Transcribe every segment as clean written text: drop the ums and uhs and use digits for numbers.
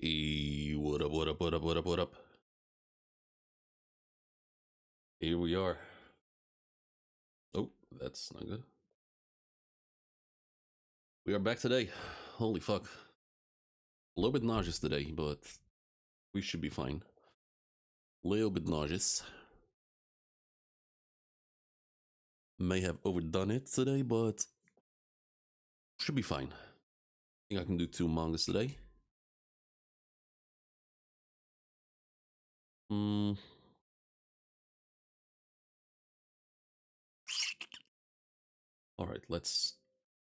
What up, what up, what up, what up, what up? Here we are. Oh, that's not good. We are back today. Holy fuck. A little bit nauseous today, but we should be fine. A little bit nauseous. May have overdone it today, but should be fine. I think I can do 2 mangas today. Alright, let's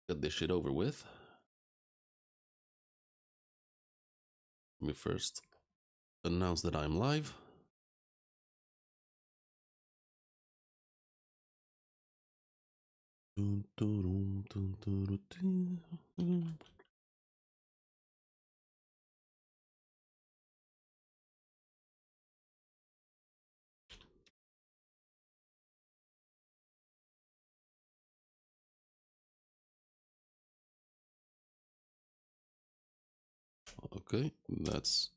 get this shit over with. Let me first announce that I'm live. Okay, that's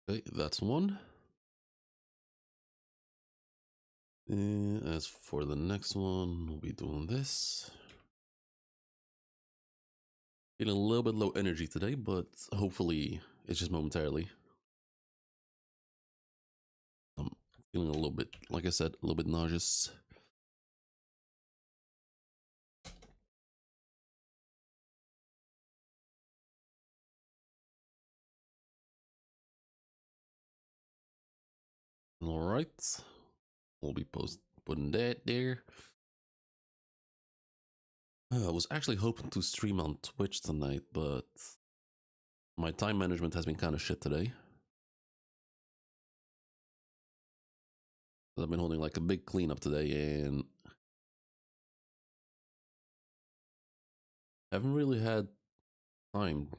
okay, that's one. As for the next one, we'll be doing this. Feeling a little bit low energy today, but hopefully it's just momentarily. I'm feeling a little bit, like I said, a little bit nauseous. All right, we'll be putting that there. I was actually hoping to stream on Twitch tonight, but my time management has been kind of shit today. I've been holding like a big cleanup today and haven't really had time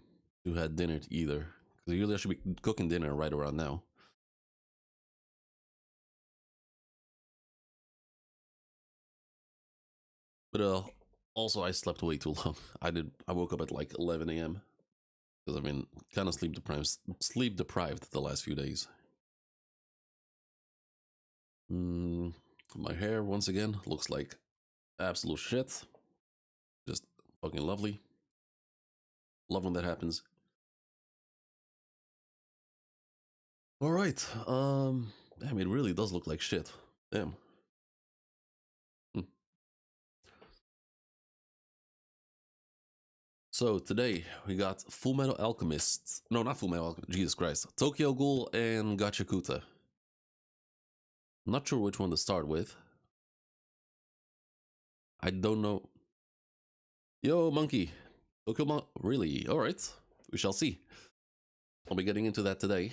to have dinner either. Because usually I should be cooking dinner right around now. But also I slept way too long. I woke up at like 11 a.m. because I've been kind of sleep deprived the last few days. My hair once again looks like absolute shit. Just fucking lovely. Love when that happens. All right. Damn, it really does look like shit. Damn. So today we got Full Metal Alchemist. No, not Full Metal Alchemist. Jesus Christ. Tokyo Ghoul and Gachiakuta. Not sure which one to start with. I don't know. Yo, monkey. Tokyo really? All right. We shall see. I'll be getting into that today.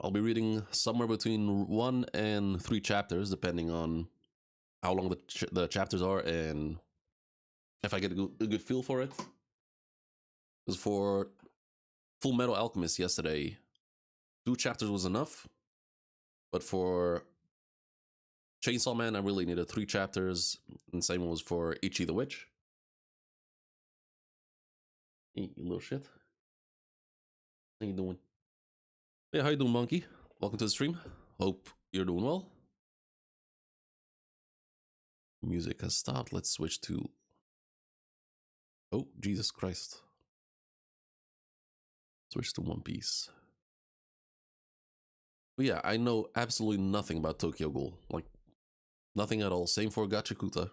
I'll be reading somewhere between 1 and 3 chapters, depending on how long the chapters are and if I get a good feel for it. Because for Full Metal Alchemist yesterday, 2 chapters was enough. But for Chainsaw Man, I really needed 3 chapters. And the same was for Ichi the Witch. Hey, you little shit. How you doing? Hey, how you doing, monkey? Welcome to the stream. Hope you're doing well. Music has stopped. Let's switch to... Oh, Jesus Christ. Switch to One Piece. But yeah, I know absolutely nothing about Tokyo Ghoul. Like, nothing at all. Same for Gachiakuta.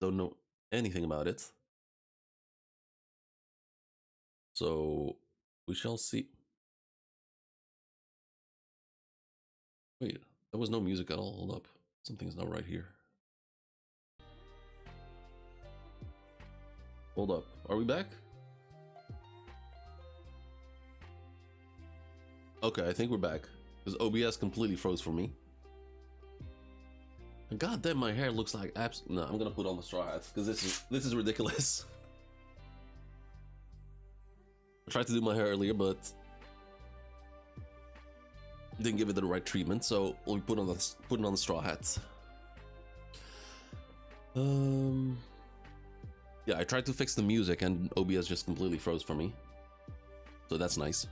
Don't know anything about it. So, we shall see. Wait, there was no music at all. Hold up. Something's not right here. Hold up. Are we back? Okay, I think we're back. Because OBS completely froze for me. And god damn, my hair looks like no, I'm gonna put on the straw hat because this is ridiculous. I tried to do my hair earlier, but didn't give it the right treatment, so we'll put on the straw hat. Yeah, I tried to fix the music and OBS just completely froze for me. So that's nice.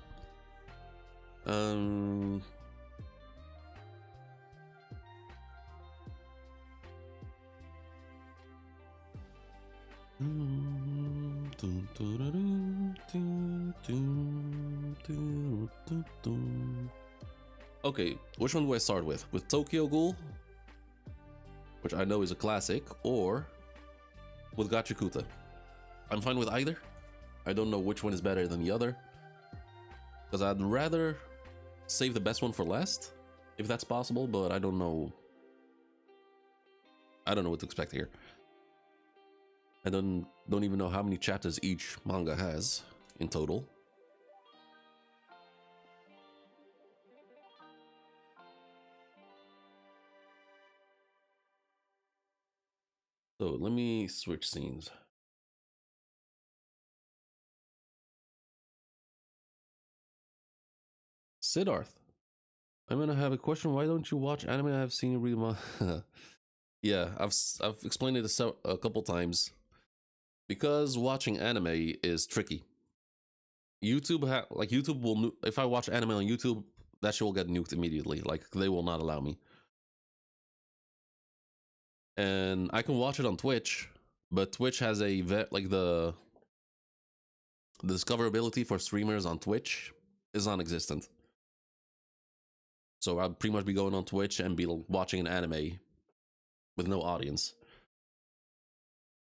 Okay, which one do I start with? With Tokyo Ghoul, which I know is a classic, or with Gachiakuta? I'm fine with either. I don't know which one is better than the other, because I'd rather save the best one for last, if that's possible, but I don't know. I don't know what to expect here. I don't even know how many chapters each manga has in total. So let me switch scenes. Siddharth, I'm gonna have a question. Why don't you watch anime? I've seen you read manga. Yeah, I've explained it a couple times. Because watching anime is tricky. YouTube will if I watch anime on YouTube, that shit will get nuked immediately. Like they will not allow me. And I can watch it on Twitch, but Twitch has like the discoverability for streamers on Twitch is non-existent. So I'd pretty much be going on Twitch and be watching an anime with no audience.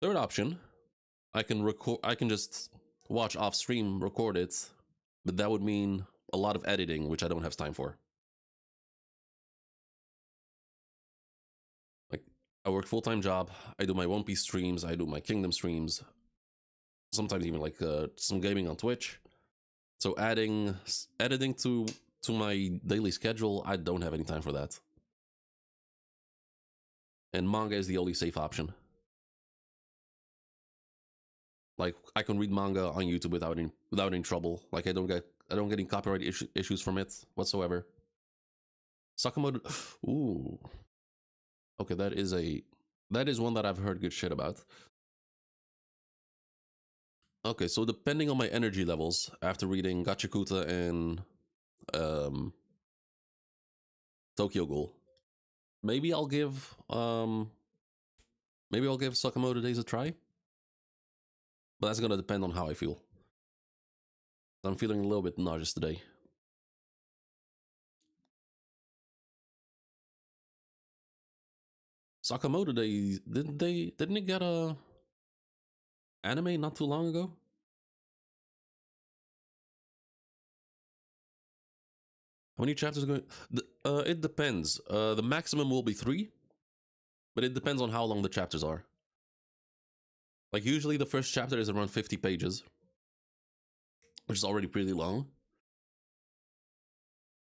Third option, I can just watch off stream, record it, but that would mean a lot of editing, which I don't have time for. Like I work full-time job, I do my One Piece streams, I do my Kingdom streams, sometimes even like some gaming on Twitch. So adding editing to my daily schedule, I don't have any time for that. And manga is the only safe option. Like I can read manga on YouTube without any trouble. Like I don't get any copyright issues from it whatsoever. Sakamoto, ooh, okay, that is one that I've heard good shit about. Okay, so depending on my energy levels after reading Gachiakuta and Tokyo Ghoul, maybe I'll give Sakamoto Days a try. But that's gonna depend on how I feel. I'm feeling a little bit nauseous today. Sakamoto Days, didn't it get a anime not too long ago? How many chapters are going? It depends. The maximum will be 3, but it depends on how long the chapters are. Like usually the first chapter is around 50 pages, which is already pretty long.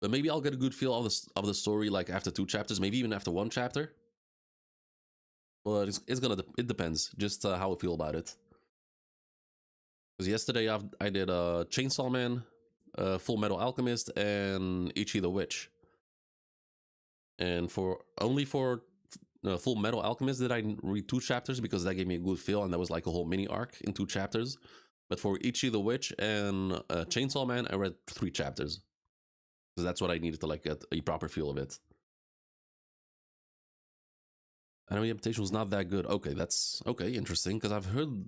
But maybe I'll get a good feel of the story like after 2 chapters, maybe even after 1 chapter. But it depends just how I feel about it. Because yesterday I did Chainsaw Man, Full Metal Alchemist, and Ichi the Witch. And for Full Metal Alchemist did I read 2 chapters because that gave me a good feel, and that was like a whole mini arc in 2 chapters. But for Ichi the Witch and Chainsaw Man, I read 3 chapters because that's what I needed to like get a proper feel of it. Anime adaptation was not that good. Okay, that's okay, interesting, because I've heard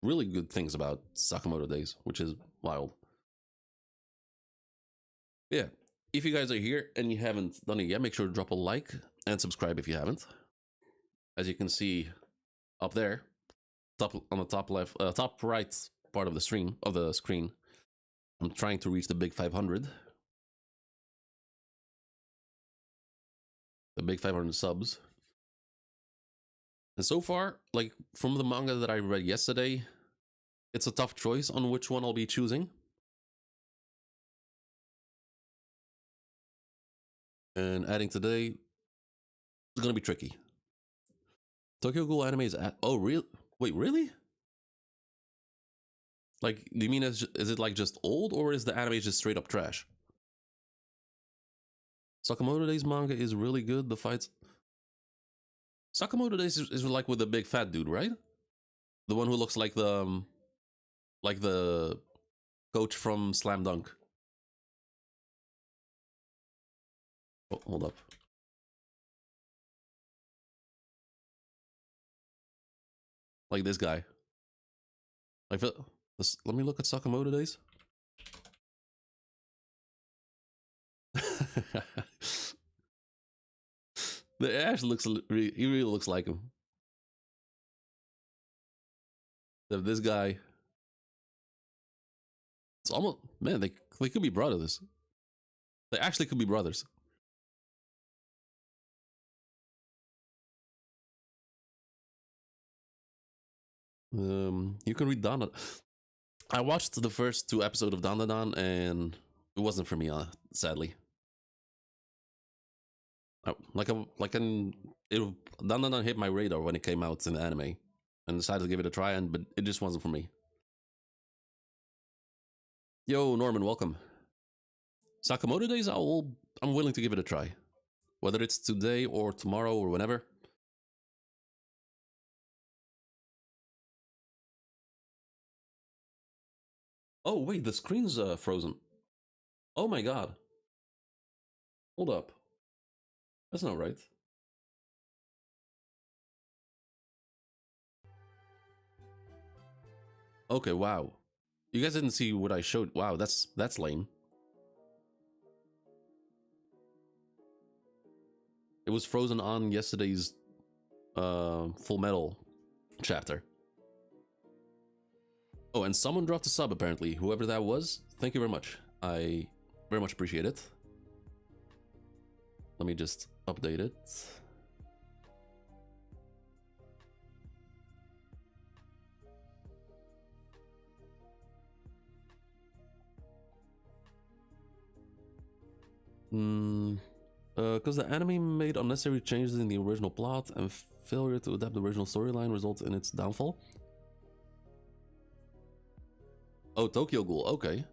really good things about Sakamoto Days, which is wild. Yeah, if you guys are here and you haven't done it yet, make sure to drop a like and subscribe if you haven't. As you can see up there, on the top left, top right part of the screen, I'm trying to reach the big 500. The big 500 subs. And so far, like from the manga that I read yesterday, it's a tough choice on which one I'll be choosing. And adding today is gonna be tricky. Tokyo Ghoul anime is at, oh real? Wait, really? Like, do you mean is it like just old, or is the anime just straight up trash? Sakamoto Days manga is really good. The fights. Sakamoto Days is like with the big fat dude, right? The one who looks like the coach from Slam Dunk. Oh, hold up. Like this guy. I feel. Let me look at Sakamoto days. It actually looks. He really looks like him. This guy. It's almost, man. They could be brothers. They actually could be brothers. You can read Dana. I watched the first 2 episodes of Dandadan and it wasn't for me, sadly. Dandadan hit my radar when it came out in the anime, and decided to give it a try, but it just wasn't for me. Yo, Norman, welcome. Sakamoto days, I'm willing to give it a try, whether it's today or tomorrow or whenever. Oh wait, the screen's frozen. Oh my god. Hold up. That's not right. Okay, wow. You guys didn't see what I showed. Wow, that's lame. It was frozen on yesterday's Full Metal chapter. Oh, and someone dropped a sub apparently. Whoever that was, thank you very much. I very much appreciate it. Let me just update it. Because the anime made unnecessary changes in the original plot and failure to adapt the original storyline results in its downfall. Oh, Tokyo Ghoul, okay.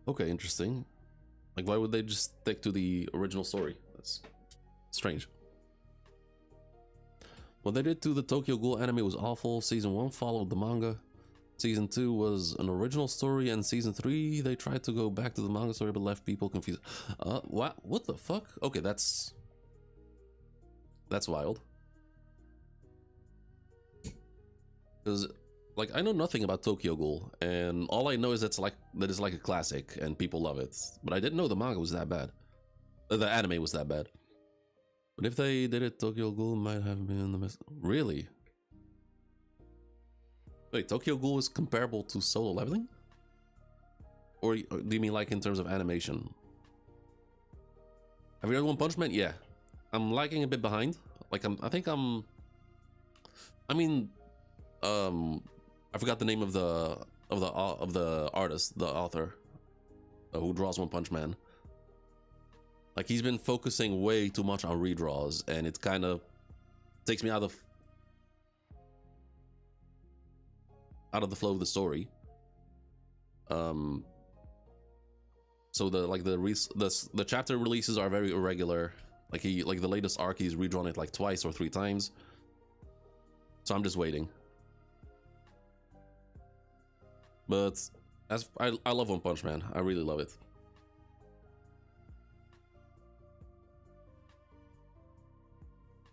Okay, interesting. Like, why would they just stick to the original story? That's strange. What they did to the Tokyo Ghoul anime was awful. Season 1 followed the manga. Season 2 was an original story, and Season 3 they tried to go back to the manga story but left people confused. What the fuck? Okay, that's wild. Because, like, I know nothing about Tokyo Ghoul, and all I know is that it's like a classic and people love it. But I didn't know the manga was that bad. The anime was that bad. But if they did it, Tokyo Ghoul might have been the best. Really? Wait, Tokyo Ghoul is comparable to Solo Leveling? Or do you mean like in terms of animation? Have you read One Punch Man? Yeah. I'm lagging a bit behind. Like I forgot the name of the artist, the author who draws One Punch Man. Like, he's been focusing way too much on redraws, and it kind of takes me out of the flow of the story. So the chapter releases are very irregular. Like the latest arc, he's redrawn it like twice or 3 times. So I'm just waiting. But I love One Punch Man. I really love it.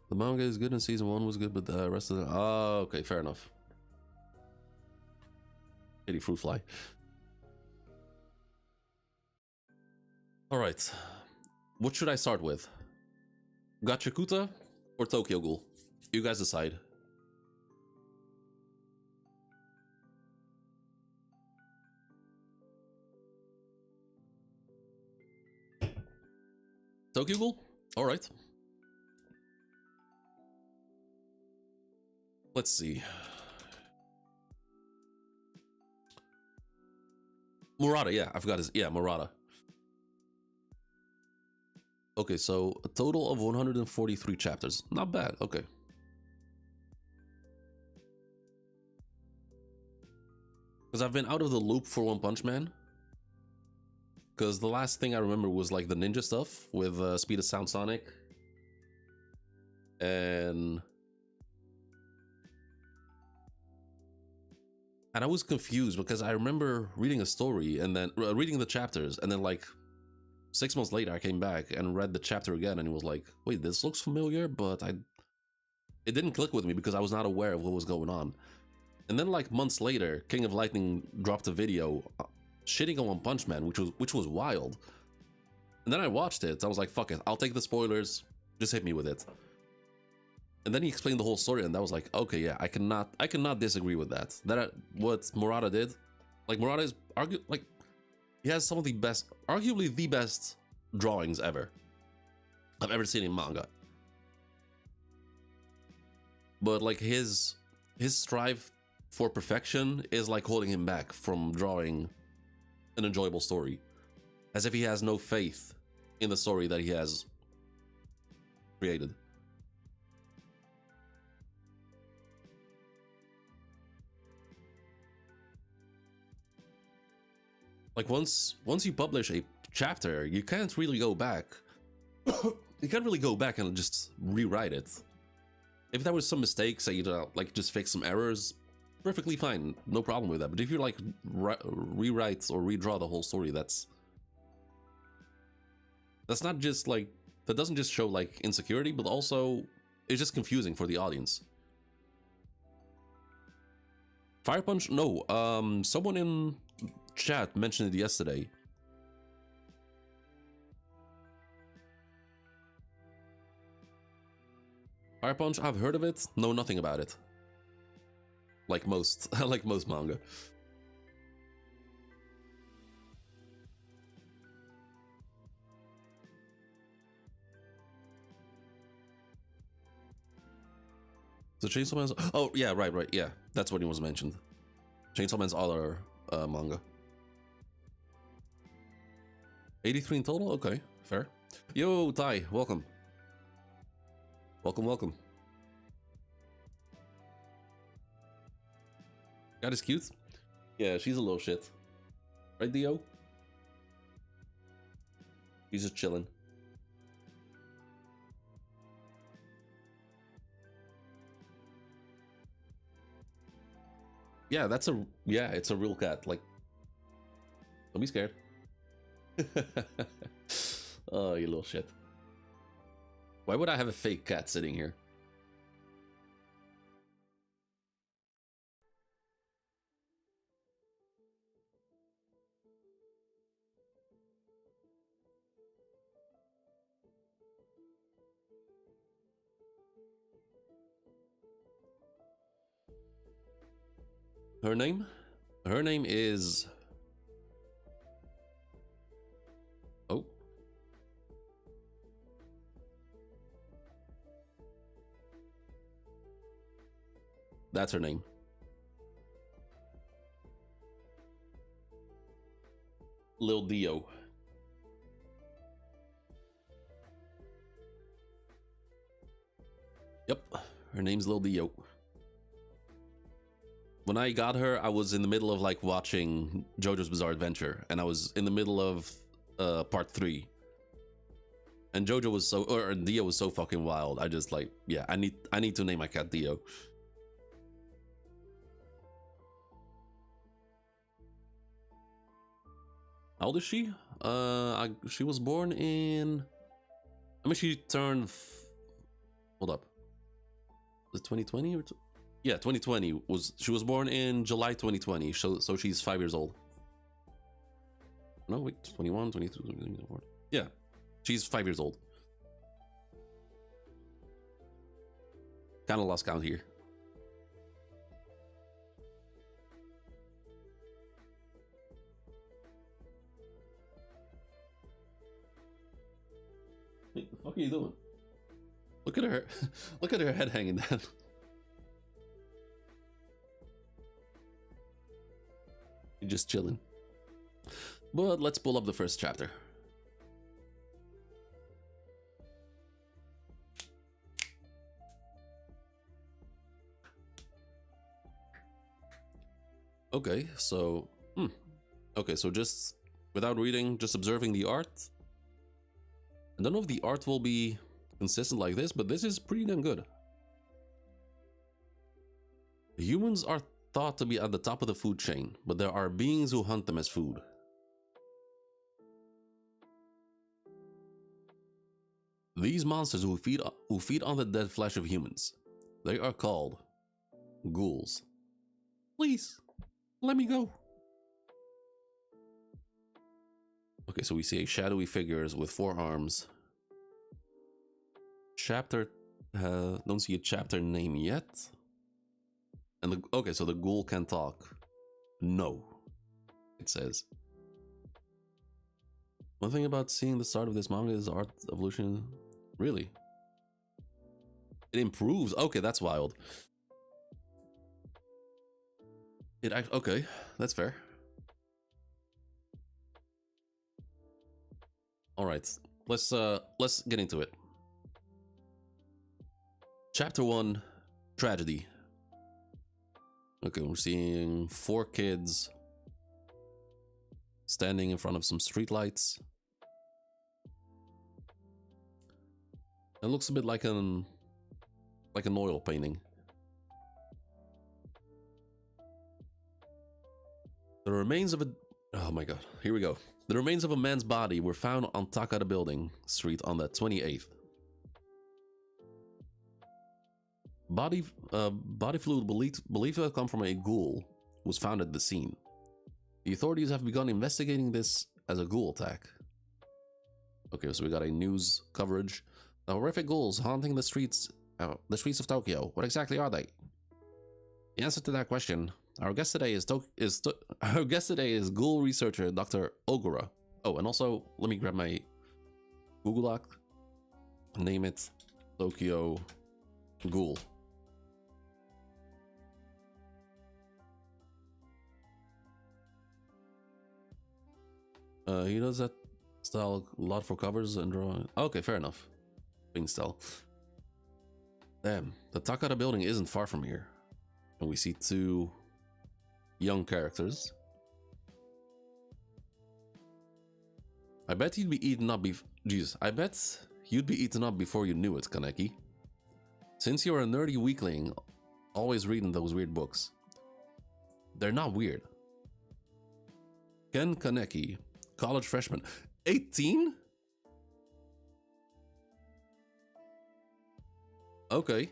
The manga is good and season 1 was good, but the rest of the... Oh, okay, fair enough. Shitty fruit fly. Alright. What should I start with? Gachiakuta or Tokyo Ghoul? You guys decide. Tokyo Ghoul? Alright. Let's see. Murata, yeah, I forgot his... Yeah, Murata. Okay, so a total of 143 chapters. Not bad, okay. Because I've been out of the loop for One Punch Man. Because the last thing I remember was like the ninja stuff with Speed of Sound Sonic. and I was confused because I remember reading a story and then reading the chapters, and then like 6 months later I came back and read the chapter again, and it was like, wait, this looks familiar, but it didn't click with me because I was not aware of what was going on. And then like months later, King of Lightning dropped a video shitting on One Punch Man, which was wild. And then I watched it. I was like, fuck it, I'll take the spoilers. Just hit me with it. And then he explained the whole story, and that was like, okay, yeah, I cannot disagree with that. What Murata did, like Murata is he has some of the best, arguably the best drawings ever I've ever seen in manga. But like his strive for perfection is like holding him back from drawing an enjoyable story, as if he has no faith in the story that he has created. Like once you publish a chapter, you can't really go back. You can't really go back and just rewrite it. If there was some mistakes, say like just fix some errors, perfectly fine, no problem with that. But if you like rewrite or redraw the whole story, that's not just like, that doesn't just show like insecurity, but also it's just confusing for the audience. Fire Punch? No, someone in chat mentioned it yesterday. Fire Punch, I've heard of it, know nothing about it. Like most, like most manga. So Chainsaw Man's, oh yeah, right, yeah, that's what it was mentioned. Chainsaw Man's other manga. 83 in total? Okay, fair. Yo, Ty, welcome. Welcome. God is cute? Yeah, she's a little shit. Right, Dio? He's just chilling. Yeah, it's a real cat. Like, don't be scared. Oh, you little shit. Why would I have a fake cat sitting here? Her name? Her name is... Oh. That's her name. Lil Dio. Yep, her name's Lil Dio. When I got her, I was in the middle of like watching JoJo's Bizarre Adventure, and I was in the middle of part 3. And JoJo was so, or Dio was so fucking wild. I just like, yeah, I need to name my cat Dio. How old is she? She was born in... I mean, she turned... Hold up. Was it 2020 or... Yeah, 2020. She was born in July 2020, so she's 5 years old. No, wait, 21, 22, 24. Yeah, she's 5 years old. Kind of lost count here. What the fuck are you doing? Look at her. Look at her head hanging down. You're just chilling. But let's pull up the first chapter. Okay, so... Okay, so just without reading, just observing the art. I don't know if the art will be consistent like this, but this is pretty damn good. Humans are thought to be at the top of the food chain, but there are beings who hunt them as food. These monsters who feed on the dead flesh of humans. They are called ghouls. Please, let me go. Okay, so we see a shadowy figures with 4 arms. Chapter, don't see a chapter name yet. And okay, so the ghoul can talk. No, it says. One thing about seeing the start of this manga is art evolution. Really? It improves. Okay, that's wild. Okay, that's fair. All right, let's get into it. Chapter 1, tragedy. Okay, we're seeing 4 kids standing in front of some streetlights. It looks a bit like an oil painting. The remains of a... Oh my god, here we go. The remains of a man's body were found on Takada Building Street on the 28th. Body fluid believed to have come from a ghoul was found at the scene. The authorities have begun investigating this as a ghoul attack. Okay, so we got a news coverage. The horrific ghouls haunting the streets of Tokyo. What exactly are they? The answer to that question, our guest today is ghoul researcher Dr. Ogura. Oh, and also let me grab my Google Doc. Name it Tokyo Ghoul. He does that style a lot for covers and drawing. Okay, fair enough. Paint style. Damn, the Takada Building isn't far from here. And we see 2 young characters. I bet you'd be eaten up I bet you'd be eaten up before you knew it, Kaneki. Since you're a nerdy weakling, always reading those weird books. They're not weird. Ken Kaneki, college freshman. 18? Okay.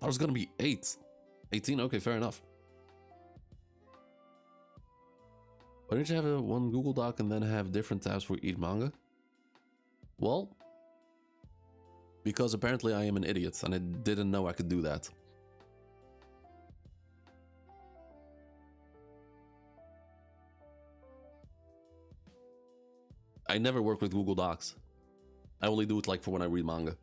I was gonna be 8. 18, okay, fair enough. Why didn't you have one Google Doc and then have different tabs for each manga? Well, because apparently I am an idiot and I didn't know I could do that. I never work with Google Docs. I only do it like for when I read manga.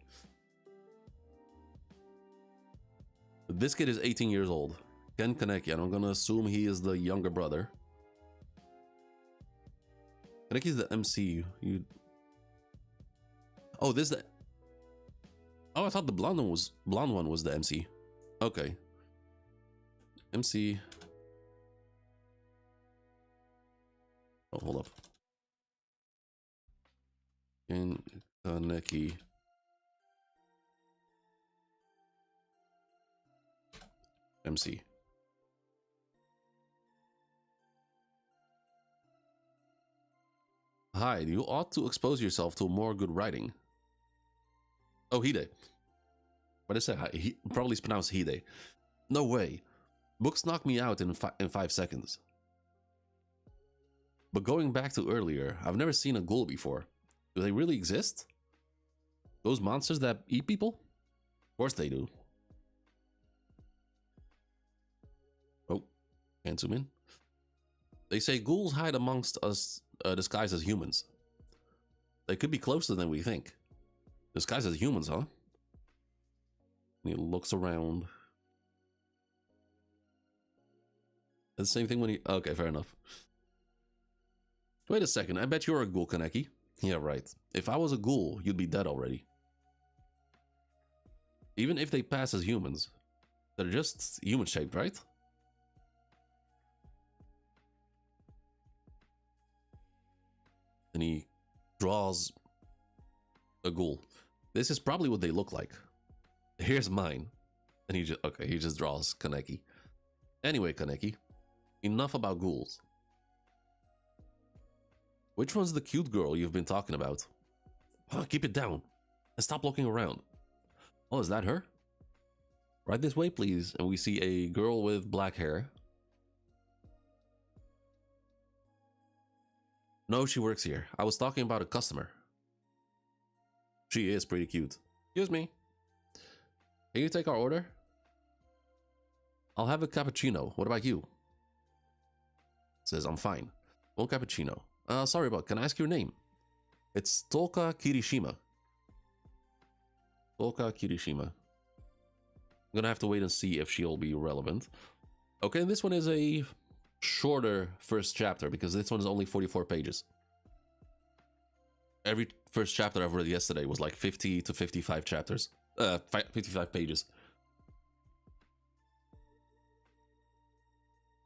This kid is 18 years old. Ken Kaneki, and I'm gonna assume he is the younger brother. Kaneki's the MC. Oh, this is the... Oh, I thought the blonde one was the MC. Okay. MC. Oh, hold up. Ken Kaneki. MC. Hi, you ought to expose yourself to more good writing. Oh, Hide. But I said he probably is pronounced Hide. No way. Books knock me out in 5 seconds. But going back to earlier, I've never seen a ghoul before. Do they really exist? Those monsters that eat people? Of course they do. Oh, can't zoom in. They say ghouls hide amongst us disguised as humans. They could be closer than we think. Disguised as humans, huh? And he looks around. The same thing when he... Okay, fair enough. Wait a second, I bet you're a ghoul, Kaneki. Yeah, right. If I was a ghoul, you'd be dead already. Even if they pass as humans, they're just human-shaped, right? And he draws a ghoul. This is probably what they look like. Here's mine. And he just draws Kaneki. Anyway, Kaneki, enough about ghouls. Which one's the cute girl you've been talking about? Keep it down and stop looking around. Oh, is that her? Right this way, please. And we see a girl with black hair. No, she works here. I was talking about a customer. She is pretty cute. Excuse me. Can you take our order? I'll have a cappuccino. What about you? Says I'm fine. One cappuccino. Sorry, but can I ask your name? It's Toka Kirishima. Toka Kirishima. I'm gonna have to wait and see if she'll be relevant. Okay, this one is a shorter first chapter because this one is only 44 pages. Every first chapter I've read yesterday was like 50 to 55 chapters. 55 pages.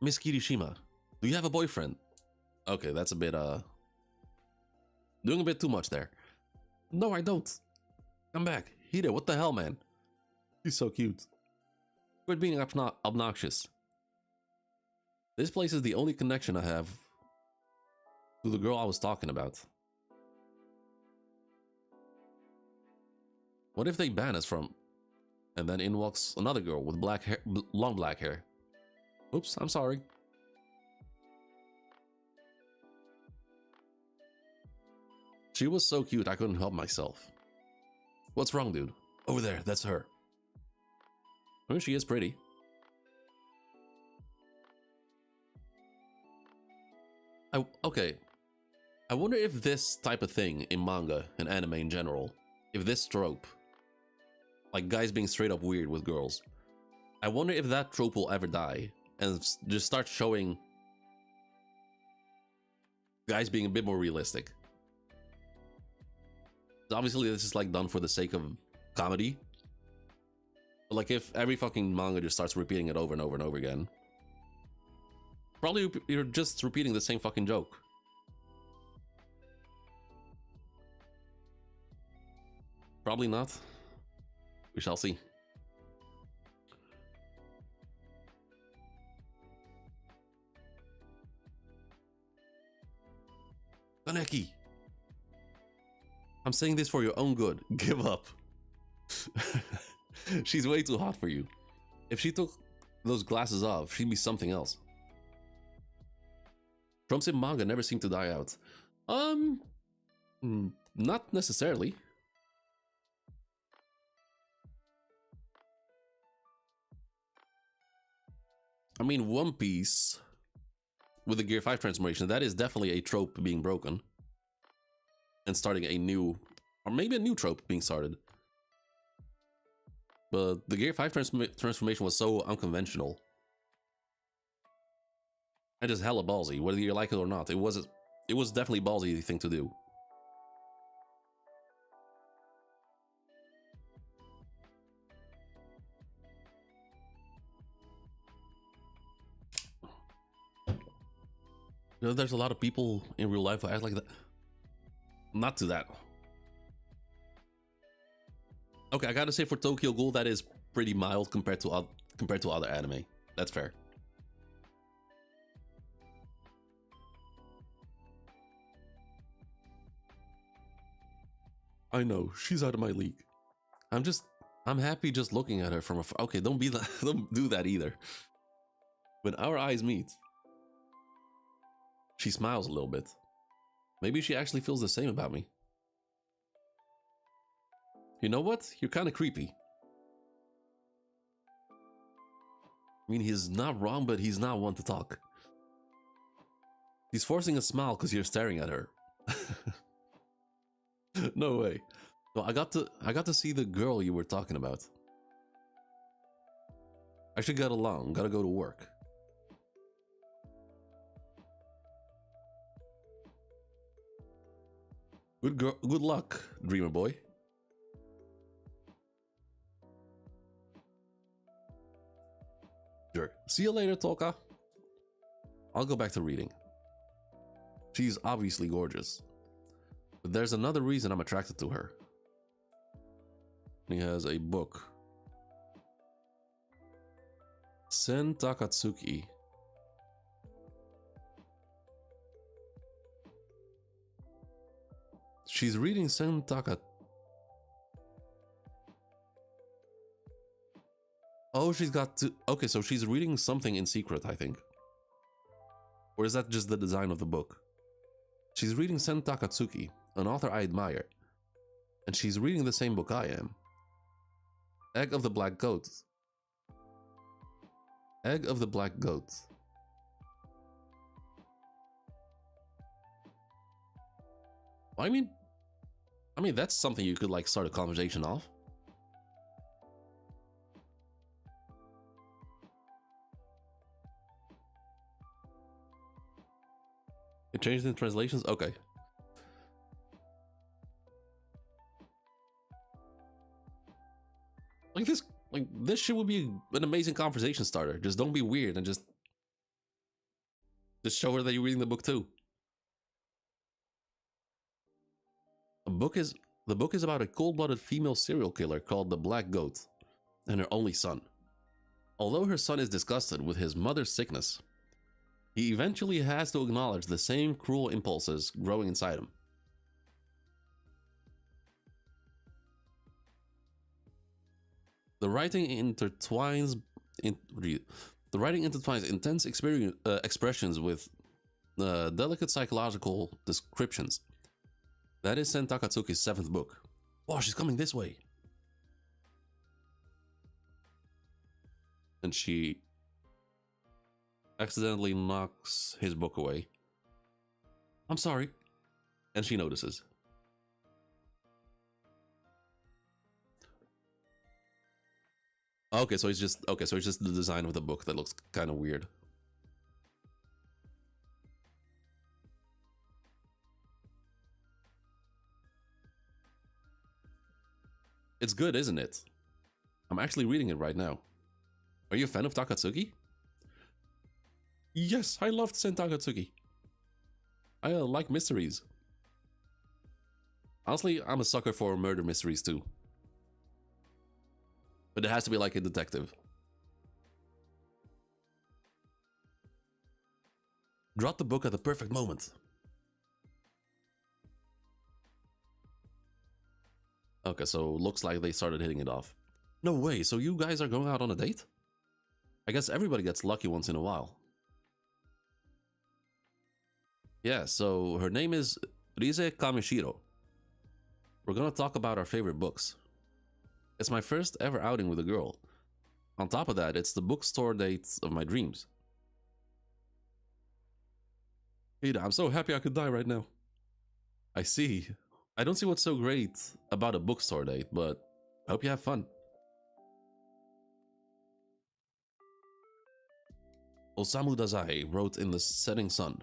Miss Kirishima, do you have a boyfriend? Okay, that's a bit, doing a bit too much there. No, I don't. Come back. Hide, what the hell, man? He's so cute. Quit being obnoxious. This place is the only connection I have to the girl I was talking about. What if they ban us from... And then in walks another girl with black hair, long black hair. Oops, I'm sorry. She was so cute, I couldn't help myself. What's wrong, dude? Over there, that's her. I mean, she is pretty. Okay. I wonder if this type of thing in manga and anime in general, if this trope, like guys being straight up weird with girls, I wonder if that trope will ever die and just start showing guys being a bit more realistic. Obviously, this is like done for the sake of comedy. But like if every fucking manga just starts repeating it over and over and over again, probably you're just repeating the same fucking joke. Probably not. We shall see. Kaneki! I'm saying this for your own good. Give up. She's way too hot for you. If she took those glasses off, she'd be something else. Tropes in manga never seem to die out. Not necessarily. I mean, One Piece with the Gear 5 transformation, that is definitely a trope being broken. And starting a new, or maybe a new trope being started. But the Gear 5 transformation was so unconventional. And just hella ballsy, whether you like it or not. It was definitely a ballsy thing to do. You know, there's a lot of people in real life who act like that. Not to that. Okay, I gotta say for Tokyo Ghoul, that is pretty mild compared to other anime. That's fair. I know, she's out of my league. I'm happy just looking at her from afar. Okay, don't do that either. When our eyes meet, she smiles a little bit. Maybe she actually feels the same about me. You know what? You're kind of creepy. I mean, he's not wrong, but he's not one to talk. He's forcing a smile because you're staring at her. No way. No, I got to see the girl you were talking about. I should get along. Gotta go to work. Good luck, dreamer boy. Sure. See you later, Toka. I'll go back to reading. She's obviously gorgeous. But there's another reason I'm attracted to her. He has a book. Sen Takatsuki. She's reading Sen Taka. Oh, she's got to. Okay, so she's reading something in secret, I think. Or is that just the design of the book? She's reading Sen Takatsuki, an author I admire. And she's reading the same book I am. Egg of the Black Goat. Egg of the Black Goat. I mean, that's something you could like start a conversation off. It changed in translations? Okay. Like this shit would be an amazing conversation starter. Just don't be weird and just show her that you're reading the book too. The book is about a cold-blooded female serial killer called the Black Goat and her only son. Although her son is disgusted with his mother's sickness, he eventually has to acknowledge the same cruel impulses growing inside him. The writing intertwines intense expressions with delicate psychological descriptions. That is Sen Takatsuki's 7th book. Oh, she's coming this way. And she accidentally knocks his book away. I'm sorry. And she notices. Okay, so it's just the design of the book that looks kind of weird. It's good, isn't it? I'm actually reading it right now. Are you a fan of Takatsuki? Yes, I loved Sen Takatsuki. I like mysteries. Honestly, I'm a sucker for murder mysteries too. But it has to be like a detective. Drop the book at the perfect moment. Okay, so looks like they started hitting it off. No way, so you guys are going out on a date? I guess everybody gets lucky once in a while. Yeah, so her name is Rise Kamishiro. We're gonna talk about our favorite books. It's my first ever outing with a girl. On top of that, it's the bookstore date of my dreams. Ida, I'm so happy I could die right now. I see. I don't see what's so great about a bookstore date, but I hope you have fun. Osamu Dazai wrote in the setting sun.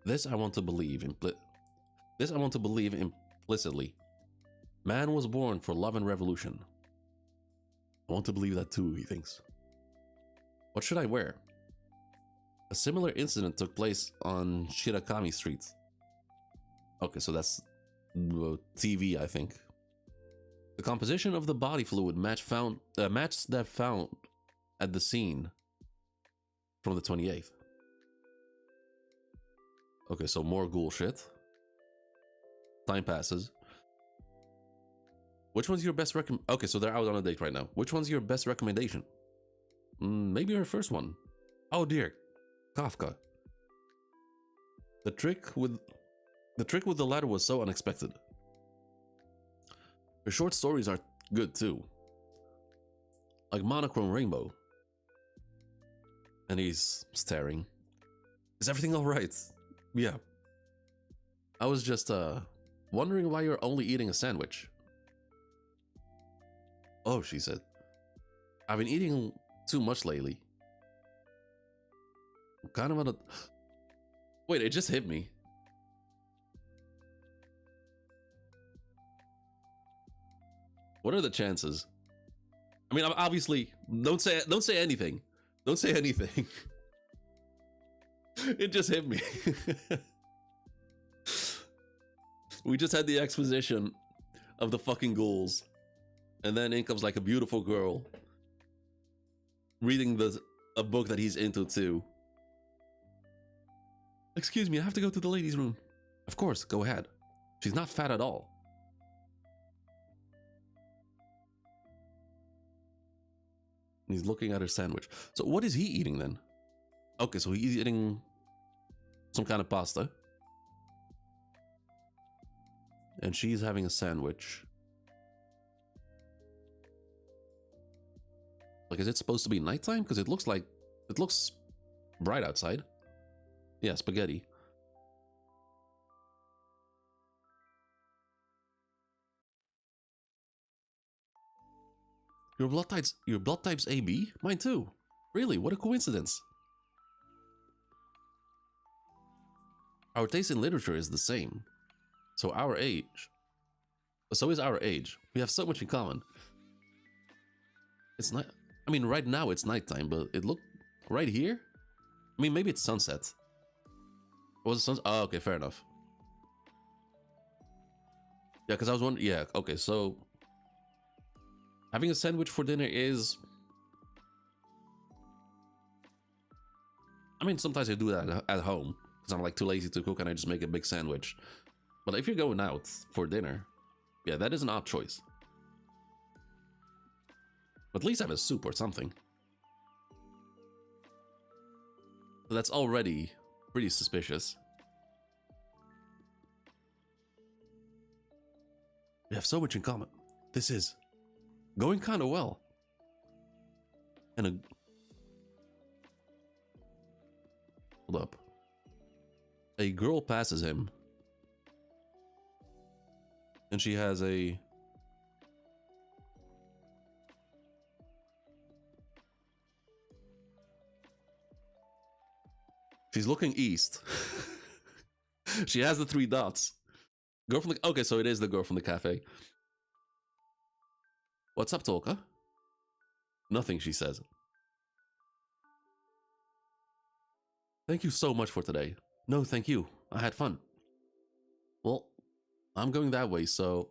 This I want to believe implicitly. Man was born for love and revolution. I want to believe that too, he thinks. What should I wear? A similar incident took place on Shirakami Street. Okay, so that's TV, I think. The composition of the body fluid matched that found at the scene from the 28th. Okay, so more ghoul shit. Time passes. Which one's your best Okay, so they're out on a date right now. Which one's your best recommendation? Maybe her first one. Oh dear, Kafka. The trick with the latter was so unexpected. Her short stories are good too. Like Monochrome Rainbow. And he's staring. Is everything alright? Yeah. I was just wondering why you're only eating a sandwich. Oh, she said. I've been eating too much lately. I'm kind of on a... Wait, it just hit me. What are the chances? I mean, obviously, don't say anything. Don't say anything. It just hit me. We just had the exposition of the fucking ghouls. And then in comes like a beautiful girl reading a book that he's into too. Excuse me, I have to go to the ladies' room. Of course, go ahead. She's not fat at all. He's looking at her sandwich. So what is he eating then? Okay, so he's eating some kind of pasta. And she's having a sandwich. Like, is it supposed to be nighttime? Because it looks bright outside. Yeah, spaghetti. Your blood type's AB? Mine too. Really? What a coincidence. Our taste in literature is the same. So is our age. We have so much in common. It's not. I mean, right now it's nighttime, but it looked right here. I mean, maybe it's sunset. Was it sunset? Oh, okay, fair enough. Yeah, because I was wondering. Yeah, okay, so having a sandwich for dinner is. I mean, sometimes I do that at home because I'm like too lazy to cook and I just make a big sandwich. But if you're going out for dinner, yeah, that is an odd choice. But at least have a soup or something. So that's already pretty suspicious. We have so much in common. This is going kind of well. And hold up. A girl passes him. And she has a... She's looking east. She has the 3 dots. Girl from the... Okay, so it is the girl from the cafe. What's up, Tolka? Nothing, she says. Thank you so much for today. No, thank you. I had fun. Well, I'm going that way, so...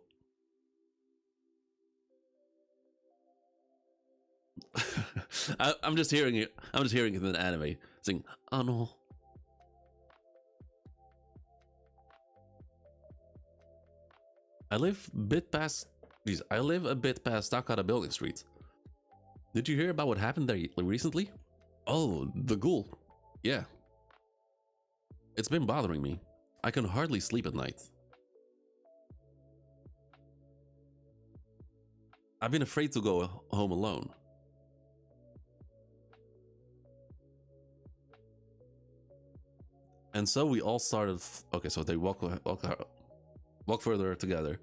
I'm just hearing it. I'm just hearing it in an anime. Saying, "Ano." I live a bit past Takara Building Street. Did you hear about what happened there recently? Oh, the ghoul. Yeah. It's been bothering me. I can hardly sleep at night. I've been afraid to go home alone. And so we all started... Okay, so they walk further together.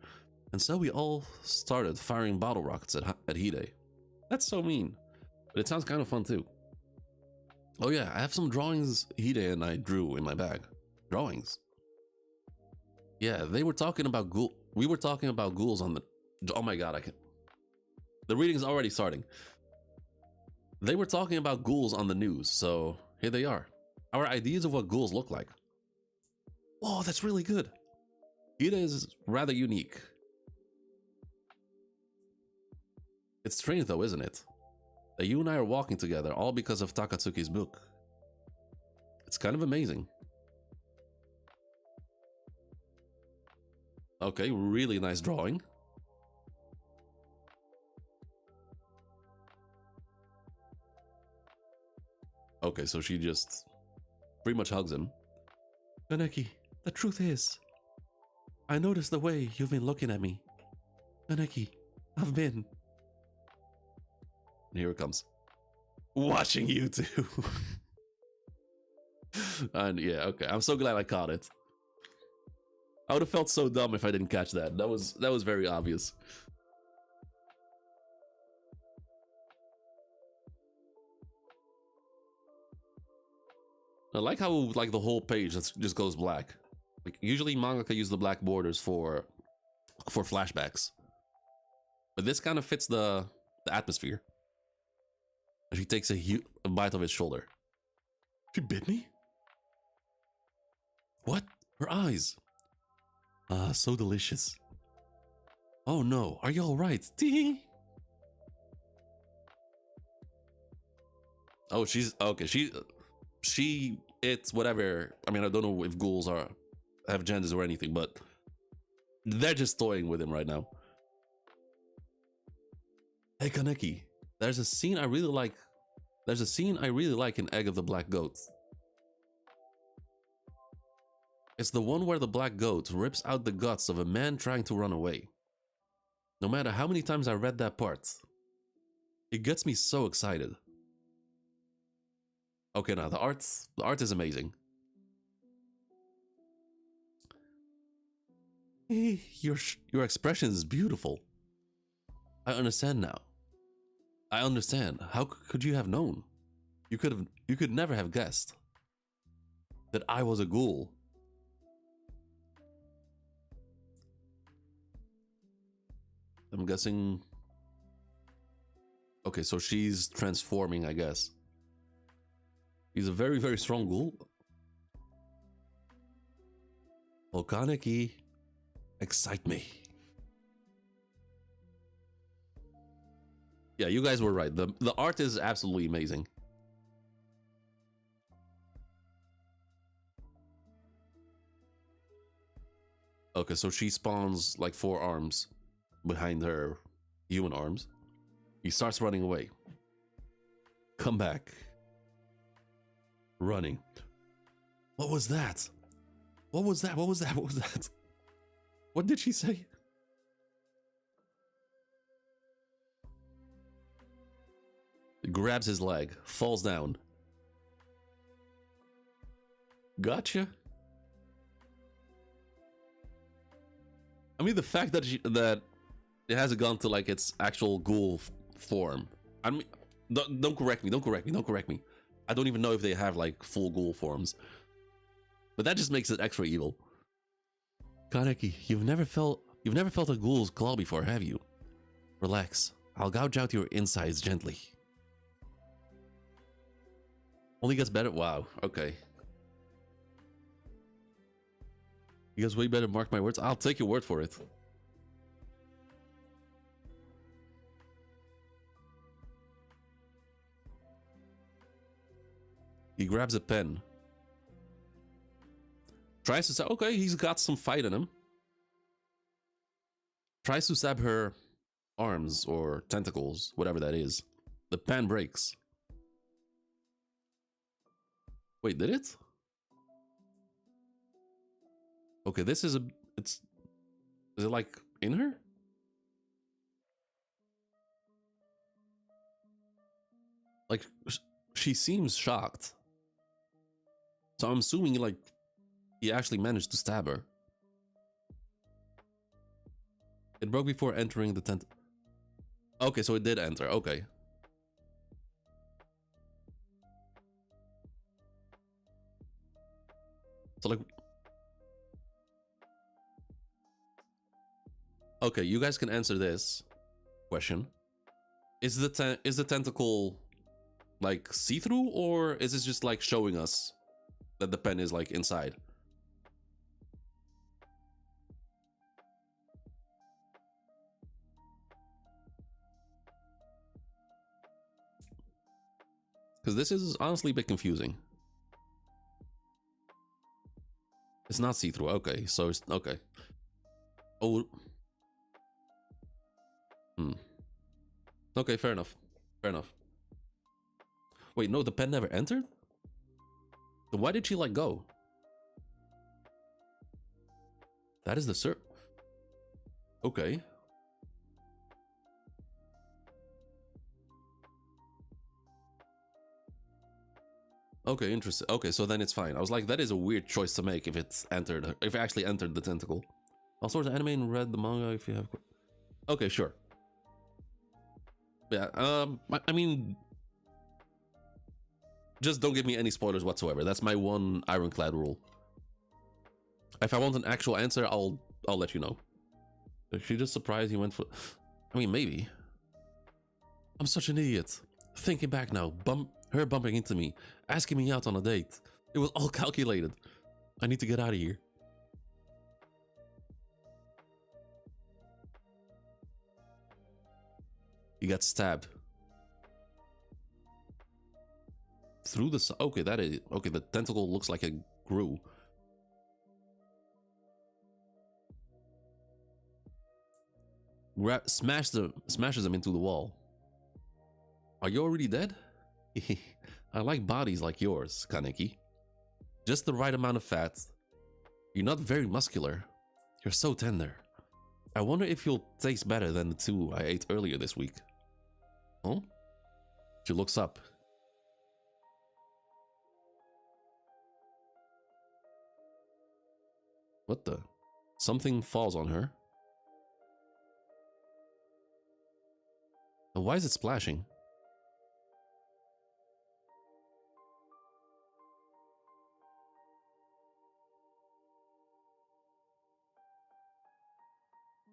And so we all started firing bottle rockets at Hide. That's so mean. But it sounds kind of fun too. Oh yeah, I have some drawings Hide and I drew in my bag. Drawings? Yeah, they were talking about ghoul... We were talking about ghouls on the... Oh my god, I can... The reading's already starting. They were talking about ghouls on the news, so here they are. Our ideas of what ghouls look like. Whoa, that's really good. Hide is rather unique. It's strange though, isn't it? That you and I are walking together all because of Takatsuki's book. It's kind of amazing. Okay, really nice drawing. Okay, so she just pretty much hugs him. Kaneki, the truth is, I noticed the way you've been looking at me. Kaneki, I've been... And here it comes. Watching you too. And yeah, okay. I'm so glad I caught it. I would have felt so dumb if I didn't catch that. That was very obvious. I like how like the whole page just goes black. Like usually mangaka use the black borders for flashbacks, but this kind of fits the atmosphere. She takes a bite of his shoulder. She bit me? What? Her eyes. Ah, so delicious. Oh no, are you alright? Tee. Oh, she's okay. It's whatever. I mean, I don't know if ghouls have genders or anything, but they're just toying with him right now. Hey Kaneki, there's a scene I really like. There's a scene I really like in Egg of the Black Goat. It's the one where the black goat rips out the guts of a man trying to run away. No matter how many times I read that part, it gets me so excited. Okay, now the art is amazing. Your expression is beautiful. I understand now. I understand. How could you have known? You could never have guessed that I was a ghoul. I'm guessing. Okay, so she's transforming, I guess. He's a very, very strong ghoul. Kaneki, excite me. Yeah, you guys were right. The art is absolutely amazing. Okay, so she spawns like 4 arms behind her human arms. He starts running away. Come back. Running. What was that? What was that? What was that? What was that? What did she say? He grabs his leg, falls down. Gotcha. I mean, the fact that that it hasn't gone to like its actual ghoul form. I mean, don't correct me. Don't correct me. Don't correct me. I don't even know if they have like full ghoul forms. But that just makes it extra evil. Kaneki, you've never felt a ghoul's claw before, have you? Relax. I'll gouge out your insides gently. Only gets better. Wow. Okay. You guys way better mark my words. I'll take your word for it. He grabs a pen. Tries to say, okay, he's got some fight in him. Tries to stab her arms or tentacles, whatever that is. The pen breaks. Wait, did it? Okay, this is is it like in her? Like, she seems shocked. So I'm assuming like he actually managed to stab her. It broke before entering the tent. Okay, so it did enter. Okay. So like, okay, you guys can answer this question. Is the tentacle like see-through, or is it just like showing us that the pen is like inside? Because this is honestly a bit confusing. It's not see-through. Okay, so it's okay. Oh. Okay, fair enough. Fair enough. Wait, no, the pen never entered? Then why did she like go? That is the Okay. Okay, interesting. Okay, so then it's fine. I was like, that is a weird choice to make if it actually entered the tentacle. I'll sort of anime and read the manga if you have. Okay, sure. Yeah, I mean, just don't give me any spoilers whatsoever. That's my one ironclad rule. If I want an actual answer, I'll let you know. Is she just surprised he went for? I mean, maybe. I'm such an idiot. Thinking back now, her bumping into me, asking me out on a date. It was all calculated. I need to get out of here. He got stabbed. Through the... Okay, that is... Okay, the tentacle looks like it grew. Smashes him into the wall. Are you already dead? I like bodies like yours, Kaneki. Just the right amount of fat. You're not very muscular. You're so tender. I wonder if you'll taste better than the two I ate earlier this week. Oh? She looks up. What the? Something falls on her. And why is it splashing?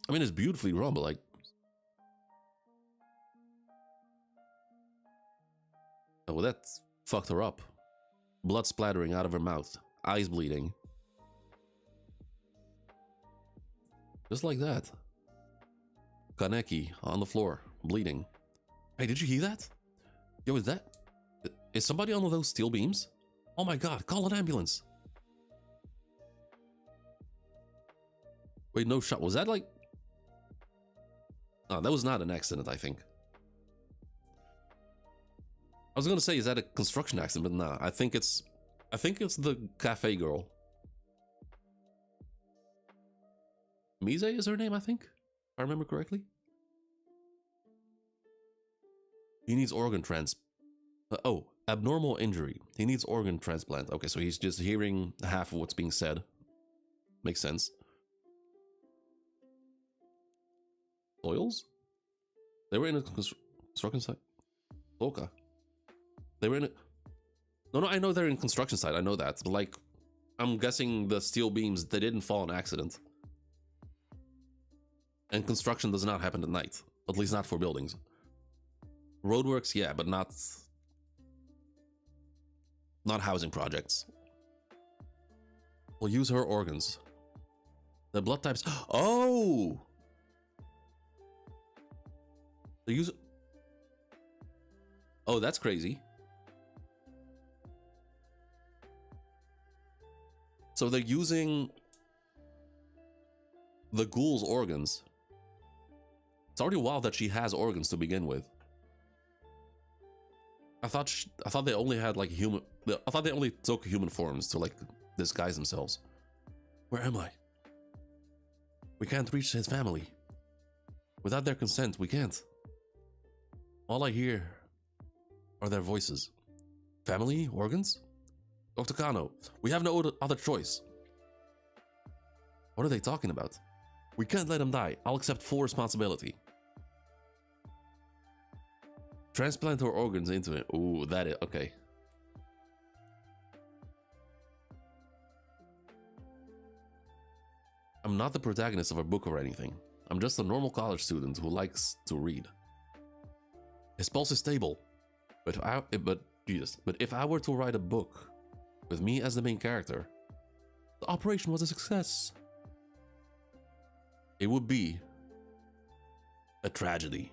I mean, it's beautifully drawn, but like... Oh, well, that fucked her up. Blood splattering out of her mouth. Eyes bleeding. Just like that. Kaneki on the floor, bleeding. Hey, did you hear that? Yo, is that... Is somebody on one of those steel beams? Oh my god, call an ambulance. Wait, no shot. Was that like... Oh, that was not an accident, I think. I was gonna say, is that a construction accident? But nah, I think it's the cafe girl. Mise is her name, I think? If I remember correctly. He needs organ oh, abnormal injury. He needs organ transplant. Okay, so he's just hearing half of what's being said. Makes sense. Soils? They were in a construction site. Loka. They were in a... No, I know they're in construction site. I know that. But like, I'm guessing the steel beams, they didn't fall in accident. And construction does not happen at night. At least not for buildings. Roadworks, yeah, but not housing projects. We'll use her organs. The blood types... Oh! They use... Oh, that's crazy. So they're using the ghoul's organs. It's already wild that she has organs to begin with. I thought they only had like human... I thought they only took human forms to like disguise themselves. Where am I? We can't reach his family. Without their consent, we can't. All I hear are their voices. Family? Organs? Dr. Kano, we have no other choice. What are they talking about? We can't let him die. I'll accept full responsibility. Transplant her organs into it. Ooh, that is... Okay. I'm not the protagonist of a book or anything. I'm just a normal college student who likes to read. His pulse is stable. But if I were to write a book with me as the main character, the operation was a success. It would be a tragedy.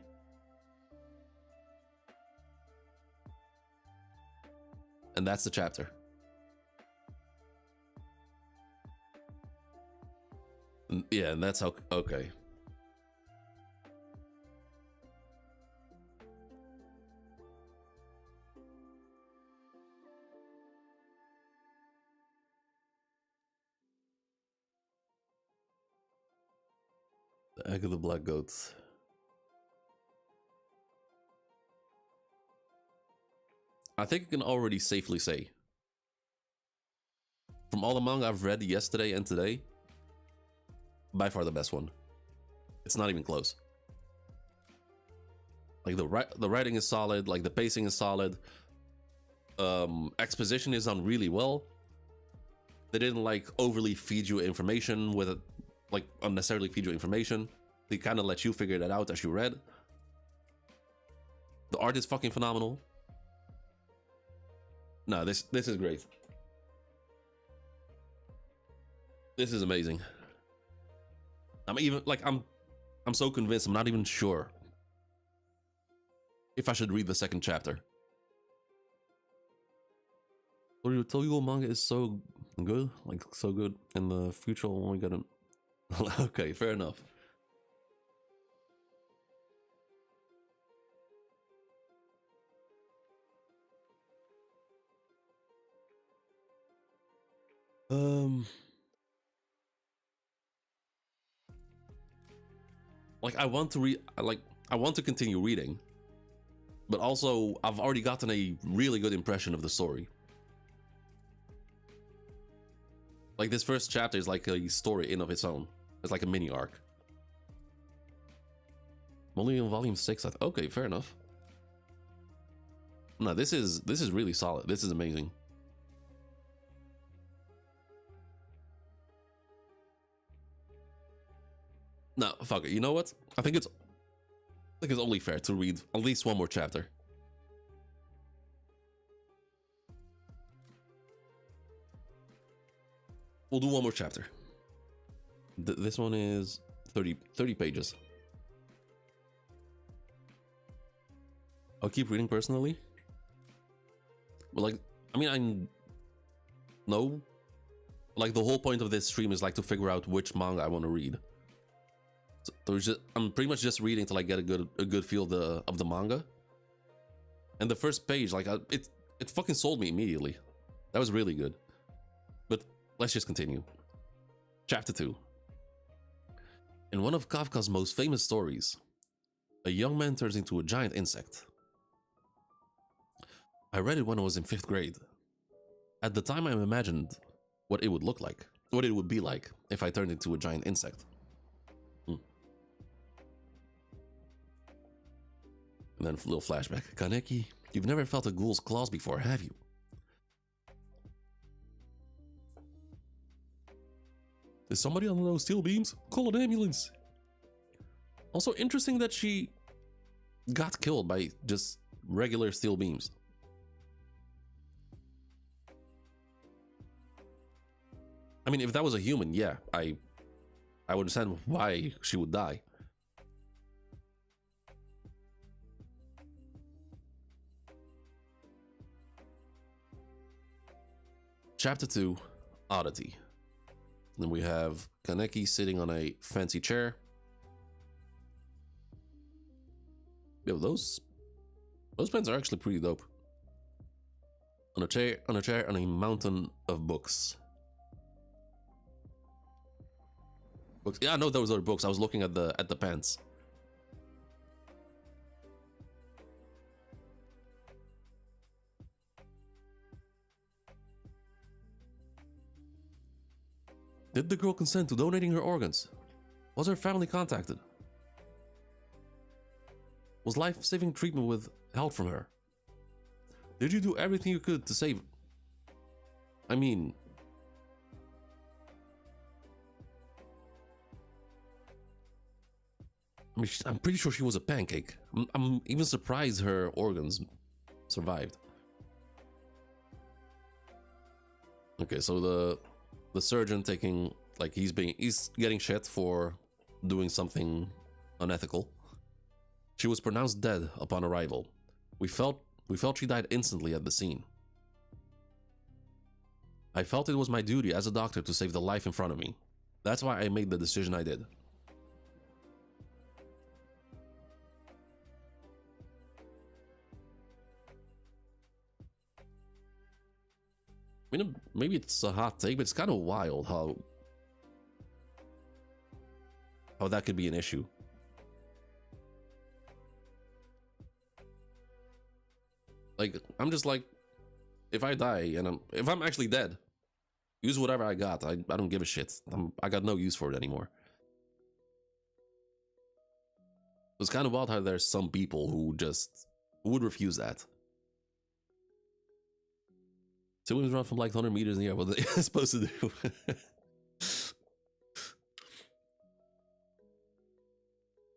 And that's the chapter. Yeah, and that's how... Okay. The egg of the black goats. I think I can already safely say, from all the manga I've read yesterday and today, by far the best one. It's not even close. Like the writing is solid, like the pacing is solid. Exposition is done really well. They didn't like overly feed you information with it, like unnecessarily feed you information. They kind of let you figure that out as you read. The art is fucking phenomenal. No, this is great. This is amazing. I'm so convinced. I'm not even sure if I should read the second chapter. Toyo manga is so good, like so good, and the future will only get an. Okay, fair enough. Like I want to read, like I want to continue reading, but also I've already gotten a really good impression of the story. Like this first chapter is like a story in of its own. It's like a mini arc. Only in volume 6. Okay, fair enough. No, this is really solid. This is amazing. No, fuck it. You know what? I think it's only fair to read at least one more chapter. We'll do one more chapter. This one is 30 pages. I'll keep reading personally. But like, I mean, I know. Like the whole point of this stream is like to figure out which manga I want to read. So I'm pretty much just reading to like get a good feel of the manga. And the first page, like it fucking sold me immediately. That was really good. But let's just continue. Chapter 2. In one of Kafka's most famous stories, a young man turns into a giant insect. I read it when I was in 5th grade. At the time, I imagined what it would look like, what it would be like if I turned into a giant insect. And then a little flashback. Kaneki, you've never felt a ghoul's claws before, have you? Is somebody on those steel beams? Call an ambulance. Also interesting that she got killed by just regular steel beams. I mean, if that was a human, yeah, I would understand why she would die. Chapter 2, Oddity. Then we have Kaneki sitting on a fancy chair. Yo, those pens are actually pretty dope. On a chair on a mountain of books. Books. Yeah, I know those are books. I was looking at the pens. Did the girl consent to donating her organs? Was her family contacted? Was life-saving treatment withheld from her? Did you do everything you could to save? I mean... I'm pretty sure she was a pancake. I'm even surprised her organs survived. Okay, so the surgeon taking, like, he's getting shit for doing something unethical. She was pronounced dead upon arrival. We felt she died instantly at the scene. I felt it was my duty as a doctor to save the life in front of me. That's why I made the decision I did. I mean, maybe it's a hot take, but it's kind of wild how that could be an issue. Like, I'm just like, if I die and if I'm actually dead, use whatever I got. I don't give a shit. I got no use for it anymore. It's kind of wild how there's some people who would refuse that. Siblings run from like 100 meters in the air. What are they supposed to do?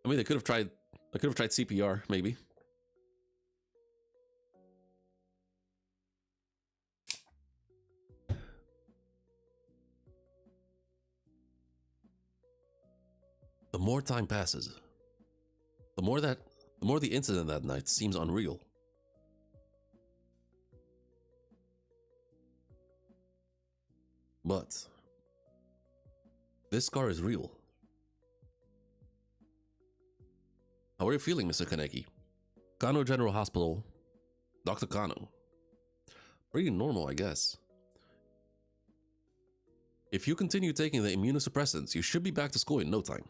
I mean, they could have tried CPR, maybe. The more time passes, the more that The more the incident that night seems unreal. But this scar is real. How are you feeling, Mr. Kaneki? Kano General Hospital. Dr. Kano. Pretty normal, I guess. If you continue taking the immunosuppressants, you should be back to school in no time.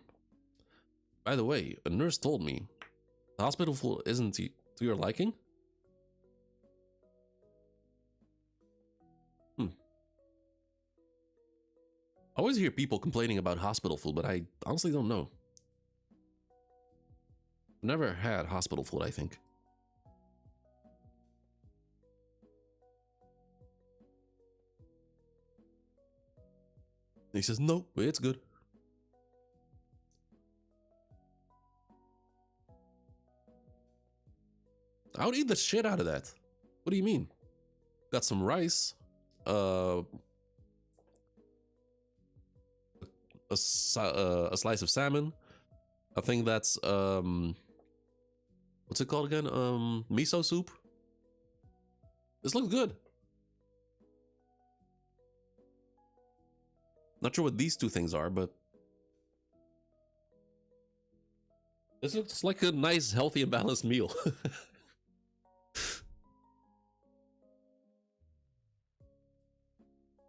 By the way, a nurse told me the hospital floor isn't to your liking? I always hear people complaining about hospital food, but I honestly don't know. Never had hospital food, I think. He says, no, it's good. I would eat the shit out of that. What do you mean? Got some rice, a slice of salmon. I think that's what's it called again? Miso soup. This looks good. Not sure what these two things are, but this looks like a nice, healthy, and balanced meal.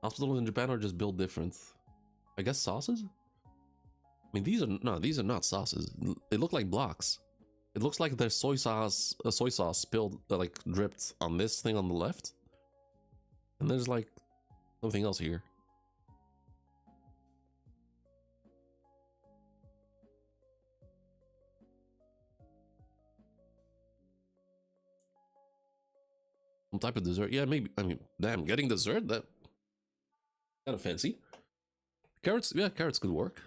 Hospitals in Japan are just built different. I guess sauces? I mean, these are not sauces. They look like blocks. It looks like there's soy sauce spilled, like dripped on this thing on the left. And there's like something else here. Some type of dessert. Yeah, maybe. I mean, damn, getting dessert? That kind of fancy. Carrots, yeah, carrots could work.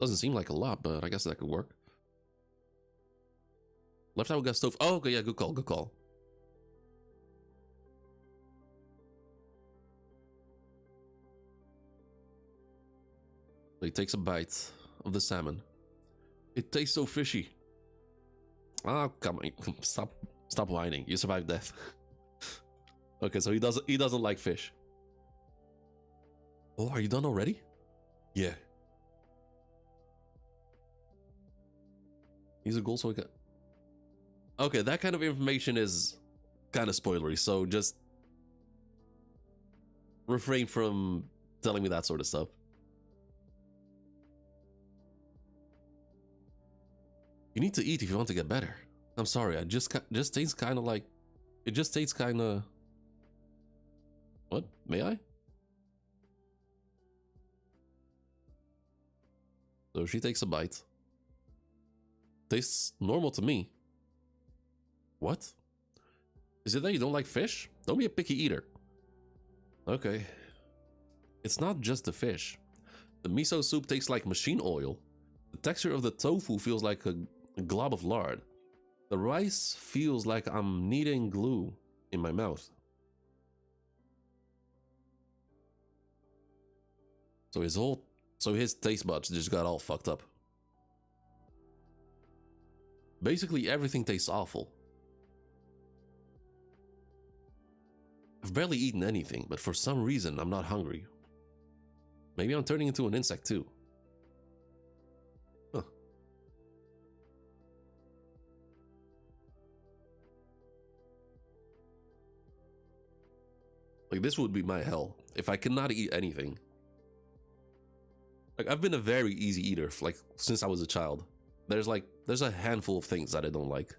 Doesn't seem like a lot, but I guess that could work. Left out, we got stove. Oh, okay, yeah, good call, good call. So he takes a bite of the salmon. It tastes so fishy. Oh, come on, stop whining. You survived death. Okay, so he doesn't like fish. Oh, are you done already? Yeah. He's a Ghoul, so we got. Okay, that kind of information is kind of spoilery, so just refrain from telling me that sort of stuff. You need to eat if you want to get better. I'm sorry, I just tastes kind of like. It just tastes kind of. What? May I? So she takes a bite. Tastes normal to me. What? Is it that you don't like fish? Don't be a picky eater. Okay. It's not just the fish. The miso soup tastes like machine oil. The texture of the tofu feels like a glob of lard. The rice feels like I'm kneading glue in my mouth. So his taste buds just got all fucked up. Basically everything tastes awful. I've barely eaten anything, but for some reason I'm not hungry. Maybe I'm turning into an insect too. Huh. Like, this would be my hell if I cannot eat anything. Like, I've been a very easy eater, like, since I was a child. There's a handful of things that I don't like.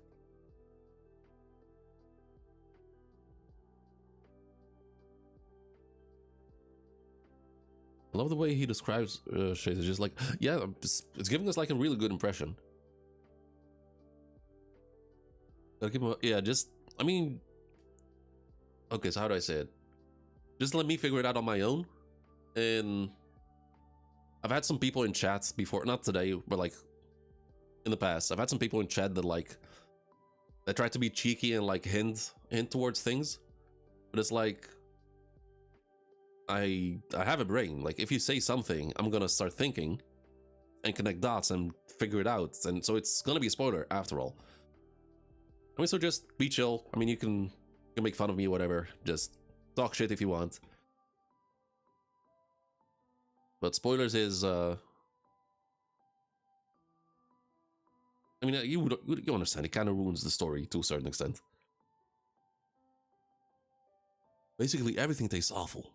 I love the way he describes shit. It's just like, yeah, it's giving us like a really good impression. Gotta keep him, yeah, just, I mean, okay, so how do I say it? Just let me figure it out on my own. And I've had some people in chats before, not today, but like in the past. I've had some people in chat that try to be cheeky and like hint towards things. But it's like, I have a brain. Like, if you say something, I'm gonna start thinking, and connect dots and figure it out. And so it's gonna be a spoiler after all. I mean, so just be chill. I mean, you can make fun of me, whatever. Just talk shit if you want. But spoilers is, I mean, you understand. It kind of ruins the story to a certain extent. Basically, everything tastes awful.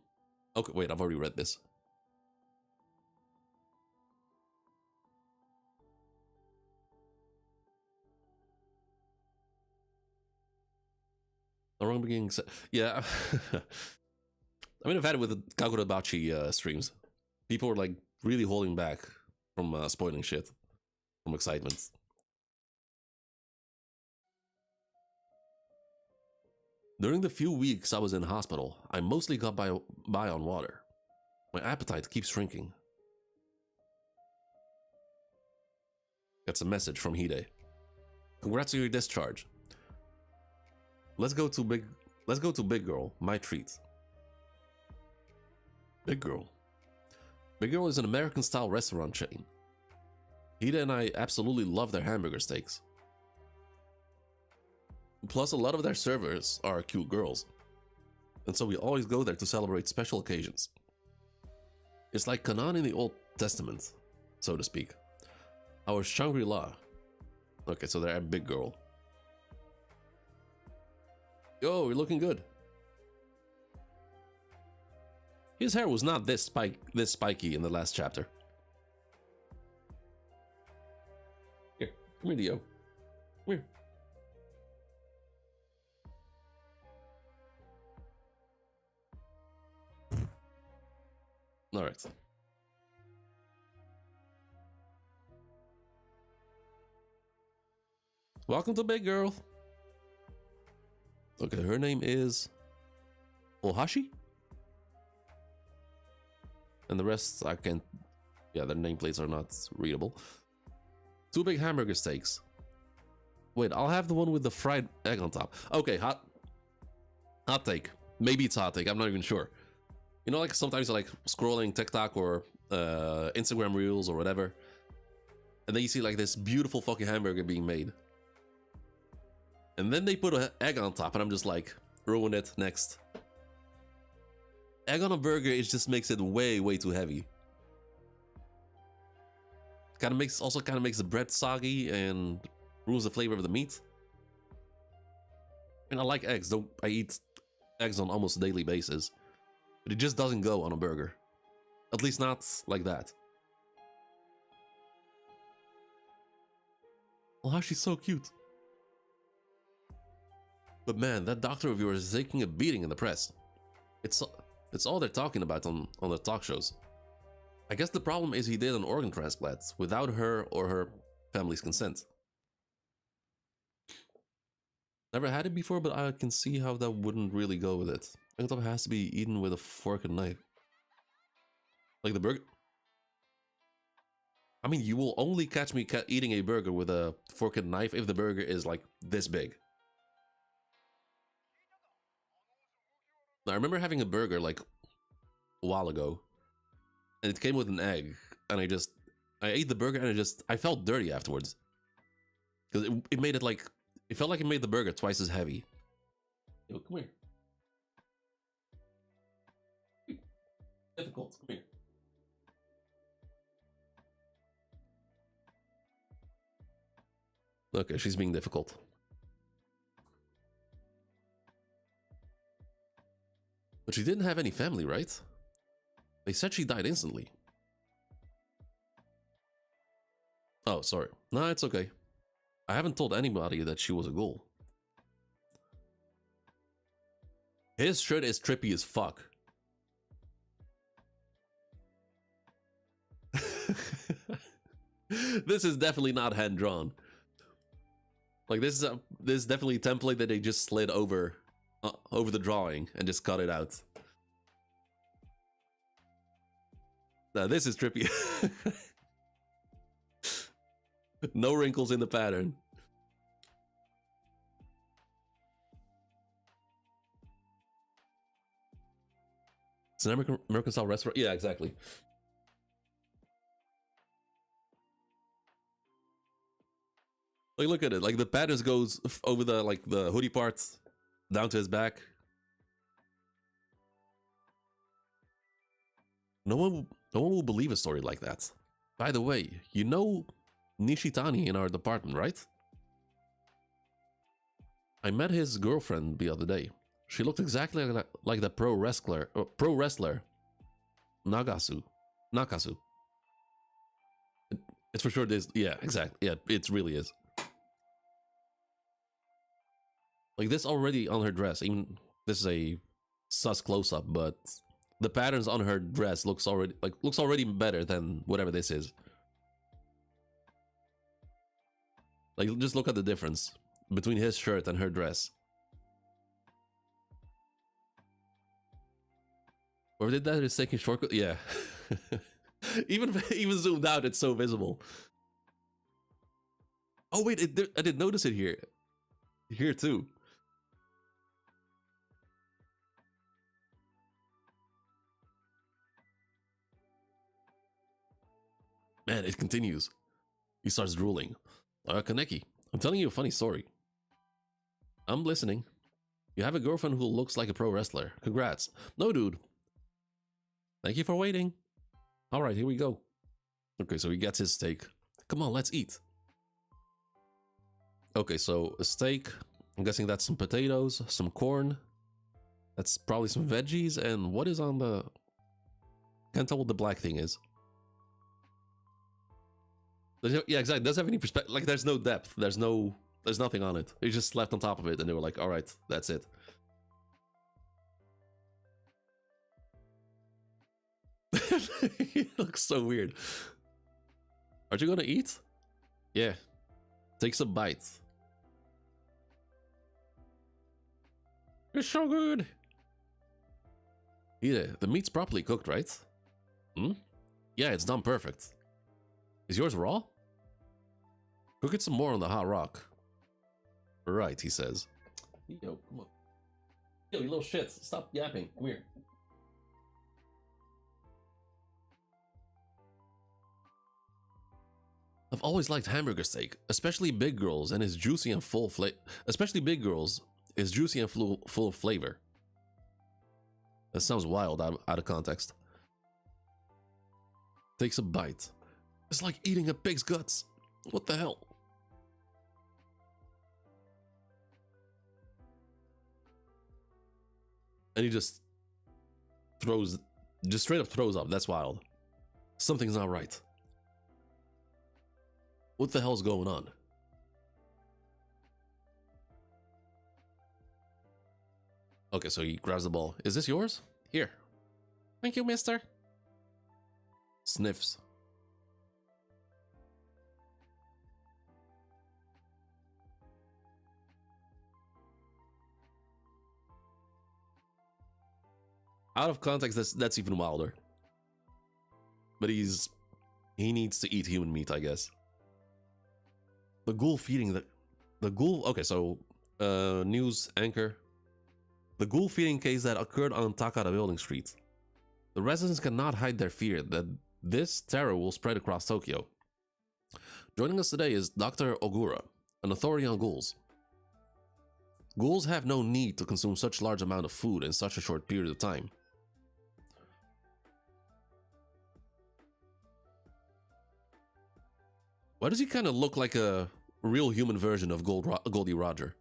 Okay, wait, I've already read this. The wrong beginning. Yeah. I mean, I've had it with the Gachiakuta streams. People were like really holding back from spoiling shit from excitement. During the few weeks I was in hospital, I mostly got by on water. My appetite keeps shrinking. That's a message from Hide. Congrats on your discharge. Let's go to Big Girl, my treat. Big Girl. Big Girl is an American-style restaurant chain. Hida and I absolutely love their hamburger steaks. Plus, a lot of their servers are cute girls. And so we always go there to celebrate special occasions. It's like Canaan in the Old Testament, so to speak. Our Shangri-La. Okay, so they're at Big Girl. Yo, you're looking good. His hair was not this spiky in the last chapter. Here, come here, Dio. Come here. All right. Welcome to Big Girl. Okay, her name is Ohashi. And the rest, I can't... Yeah, their nameplates are not readable. 2 big hamburger steaks. Wait, I'll have the one with the fried egg on top. Okay, hot take. Maybe it's hot take, I'm not even sure. You know, like sometimes you're like scrolling TikTok or Instagram Reels or whatever. And then you see like this beautiful fucking hamburger being made. And then they put an egg on top and I'm just like, ruin it, next. Egg on a burger, it just makes it way too heavy. Also kind of makes the bread soggy and ruins the flavor of the meat. And I like eggs, though I eat eggs on almost a daily basis. But it just doesn't go on a burger. At least not like that. Oh, she's so cute. But man, that doctor of yours is taking a beating in the press. It's all they're talking about on the talk shows. I guess the problem is he did an organ transplant without her or her family's consent. Never had it before, but I can see how that wouldn't really go with it. I thought it has to be eaten with a fork and knife. Like the burger. I mean, you will only catch me eating a burger with a fork and knife if the burger is like this big. Now, I remember having a burger like a while ago, and it came with an egg, and I ate the burger and I felt dirty afterwards. Because it made it like, it felt like it made the burger twice as heavy. Yo, come here. Difficult, come here. Okay, she's being difficult. But she didn't have any family, right? They said she died instantly. Oh, sorry. No, it's okay. I haven't told anybody that she was a ghoul. His shirt is trippy as fuck. This is definitely not hand-drawn. Like, this is definitely a template that they just slid over the drawing and just cut it out. Now, this is trippy. No wrinkles in the pattern. It's an American style restaurant. Yeah, exactly. Like, look at it. Like, the patterns goes over the, like, the hoodie parts down to his back. No one will believe a story like that. By the way, you know Nishitani in our department, right? I met his girlfriend the other day. She looked exactly like the pro wrestler, Nakasu. It's for sure this. Yeah, exactly. Yeah, it really is. Like this already on her dress. Even this is a sus close up, but the patterns on her dress looks already better than whatever this is. Like, just look at the difference between his shirt and her dress. Or did that is taking shortcut? Yeah. even zoomed out, it's so visible. Oh wait, I didn't notice it here. Here too. Man, it continues. He starts drooling. Kaneki, I'm telling you a funny story. I'm listening. You have a girlfriend who looks like a pro wrestler. Congrats. No, dude. Thank you for waiting. All right, here we go. Okay, so he gets his steak. Come on, let's eat. Okay, so a steak. I'm guessing that's some potatoes, some corn. That's probably some veggies. And what is on the... Can't tell what the black thing is. Yeah, exactly. Doesn't have any perspective. Like, there's no depth. There's nothing on it. They just left on top of it, and they were like, "All right, that's it." It looks so weird. Aren't you gonna eat? Yeah. Take some bites. It's so good. Yeah, the meat's properly cooked, right? Hmm? Yeah, it's done perfect. Is yours raw? Cook it some more on the hot rock. Right, he says. Yo, come on. Yo, you little shits. Stop yapping. Come here. I've always liked hamburger steak, especially big girls, and it's juicy and full flavor. Especially big girls is juicy and full of flavor. That sounds wild out of context. Takes a bite. It's like eating a pig's guts. What the hell? And he just straight up throws up. That's wild. Something's not right. What the hell's going on? Okay, so he grabs the ball. Is this yours? Here. Thank you, mister. Sniffs. Out of context, that's even wilder. But he needs to eat human meat, I guess. The ghoul feeding the ghoul. Okay, so news anchor. The ghoul feeding case that occurred on Takada Building Street. The residents cannot hide their fear that this terror will spread across Tokyo. Joining us today is Dr. Ogura, an authority on ghouls. Ghouls have no need to consume such large amount of food in such a short period of time. Why does he kind of look like a real human version of Goldie Roger?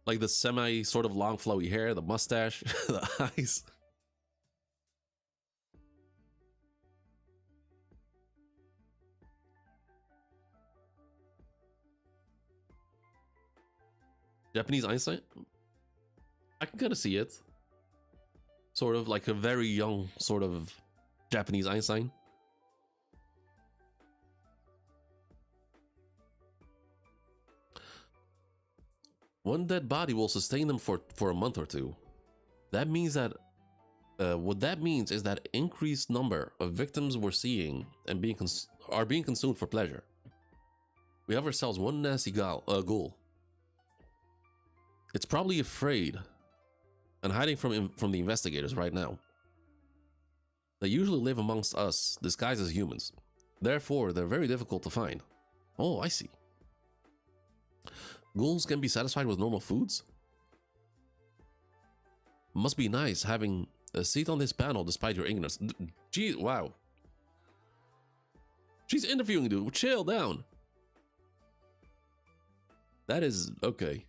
Like the semi sort of long flowy hair, the mustache, the eyes. Japanese Einstein? I can kind of see it. Sort of like a very young sort of Japanese Einstein. One dead body will sustain them for a month or two. That means that what that means is that increased number of victims we're seeing and are being consumed for pleasure. We have ourselves one nasty ghoul. It's probably afraid and hiding from the investigators right now. They usually live amongst us, disguised as humans. Therefore, they're very difficult to find. Oh, I see. Ghouls can be satisfied with normal foods? Must be nice having a seat on this panel despite your ignorance. Gee, wow. She's interviewing you. Chill down. That is okay.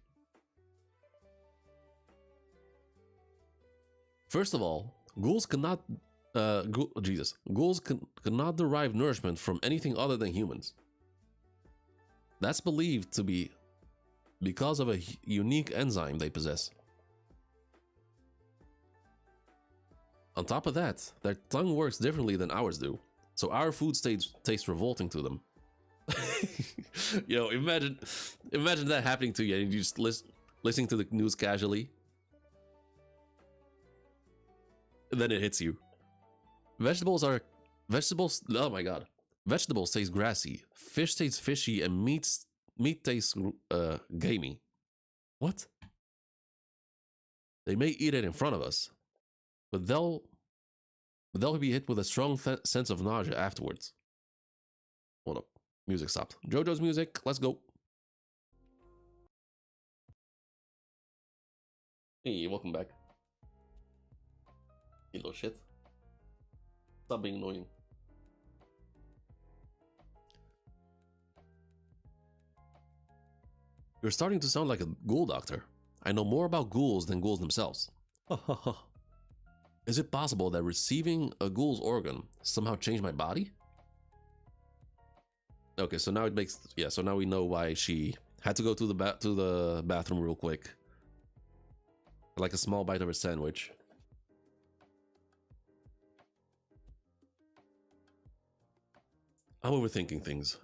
First of all, ghouls cannot ghouls cannot derive nourishment from anything other than humans. That's believed to be because of a unique enzyme they possess. On top of that, their tongue works differently than ours do, so our food tastes revolting to them. Yo, imagine that happening to you and you just listening to the news casually. And then it hits you. Vegetables, oh my god. Vegetables taste grassy, fish tastes fishy, and meat tastes gamey. What? They may eat it in front of us, but they'll be hit with a strong sense of nausea afterwards. Hold up. Music stopped. JoJo's music. Let's go. Hey, welcome back. You little shit. Stop being annoying. You're starting to sound like a ghoul doctor. I know more about ghouls than ghouls themselves. Is it possible that receiving a ghoul's organ somehow changed my body? Okay, so now it makes, yeah, so now we know why she had to go to the bathroom real quick. Like a small bite of her sandwich. I'm overthinking things.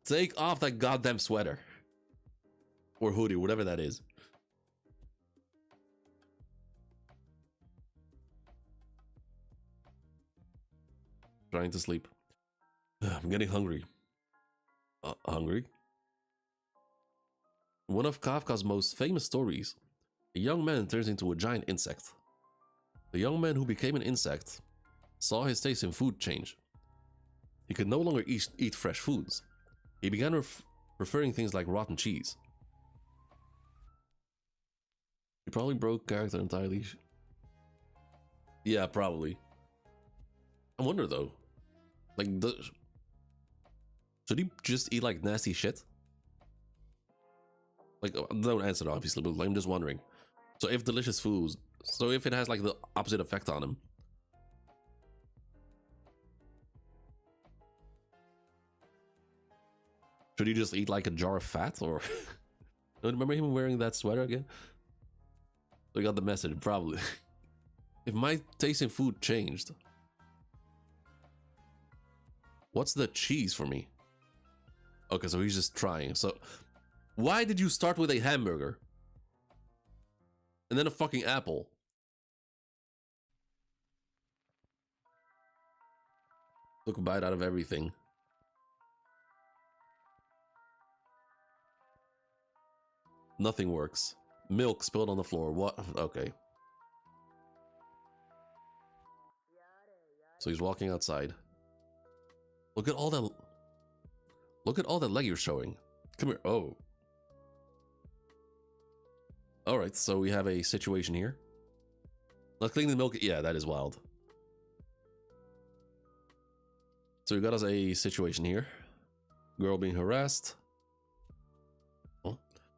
Take off that goddamn sweater. Or hoodie, whatever that is. Trying to sleep. I'm getting hungry. Hungry? One of Kafka's most famous stories, a young man turns into a giant insect. The young man who became an insect saw his taste in food change. He could no longer eat fresh foods. He began preferring things like rotten cheese. He probably broke character entirely. Yeah, probably. I wonder though. Like, should he just eat like nasty shit? Like, don't answer obviously, but I'm just wondering. So if delicious foods, so if it has like the opposite effect on him. Should he just eat like a jar of fat or... Don't remember him wearing that sweater again? So we got the message, probably. If my taste in food changed, what's the cheese for me? Okay, so he's just trying. So why did you start with a hamburger? And then a fucking apple? Took a bite out of everything. Nothing works. Milk spilled on the floor. What? Okay. So he's walking outside. Look at all that. Look at all that leg you're showing. Come here. Oh. Alright, so we have a situation here. Let's clean the milk. Yeah, that is wild. So we got us a situation here. Girl being harassed. Oh.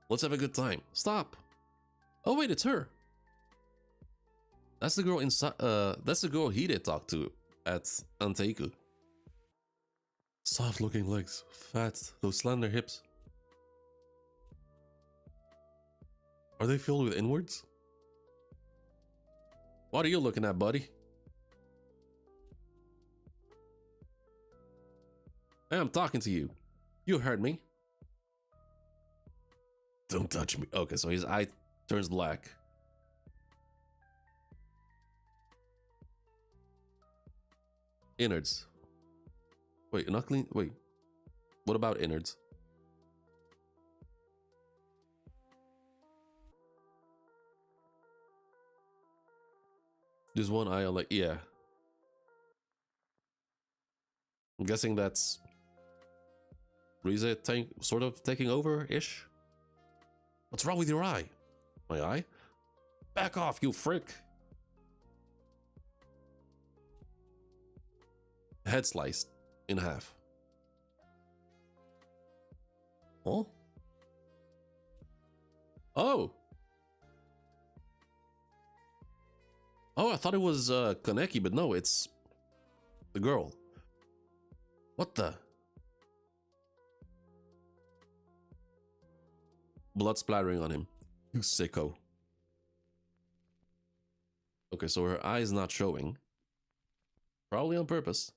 Let's have a good time. Stop. Oh wait, it's her. That's the girl inside. That's the girl he did talk to at Anteiku. Soft looking legs, fat, those slender hips. Are they filled with inwards? What are you looking at, buddy? Hey, I'm talking to you. You heard me. Don't touch me. Okay, so his eye turns black. Innards. Wait, not clean. Wait. What about innards? Just one eye on, like, yeah. I'm guessing that's Rize sort of taking over-ish? What's wrong with your eye? My eye? Back off, you frick! Head sliced in half. Huh? Oh! Oh, I thought it was Kaneki, but no, it's the girl. What the? Blood splattering on him. You sicko. Okay, so her eye is not showing. Probably on purpose.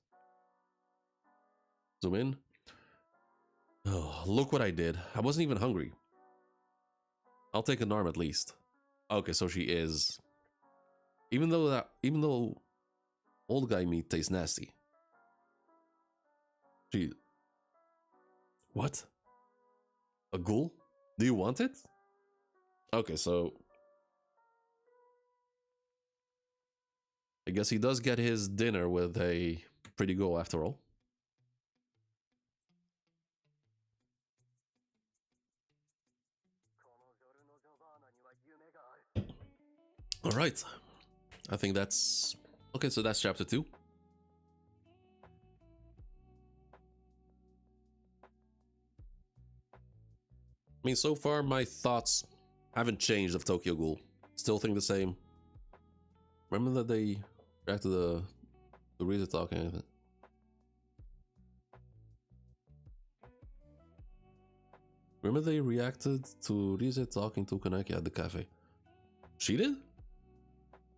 Zoom in. Oh, look what I did. I wasn't even hungry. I'll take an arm at least. Okay, so she is. Even though old guy meat tastes nasty. She. What? A ghoul? Do you want it? Okay, so I guess he does get his dinner with a pretty ghoul after all. All right. I think that's okay, so that's chapter 2. I mean, so far my thoughts haven't changed of Tokyo Ghoul. Still think the same. Remember that they back to the Rita talking anything. Remember they reacted to Rize talking to Kaneki at the cafe? She did?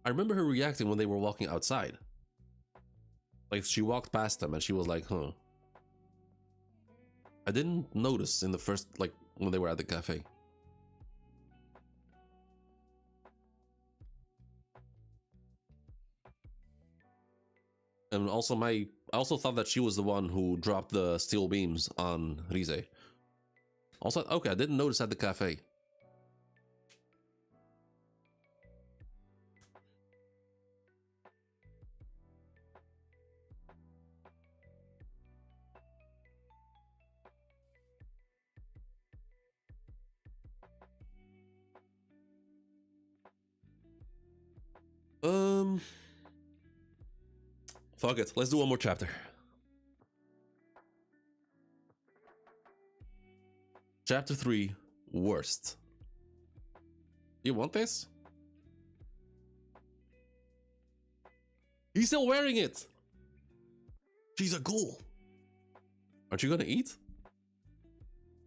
I remember her reacting when they were walking outside. Like, she walked past them and she was like, huh. I didn't notice in the first, like, when they were at the cafe. And also I also thought that she was the one who dropped the steel beams on Rize. Also, okay, I didn't notice at the cafe. Fuck it, let's do one more chapter. Chapter 3, worst. You want this? He's still wearing it! She's a ghoul. Aren't you gonna eat?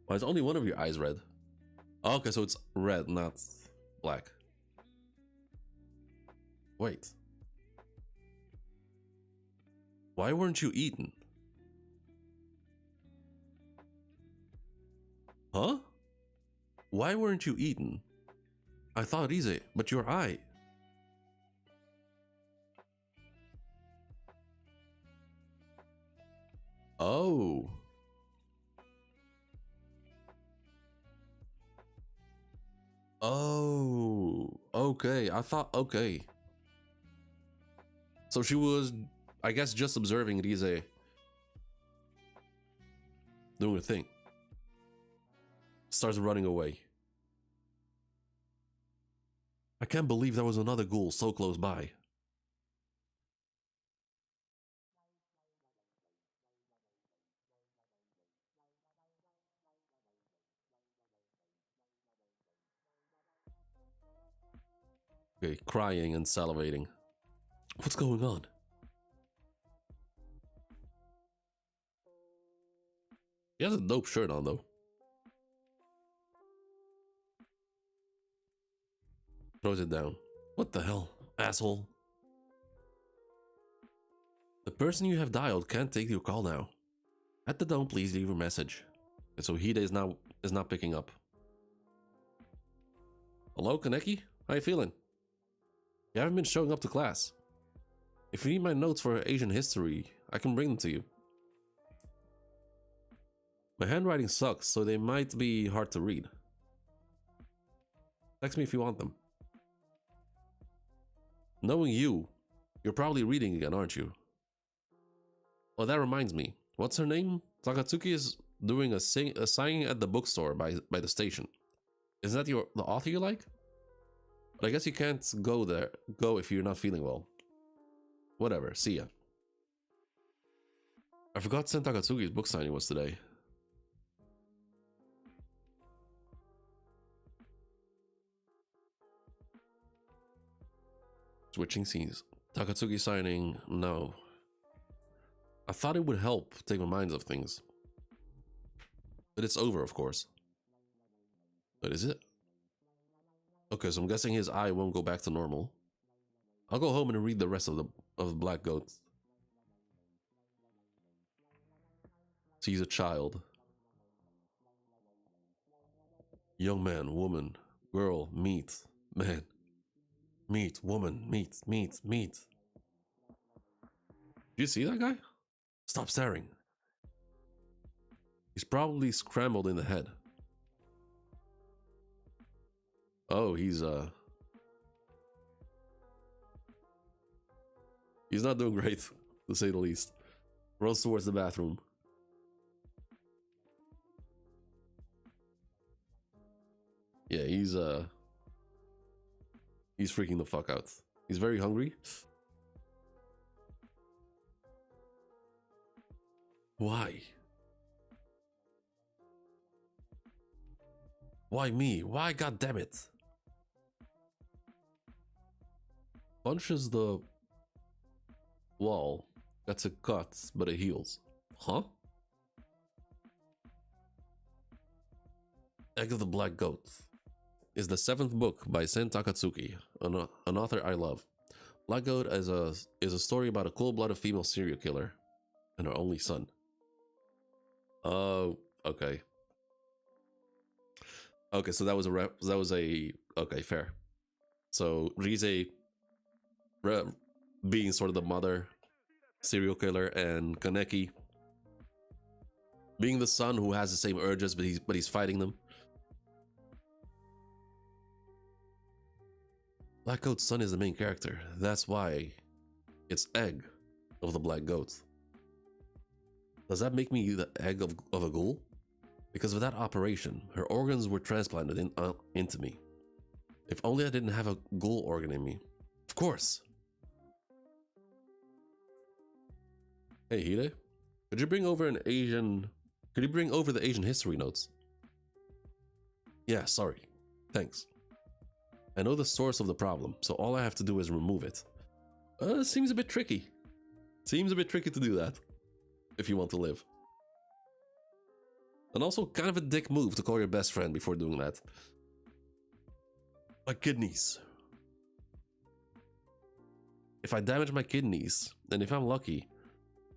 Why is only one of your eyes red? Oh, okay, so it's red, not black. Wait. Why weren't you eaten? Huh? Why weren't you eaten? I thought easy, but your eye. Oh. Oh. Okay, I thought, okay. So she was, I guess, just observing Rize doing a thing. Starts running away. I can't believe there was another ghoul so close by. Okay, crying and salivating. What's going on? He has a dope shirt on, though. Throws it down. What the hell, asshole? The person you have dialed can't take your call now. At the tone, please leave a message. And so Hide is not picking up. Hello, Kaneki? How you feeling? You haven't been showing up to class. If you need my notes for Asian history, I can bring them to you. My handwriting sucks, so they might be hard to read. Text me if you want them. Knowing you, You're probably reading again, aren't you? Oh, that reminds me. What's her name? Takatsuki is doing a signing at the bookstore by the station. Isn't that the author you like? But I guess you can't go if you're not feeling well. Whatever, see ya. I forgot Sen Takatsuki's book signing was today. Switching scenes. Takatsuki signing, no. I thought it would help take my minds off things. But it's over, of course. But is it? Okay, so I'm guessing his eye won't go back to normal. I'll go home and read the rest of the Black Goat. Sees a child. Young man, woman, girl, meat, man. Meat, woman, meat, meat, meat. Do you see that guy? Stop staring. He's probably scrambled in the head. Oh, he's not doing great, to say the least. Runs towards the bathroom. Yeah, he's freaking the fuck out. He's very hungry. Why? Why me? Why, goddammit? Punches the wall. Gets a cut, but it heals. Huh? Egg of the Black Goat is the 7th book by Sen Takatsuki, an author I love. Black Goat is a story about a cold-blooded female serial killer and her only son. Oh, okay. Okay, so that was a okay, fair. So Rise being sort of the mother serial killer, and Kaneki being the son who has the same urges, but he's fighting them. Black Goat's son is the main character. That's why it's Egg of the Black Goat. Does that make me the egg of a ghoul? Because of that operation, her organs were transplanted into me. If only I didn't have a ghoul organ in me. Of course. Hey, Hide, could you bring over the Asian history notes? Yeah, sorry. Thanks. I know the source of the problem, so all I have to do is remove it. Seems a bit tricky. Seems a bit tricky to do that, if you want to live. And also kind of a dick move to call your best friend before doing that. My kidneys. If I damage my kidneys, and if I'm lucky,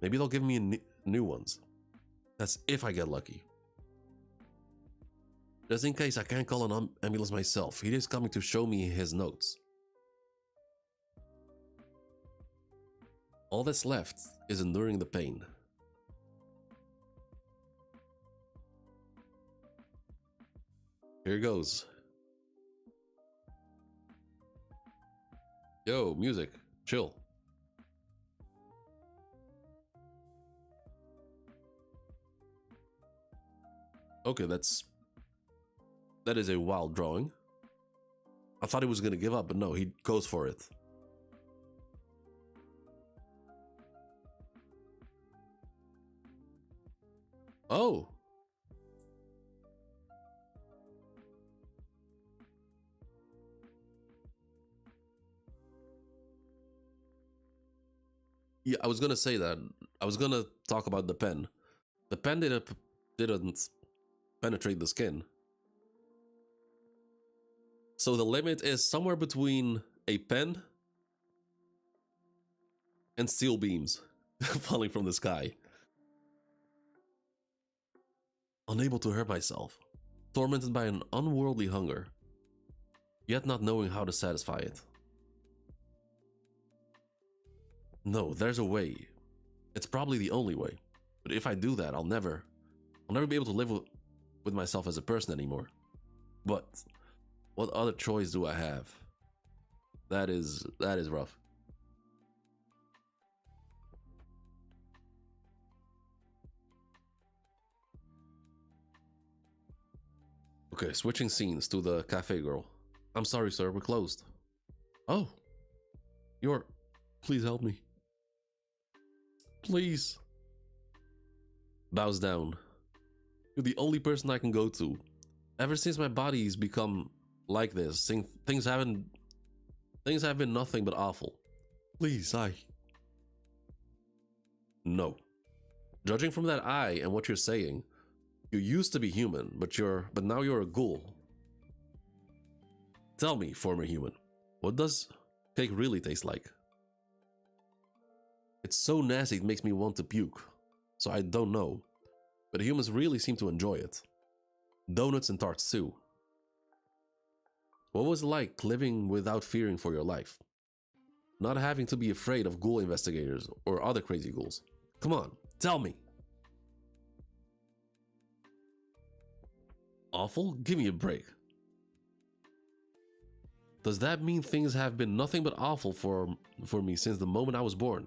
maybe they'll give me new ones. That's if I get lucky. Just in case I can't call an ambulance myself, he is coming to show me his notes. All that's left is enduring the pain. Here goes. Yo, music, chill. Okay, that is a wild drawing. I thought he was gonna give up, but no, he goes for it. Oh. Yeah, I was gonna say that. I was gonna talk about the pen. The pen didn't penetrate the skin. So the limit is somewhere between a pen and steel beams falling from the sky. Unable to hurt myself, tormented by an unworldly hunger, yet not knowing how to satisfy it. No, there's a way. It's probably the only way. But if I do that, I'll never be able to live with myself as a person anymore. But what other choice do I have? That is rough. Okay, switching scenes to the cafe girl. I'm sorry, sir, we're closed. Oh, you're... Please help me. Please. Bows down. You're the only person I can go to. Ever since my body's become like this, things have been nothing but awful. Please, No. Judging from that eye and what you're saying, you used to be human, but now you're a ghoul. Tell me, former human, what does cake really taste like? It's so nasty it makes me want to puke, so I don't know. But humans really seem to enjoy it. Donuts and tarts too. What was it like living without fearing for your life? Not having to be afraid of ghoul investigators or other crazy ghouls. Come on, tell me. Awful? Give me a break. Does that mean things have been nothing but awful for me since the moment I was born?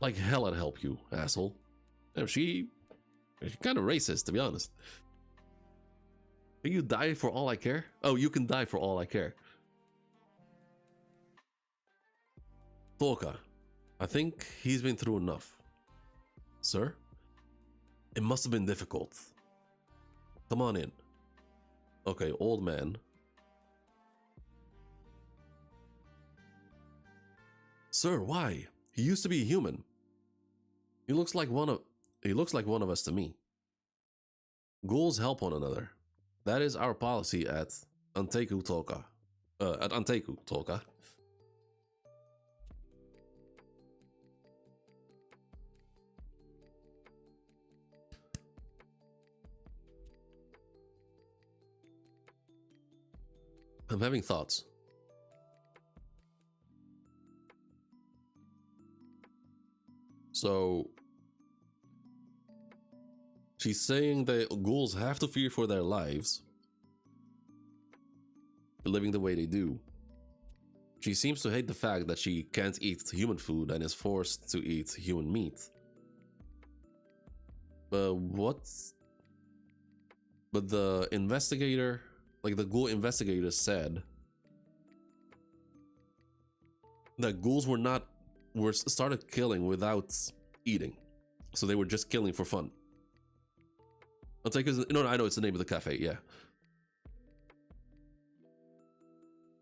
Like hell I'd help you, asshole. She's kind of racist, to be honest. Can you die for all I care? Oh, you can die for all I care. Toka, I think he's been through enough. Sir? It must have been difficult. Come on in. Okay, old man. Sir, why? He used to be a human. He looks like one of us to me. Ghouls help one another. That is our policy at Gachiakuta. At Gachiakuta. I'm having thoughts. So she's saying that ghouls have to fear for their lives, living the way they do. She seems to hate the fact that she can't eat human food and is forced to eat human meat. But the investigator, like the ghoul investigator, said that ghouls were started killing without eating, so they were just killing for fun. I'll take his, no, I know it's the name of the cafe, yeah.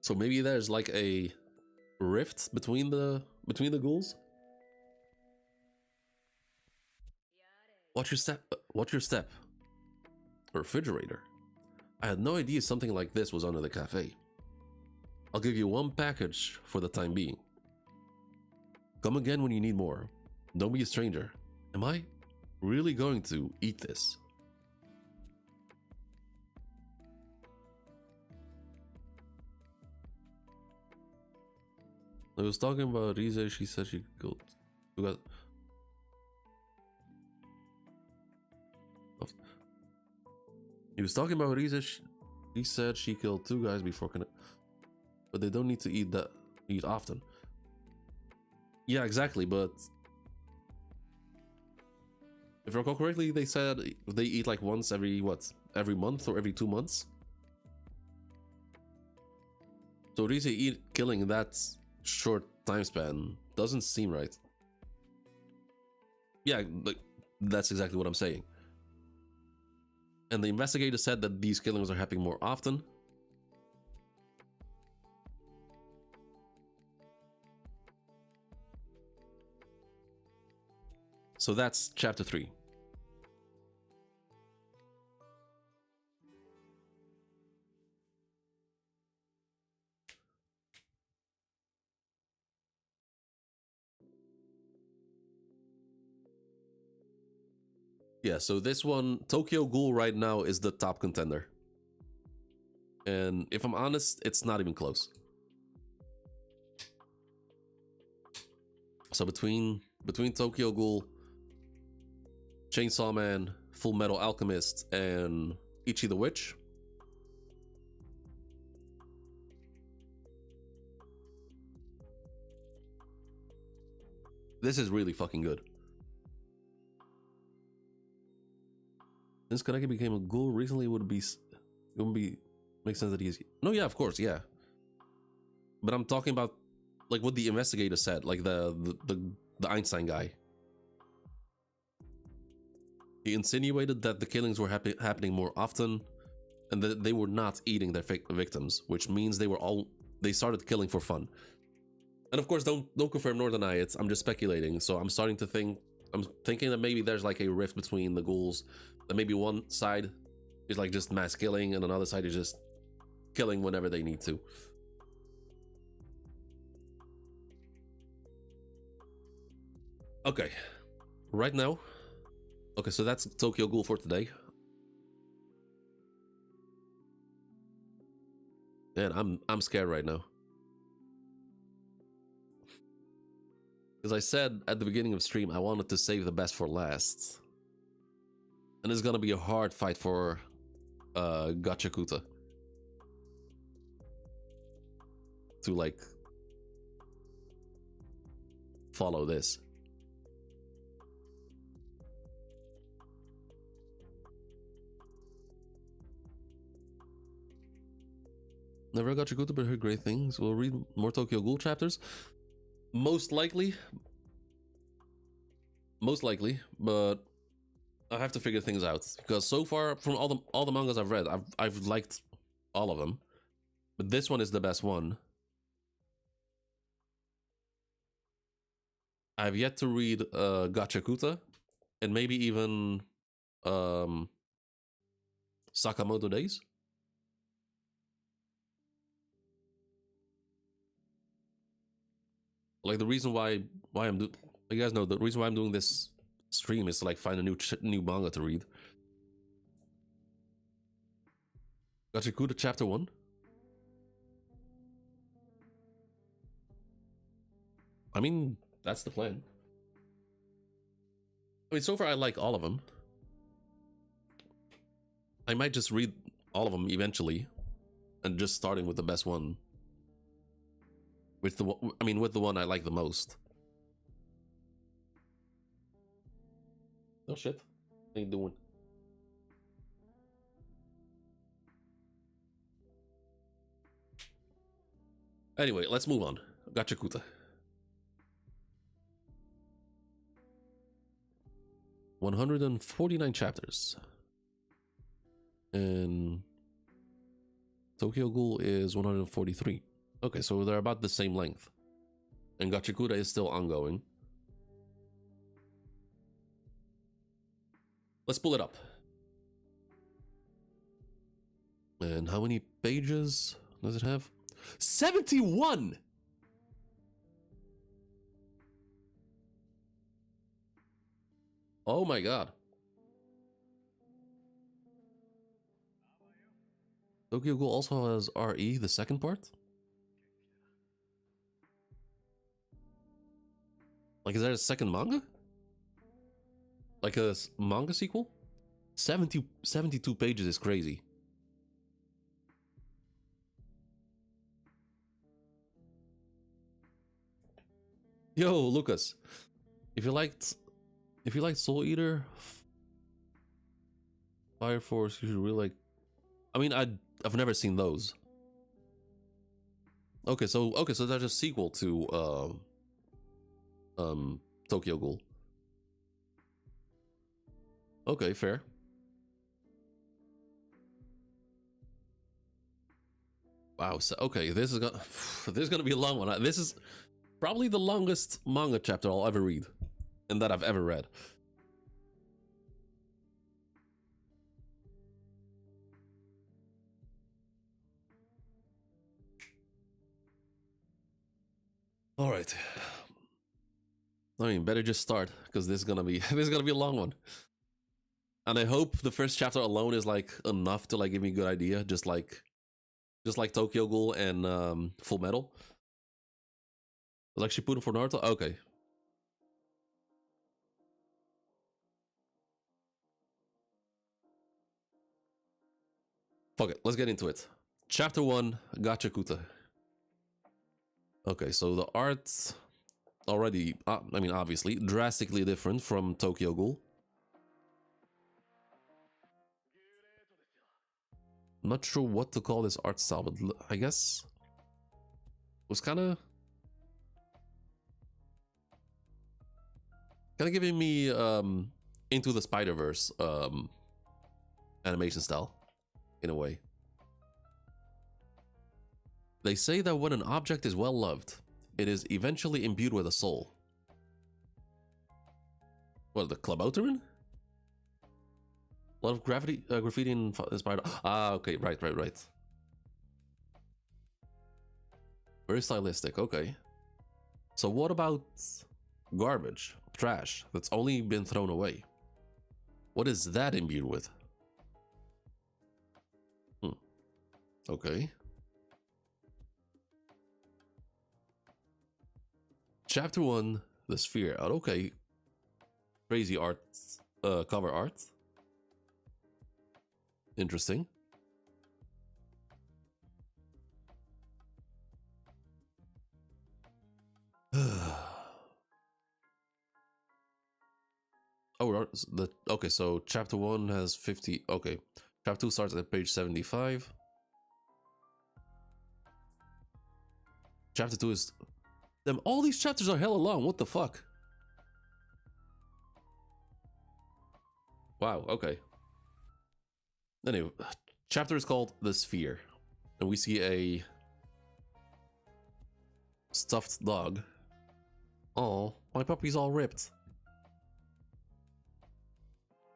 So maybe there's like a rift between the ghouls. Watch your step. Watch your step. A refrigerator. I had no idea something like this was under the cafe. I'll give you one package for the time being. Come again when you need more. Don't be a stranger. Am I really going to eat this? I was talking about Rize. She said she killed. He was talking about Rize. He said she killed 2 guys before but they don't need to eat often. Yeah, exactly, but if I recall correctly, they said they eat like once every every month or every 2 months. So Rize killing in that short time span doesn't seem right. Yeah, like that's exactly what I'm saying. And the investigator said that these killings are happening more often. So that's chapter 3. Yeah, so this one, Tokyo Ghoul right now is the top contender. And if I'm honest, it's not even close. So between Tokyo Ghoul, Chainsaw Man, Full Metal Alchemist, and Ichi the Witch, this is really fucking good. Since Kaneki became a ghoul recently, it wouldn't be make sense that he's no, yeah, of course, yeah. But I'm talking about like what the investigator said, like the Einstein guy. He insinuated that the killings were happening more often, and that they were not eating their victims, which means they started killing for fun. And of course, don't confirm nor deny it. I'm just speculating. So I'm thinking that maybe there's like a rift between the ghouls. That maybe one side is like just mass killing, and another side is just killing whenever they need to. Okay, right now. Okay, so that's Tokyo Ghoul for today. And I'm scared right now. Because I said at the beginning of stream I wanted to save the best for last. And it's gonna be a hard fight for Gachiakuta. To like follow this. Never got Gachiakuta, but heard great things. We'll read more Tokyo Ghoul chapters. Most likely, but I have to figure things out because so far from all the mangas I've read, I've liked all of them, but this one is the best one. I've yet to read Gachiakuta, and maybe even Sakamoto Days. Like the reason why you guys know the reason why I'm doing this stream is to like find a new manga to read. Gachiakuta chapter 1. I mean, that's the plan. I mean, so far I like all of them. I might just read all of them eventually, and just starting with the best one. With the one I like the most. Oh shit. What are you doing? Anyway, let's move on. Gachiakuta. 149 chapters. And Tokyo Ghoul is 143. Okay, so they're about the same length. And Gachiakuta is still ongoing. Let's pull it up. And how many pages does it have? 71! Oh my god. Tokyo Ghoul also has RE, the second part? Like, is there a second manga? Like a manga sequel? 72 pages is crazy. Yo, Lucas. If you liked Soul Eater, Fire Force, you should really like. I mean, I've never seen those. Okay, so there's a sequel to Tokyo Ghoul. Okay, fair. Wow. So, okay, this is gonna be a long one. This is probably the longest manga chapter I'll ever read, and that I've ever read. All right. I mean, better just start because this is gonna be a long one. And I hope the first chapter alone is like enough to like give me a good idea, just like Tokyo Ghoul and Full Metal. Like Shippuden for Naruto. Okay. Fuck it, let's get into it. Chapter 1, Gachiakuta. Okay, so the art already, I mean, obviously, drastically different from Tokyo Ghoul. not sure what to call this art style, but I guess it was kind of giving me Into the Spider-Verse animation style in a way. They say that when an object is well loved, it is eventually imbued with a soul. What, the Clubouterman? A lot of graffiti inspired. Ah, okay, right. Very stylistic, okay. So what about garbage, trash, that's only been thrown away? What is that imbued with? Okay. Chapter 1, The Sphere. Oh, okay. Crazy art, cover art. Interesting. Oh, okay, so chapter 1 has 50. Okay. Chapter 2 starts at page 75. Chapter 2 is... Damn, all these chapters are hella long. What the fuck? Wow, okay. Anyway, chapter is called The Sphere. And we see a stuffed dog. Oh, my puppy's all ripped.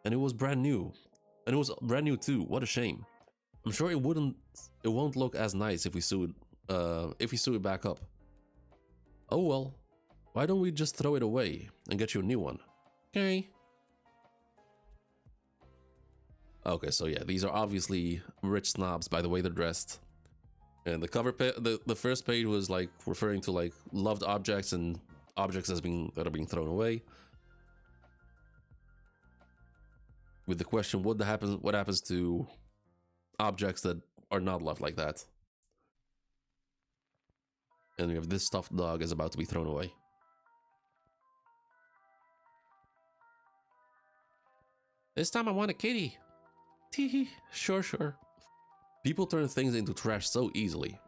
And it was brand new. And it was brand new too. What a shame. I'm sure it won't look as nice if we sew it back up. Oh well. Why don't we just throw it away and get you a new one? Okay. Okay, so yeah, these are obviously rich snobs by the way they're dressed. And the cover the first page was like referring to like loved objects and objects that are being thrown away. With the question, what happens to objects that are not loved like that? And we have this stuffed dog is about to be thrown away. This time I want a kitty. Teehee, sure. People turn things into trash so easily.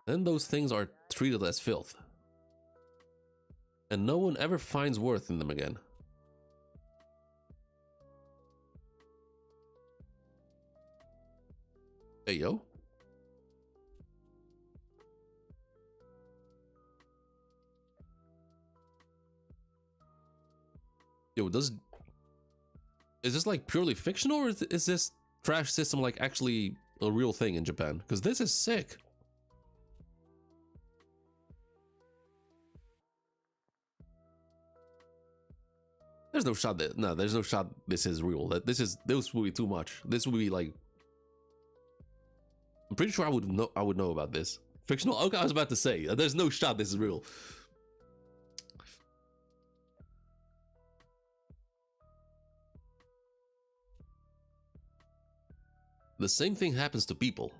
Then those things are treated as filth. And no one ever finds worth in them again. Hey, yo. Yo, is this like purely fictional, or is this trash system like actually a real thing in Japan? Because this is sick. There's no shot that there's no shot this is real. This would be too much. This would be like, I'm pretty sure I would know about this. Fictional? Okay, I was about to say there's no shot this is real. The same thing happens to people.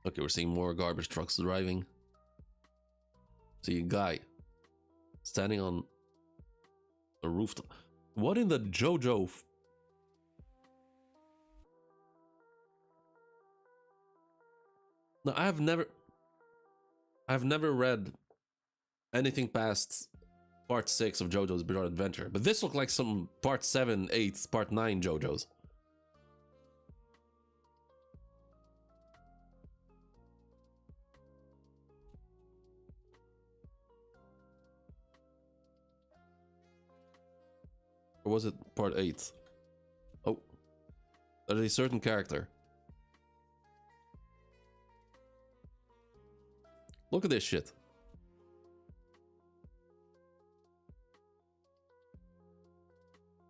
Okay, we're seeing more garbage trucks driving. See a guy standing on a rooftop. What in the JoJo? No, I've never read anything past part 6 of JoJo's Bizarre Adventure, but this looked like some part 7, 8, part 9 JoJo's. Or was it part 8? Oh, there's a certain character. Look at this shit.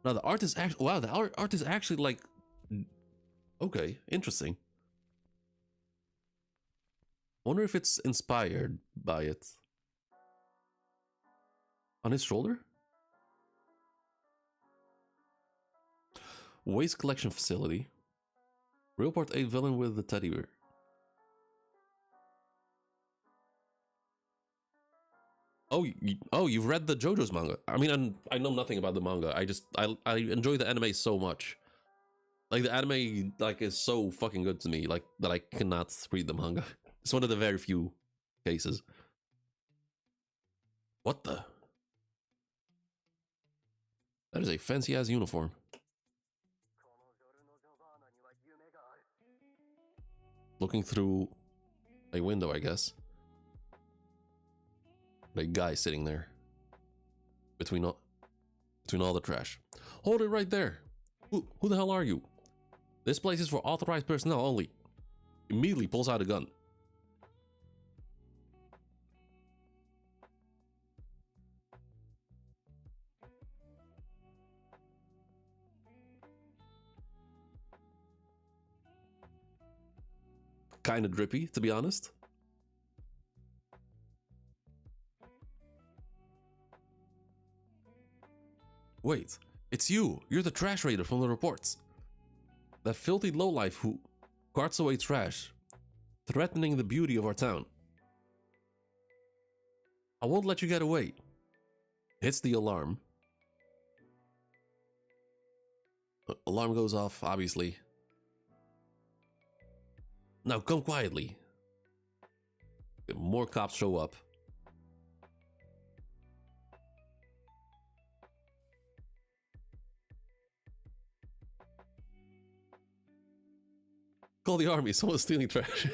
Now the art is actually, wow, the art is actually like, okay, interesting. Wonder if it's inspired by it. On his shoulder? Waste collection facility. Real part 8 villain with the teddy bear. Oh, you've read the JoJo's manga. I mean, I know nothing about the manga. I enjoy the anime so much. Like the anime like is so fucking good to me, like that I cannot read the manga. It's one of the very few cases. What the? That is a fancy ass uniform. Looking through a window, I guess. A guy sitting there between all the trash. Hold it right there. Who the hell are you? This place is for authorized personnel only. Immediately pulls out a gun. Kind of drippy, to be honest. Wait, it's you. You're the trash raider from the reports. That filthy lowlife who carts away trash, threatening the beauty of our town. I won't let you get away. Hits the alarm. Alarm goes off, obviously. Now come quietly. More cops show up. Call the army, someone's stealing trash.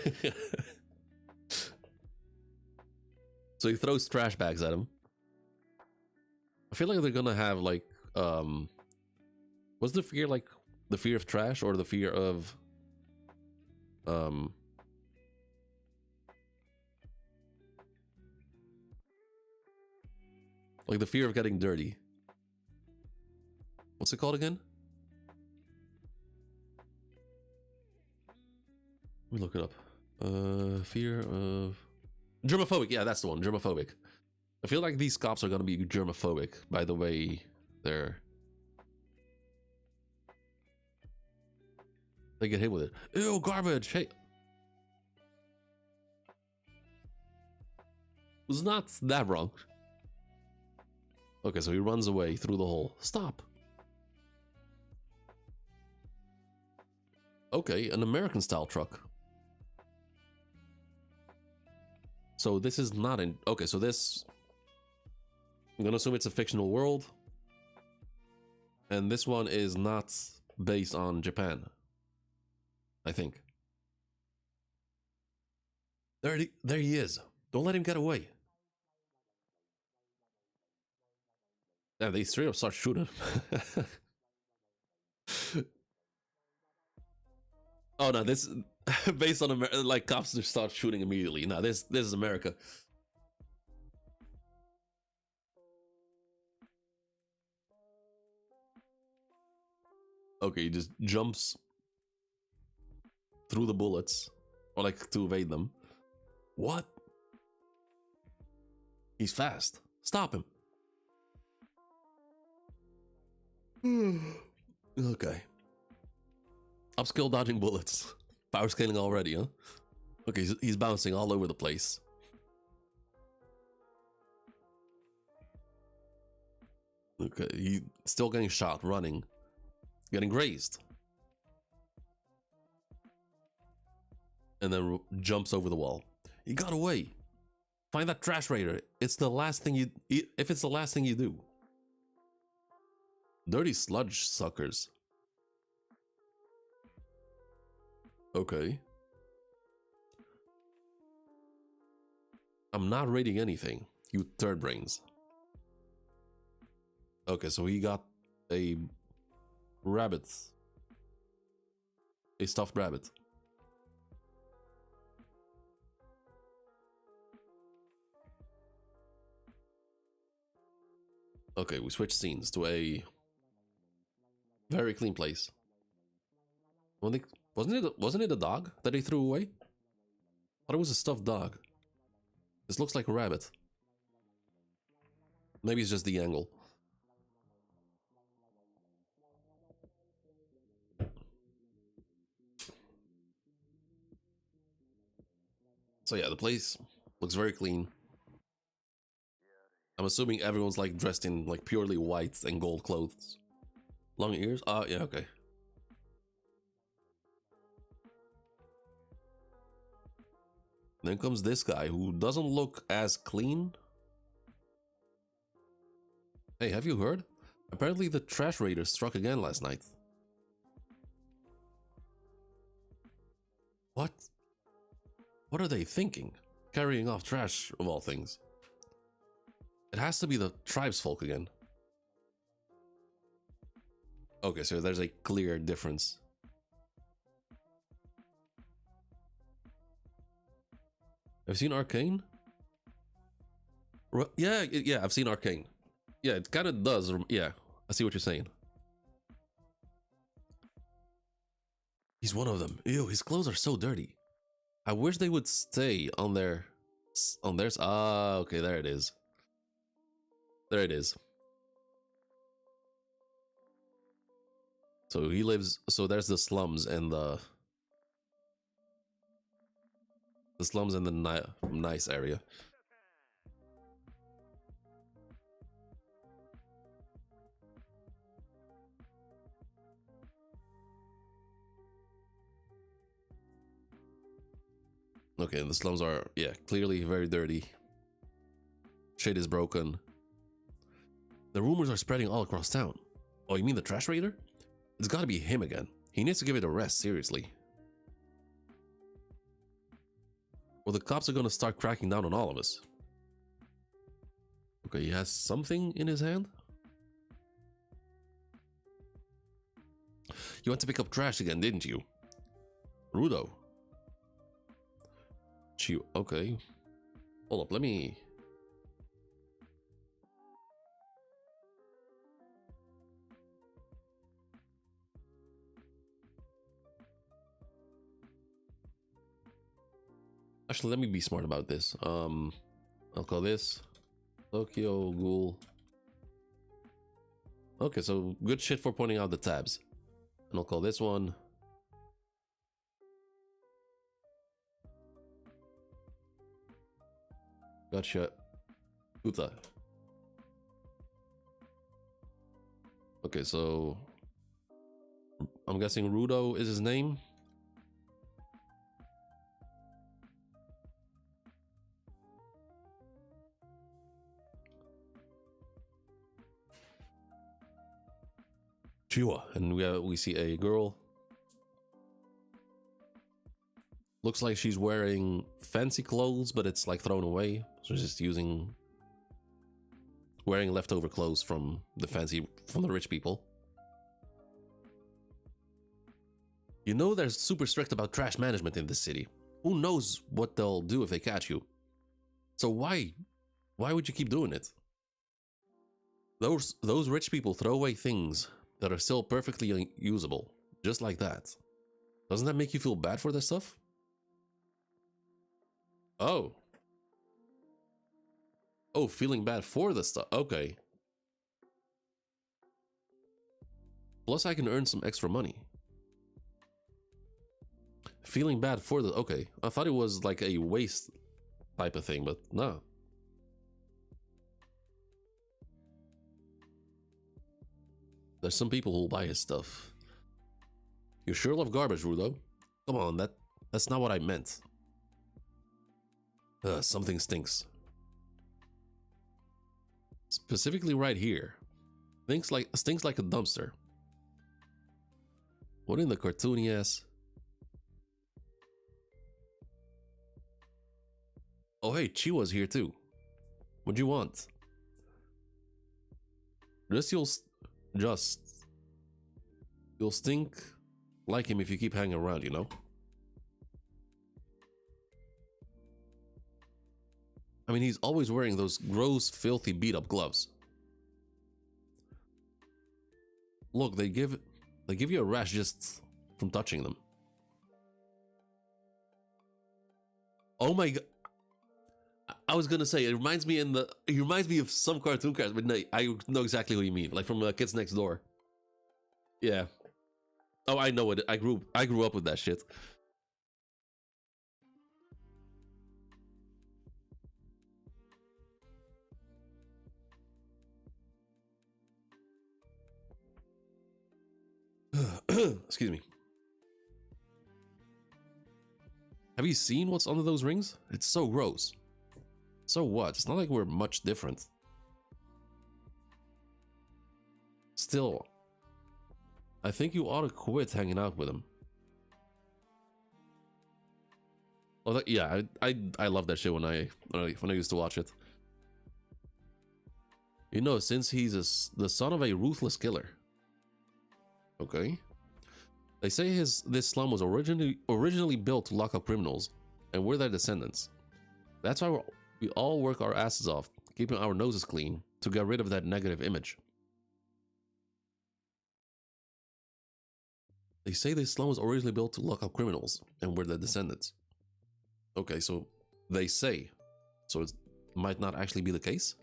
So he throws trash bags at him. I feel like they're gonna have like, what's the fear, like the fear of trash or the fear of, like the fear of getting dirty. What's it called again? Let me look it up. Fear of... Germophobic, yeah, that's the one, germophobic. I feel like these cops are gonna be germophobic by the way they're... They get hit with it. Ew, garbage, hey! It's not that wrong. Okay, so he runs away through the hole. Stop! Okay, an American-style truck. So this is not in... Okay, so this... I'm gonna assume it's a fictional world. And this one is not based on Japan. I think. There he is. Don't let him get away. Yeah, they straight up start shooting. Oh no, this based on like cops just start shooting immediately. No, this is America. Okay, he just jumps through the bullets, or like to evade them. What? He's fast. Stop him. Okay. Upskill dodging bullets. Power scaling already, huh? Okay, he's bouncing all over the place. Okay, he's still getting shot, running. Getting grazed. And then jumps over the wall. He got away. Find that trash raider. It's the last thing you... If it's the last thing you do. Dirty sludge suckers. Okay. I'm not raiding anything. You third brains. Okay, so he got a rabbit. A stuffed rabbit. Okay, we switch scenes to a very clean place. Wasn't it a dog that they threw away? I thought it was a stuffed dog. This looks like a rabbit. Maybe it's just the angle. So yeah, the place looks very clean. I'm assuming everyone's like dressed in like purely white and gold clothes. Long ears? Yeah, okay. Then comes this guy who doesn't look as clean. Hey, have you heard? Apparently the trash raiders struck again last night. What? What are they thinking? Carrying off trash, of all things. It has to be the tribesfolk again. Okay, so there's a clear difference. Have you seen Arcane? Yeah, I've seen Arcane. Yeah, it kind of does. Yeah, I see what you're saying. He's one of them. Ew, his clothes are so dirty. I wish they would stay on their... Ah, okay, there it is. There it is. So he lives... So there's the slums and the... The slums and the nice area. Okay, and the slums are, yeah, clearly very dirty. Shit is broken. The rumors are spreading all across town. Oh, you mean the trash raider? It's gotta be him again. He needs to give it a rest, seriously. Or the cops are gonna start cracking down on all of us. Okay, he has something in his hand? You went to pick up trash again, didn't you? Rudo. Okay. Hold up, let me... Actually, let me be smart about this. I'll call this Tokyo Ghoul. Okay, so good shit for pointing out the tabs. And I'll call this one Gachiakuta. Okay, so I'm guessing Rudo is his name. Chiwa, and we see a girl. Looks like she's wearing fancy clothes, but it's like thrown away. So she's just wearing leftover clothes from the rich people. You know they're super strict about trash management in this city. Who knows what they'll do if they catch you? So why would you keep doing it? Those rich people throw away things that are still perfectly usable, just like that. Doesn't that make you feel bad for their stuff? Oh. Oh, feeling bad for the stuff. Okay. Plus I can earn some extra money. Feeling bad for the... Okay. I thought it was like a waste type of thing, but no. There's some people who'll buy his stuff. You sure love garbage, Rudo. Come on, that's not what I meant. Something stinks. Specifically right here. Stinks like a dumpster. What in the cartoony ass? Oh hey, Chiwa's here too. What'd you want? You'll stink like him if you keep hanging around, you know? I mean, he's always wearing those gross, filthy, beat-up gloves. Look, they give you a rash just from touching them. Oh my god. I was gonna say, it reminds me of some cartoon characters, but no, I know exactly what you mean. Like from Kids Next Door. Yeah. Oh, I know it. I grew up with that shit. Excuse me. Have you seen what's under those rings? It's so gross. So what? It's not like we're much different. Still, I think you ought to quit hanging out with him. Oh, yeah, I love that shit when I used to watch it. You know, since he's the son of a ruthless killer. Okay. They say this slum was originally built to lock up criminals, and we're their descendants. That's why we all work our asses off, keeping our noses clean to get rid of that negative image. They say this slum was originally built to lock up criminals, and we're their descendants. Okay, so they say, so it might not actually be the case.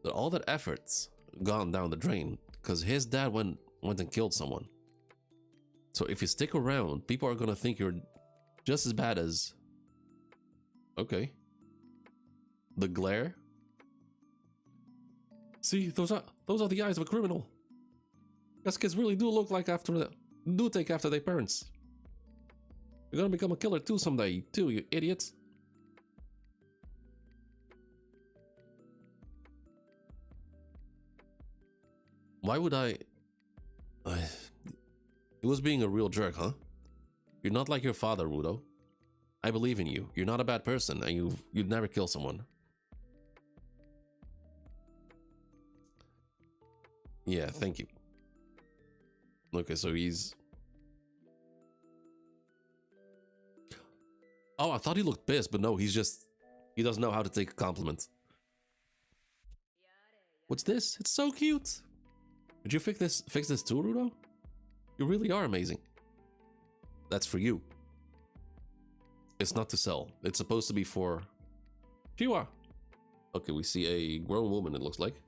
That all that effort's gone down the drain because his dad went and killed someone. So if you stick around, people are gonna think you're just as bad as. Okay. The glare. See, those are the eyes of a criminal. Guess kids really do look like take after their parents. You're gonna become a killer too someday, too, you idiots. Why would I... It was being a real jerk, huh? You're not like your father, Rudo. I believe in you. You're not a bad person, and you'd never kill someone. Yeah, thank you. Okay, so he's... Oh, I thought he looked pissed, but no, he doesn't know how to take a compliment. What's this? It's so cute. Did you fix this too, Rudo? You really are amazing. That's for you. It's not to sell. It's supposed to be for... Chiwa. Okay, we see a grown woman, it looks like.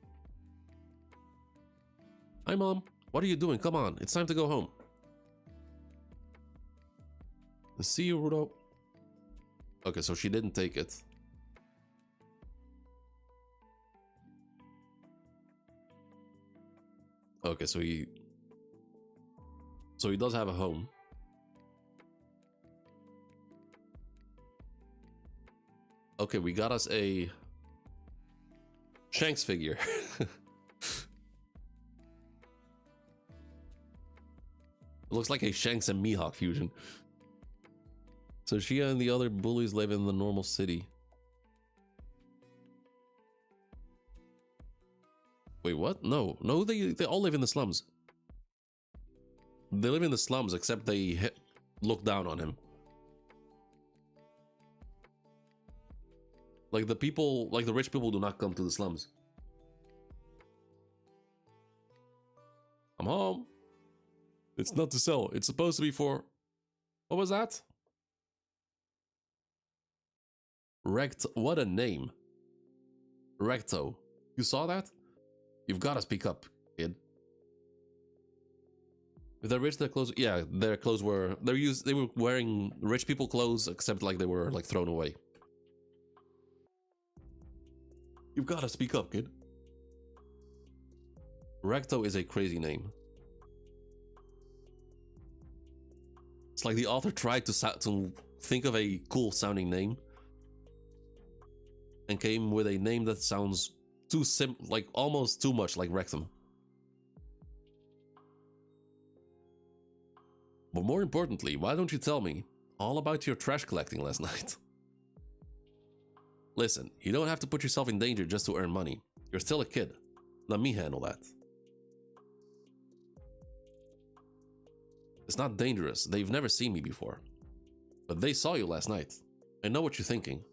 Hi, Mom. What are you doing? Come on, it's time to go home. See you, Rudo. Okay, so she didn't take it. Okay, so he does have a home. Okay, we got us a Shanks figure. It looks like a Shanks and Mihawk fusion. So she and the other bullies live in the normal city. Wait, what? No, they all live in the slums. They live in the slums, except they look down on him. Like the rich people do not come to the slums. I'm home. It's not to sell. It's supposed to be for... What was that? What a name. Recto. You saw that? You've got to speak up, kid. If they're rich, their clothes... Yeah, their clothes were... They were wearing rich people clothes, except like they were like thrown away. You've got to speak up, kid. Recto is a crazy name. It's like the author tried to think of a cool sounding name and came with a name that sounds too like almost too much like Rectum. But more importantly, why don't you tell me all about your trash collecting last night? Listen, you don't have to put yourself in danger just to earn money. You're still a kid. Let me handle that. It's not dangerous. They've never seen me before. But they saw you last night. I know what you're thinking.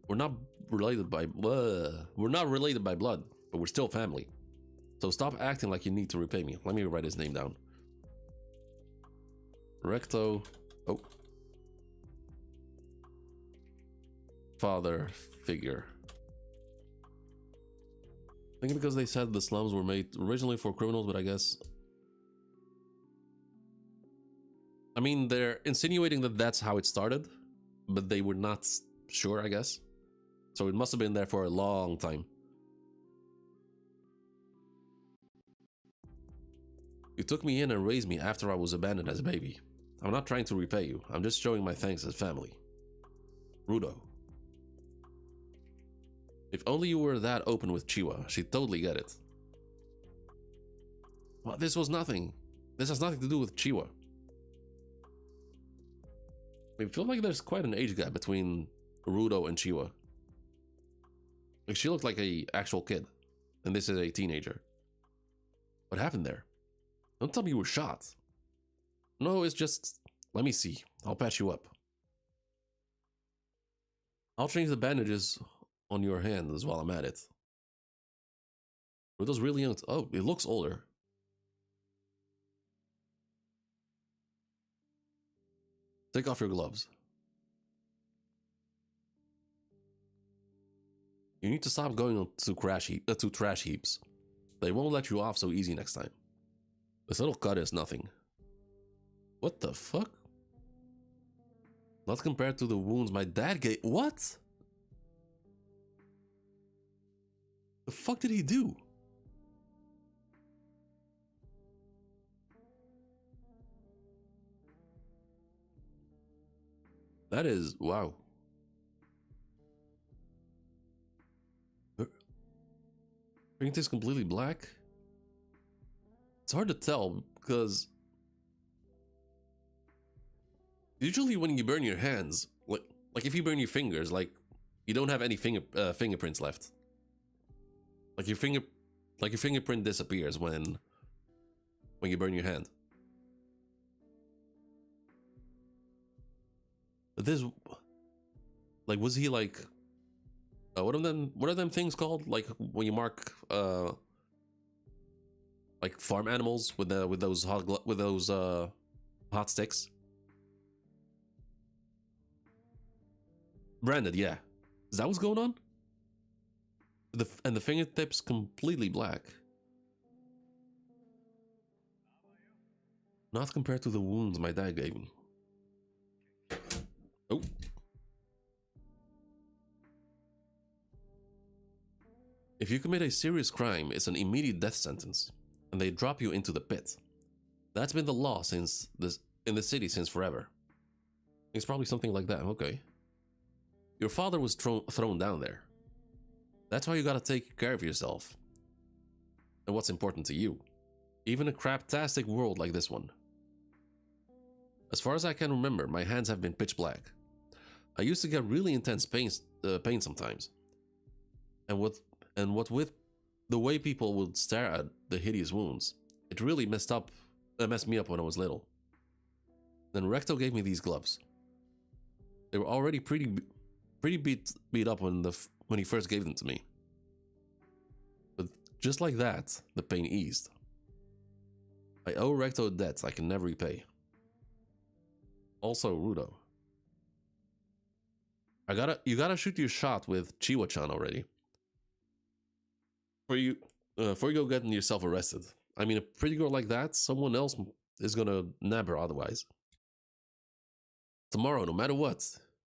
We're not related by blood, but we're still family. So stop acting like you need to repay me. Let me write his name down. Recto. Oh. Father figure. I think because they said the slums were made originally for criminals, but I guess... I mean, they're insinuating that that's how it started, but they were not sure, I guess. So it must have been there for a long time. You took me in and raised me after I was abandoned as a baby. I'm not trying to repay you. I'm just showing my thanks as family. Rudo. If only you were that open with Chiwa, she'd totally get it. Well, this was nothing. This has nothing to do with Chiwa. I feel like there's quite an age gap between Rudo and Chiwa. Like, she looked like a actual kid, and this is a teenager. What happened there? Don't tell me you were shot. No, it's just... Let me see. I'll patch you up. I'll change the bandages on your hands while I'm at it. Rudo's really young. Oh, it looks older. Take off your gloves. You need to stop going to trash heaps. They won't let you off so easy next time. This little cut is nothing. What the fuck? Not compared to the wounds my dad gave. What? The fuck did he do? That is, wow. Paint is completely black? It's hard to tell because usually when you burn your hands, like if you burn your fingers, like you don't have any fingerprints left. Like your fingerprint disappears when you burn your hand. But this, like, was he like, what are them things called? Like when you mark, like farm animals with those hot sticks. Branded, yeah. Is that what's going on? And the fingertips completely black. Not compared to the wounds my dad gave me. Oh. If you commit a serious crime, it's an immediate death sentence, and they drop you into the pit. That's been the law in the city since forever. It's probably something like that. Okay. Your father was thrown down there. That's why you gotta take care of yourself and what's important to you, even a craptastic world like this one. As far as I can remember, my hands have been pitch black. I used to get really intense pain sometimes, and what with the way people would stare at the hideous wounds, it really messed me up when I was little. Then Recto gave me these gloves. They were already pretty beat up when he first gave them to me. But just like that, the pain eased. I owe Recto a debt I can never repay. Also, Rudo. You gotta shoot your shot with Chiwa-chan already. Before you go getting yourself arrested. I mean, a pretty girl like that, someone else is gonna nab her otherwise. Tomorrow, no matter what,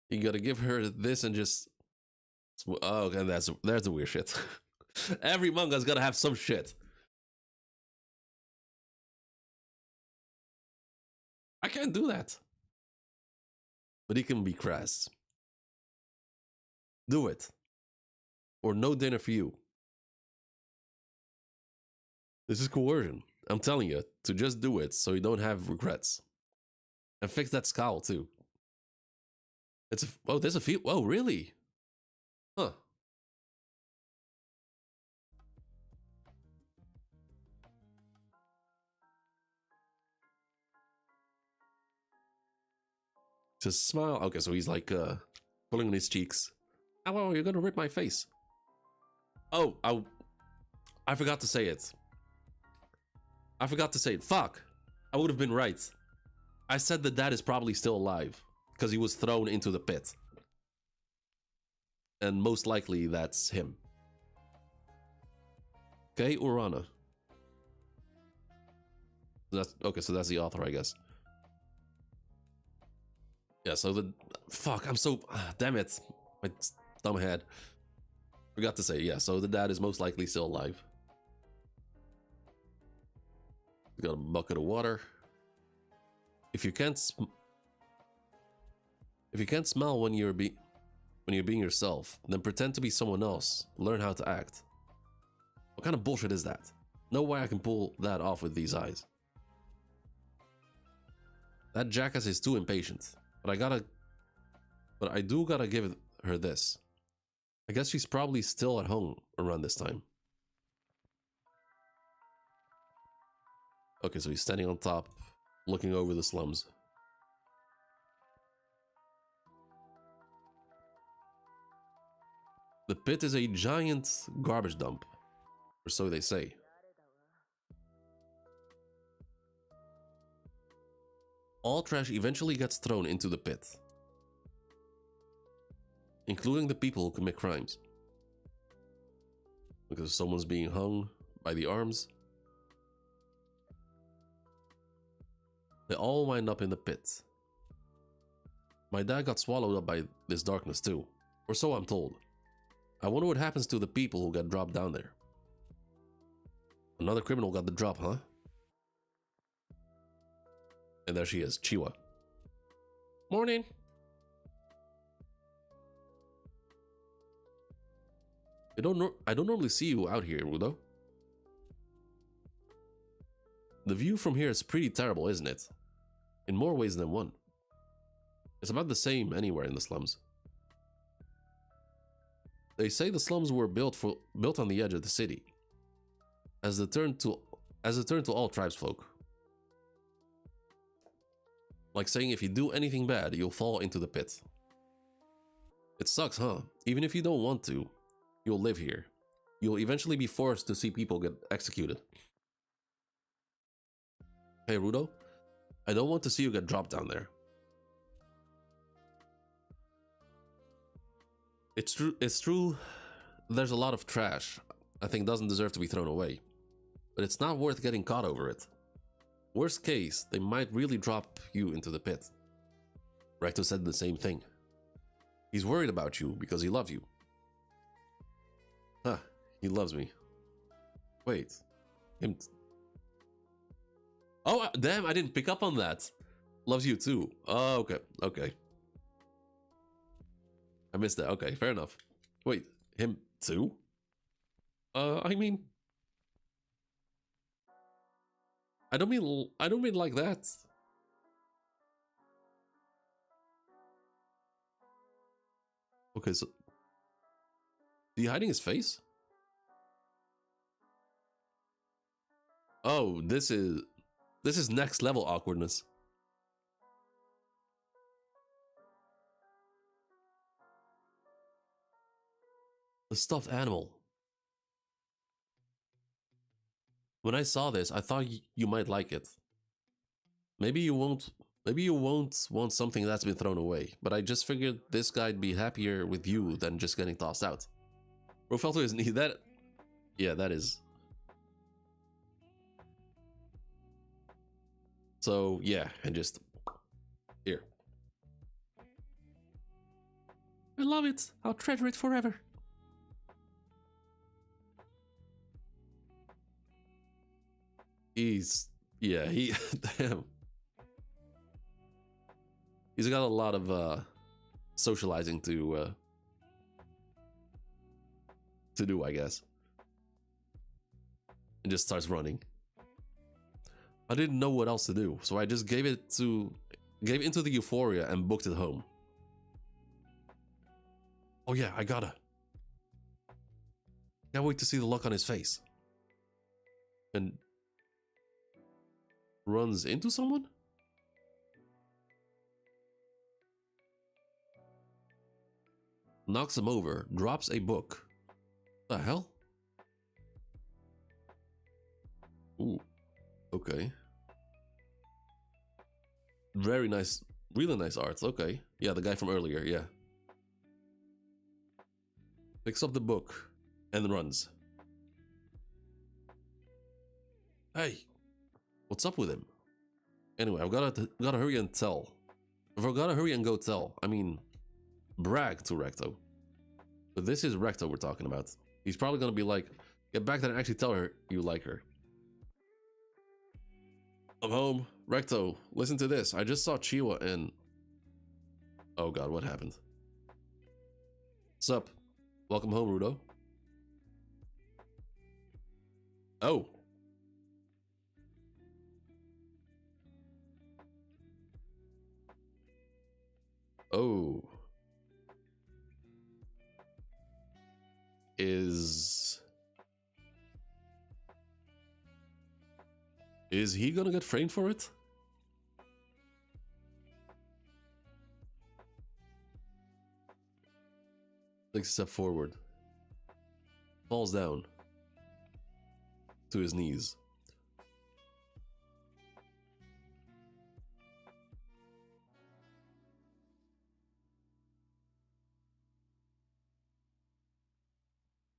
you gotta give her this and just... Oh, okay, there's the weird shit. Every manga's gotta have some shit. I can't do that. But he can be crass. Do it. Or no dinner for you. This is coercion. I'm telling you to just do it so you don't have regrets. And fix that scowl too. There's a few. Oh, really? Huh. Just smile. Okay, so he's like pulling on his cheeks. Oh, you're gonna rip my face. Oh, I forgot to say it. Fuck. I would have been right. I said that dad is probably still alive because he was thrown into the pit. And most likely that's him. Okay, Urana. So that's the author, I guess. Yeah, so fuck, I'm so... damn it. My dumb head. Forgot to say, yeah, so the dad is most likely still alive. Got a bucket of water. If you can't smell when you're being yourself, then pretend to be someone else. Learn how to act. What kind of bullshit is that? No way I can pull that off with these eyes. That jackass is too impatient. But I do gotta give her this. I guess she's probably still at home around this time. Okay, so he's standing on top, looking over the slums. The pit is a giant garbage dump, or so they say. All trash eventually gets thrown into the pit, including the people who commit crimes. Because someone's being hung by the arms. They all wind up in the pit. My dad got swallowed up by this darkness too, or so I'm told. I wonder what happens to the people who got dropped down there. Another criminal got the drop, huh? And there she is, Chiwa. Morning. I don't normally see you out here, Rudo. The view from here is pretty terrible, isn't it? In more ways than one. It's about the same anywhere in the slums. They say the slums were built on the edge of the city, as a turn to all tribesfolk. Like saying if you do anything bad, you'll fall into the pit. It sucks, huh? Even if you don't want to, you'll live here. You'll eventually be forced to see people get executed. Hey, Rudo, I don't want to see you get dropped down there. It's true, there's a lot of trash I think doesn't deserve to be thrown away. But it's not worth getting caught over it. Worst case, they might really drop you into the pit. Recto said the same thing. He's worried about you because he loves you. Huh, he loves me. Wait, him... Oh, damn, I didn't pick up on that. Loves you too. Oh, okay, okay. I missed that. Okay, fair enough. Wait, him too? I mean... I don't mean like that. Okay, so... Is he hiding his face? Oh, this is next level awkwardness. The stuffed animal. When I saw this, I thought you might like it. Maybe you won't want something that's been thrown away, but I just figured this guy'd be happier with you than just getting tossed out. Bro fell to his knee. That... Yeah, that is... So, yeah, and just... Here. I love it. I'll treasure it forever. He's... Yeah, he... Damn. He's got a lot of socializing to do, I guess. And just starts running. I didn't know what else to do, so I just gave into the euphoria and booked it home. Oh yeah, I gotta. Can't wait to see the look on his face. And runs into someone? Knocks him over, drops a book. The hell? Ooh, okay. Very nice, really nice art, okay. Yeah, the guy from earlier, yeah. Picks up the book and runs. Hey, what's up with him? Anyway, I've gotta hurry and tell. I've gotta hurry and go tell. I mean, brag to Recto. But this is Recto we're talking about. He's probably gonna be like, get back there and actually tell her you like her. I'm home. Recto, listen to this. I just saw Chiwa and... Oh god, what happened? Sup? Welcome home, Rudo. Oh. Oh. Is he gonna get framed for it? Takes a step forward. Falls down. To his knees.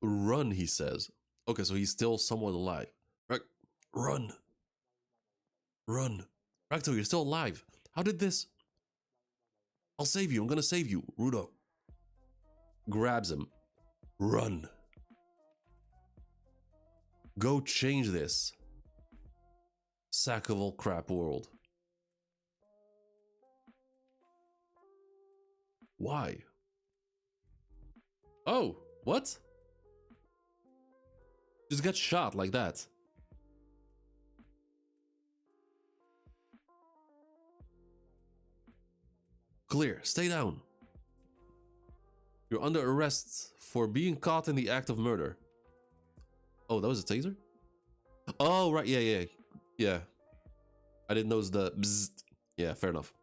Run, he says. Okay, so he's still somewhat alive. Run. Run. Rakto, you're still alive. How did this... I'll save you. I'm gonna save you. Rudo. Grabs him. Run. Go change this. Sack of all crap world. Why? Oh, what? Just got shot like that. Clear, stay down. You're under arrest for being caught in the act of murder. Oh, that was a taser? Oh, right, yeah. I didn't notice the bzzz. Yeah, fair enough.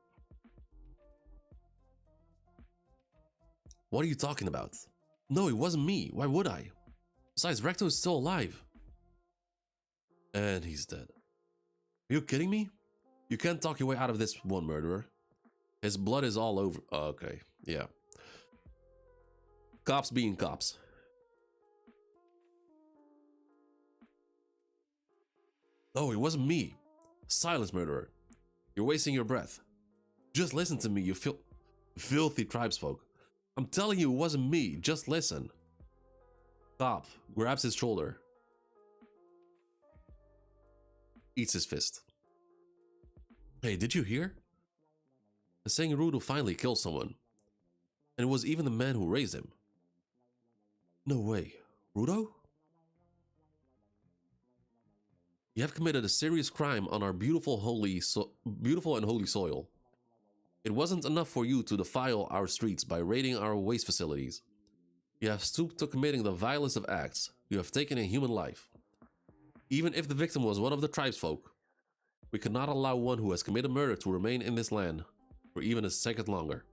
What are you talking about? No, it wasn't me. Why would I? Besides, Recto is still alive. And he's dead. Are you kidding me? You can't talk your way out of this one, murderer. His blood is all over. Oh, okay, yeah. Cops being cops. No, it wasn't me. Silence, murderer. You're wasting your breath. Just listen to me, you filthy tribesfolk. I'm telling you, it wasn't me. Just listen. Cop grabs his shoulder. Eats his fist. Hey, did you hear? The saying Rudo finally killed someone. And it was even the man who raised him. No way. Rudo? You have committed a serious crime on our beautiful and holy soil. It wasn't enough for you to defile our streets by raiding our waste facilities. You have stooped to committing the vilest of acts. You have taken a human life. Even if the victim was one of the tribesfolk, we cannot allow one who has committed murder to remain in this land for even a second longer.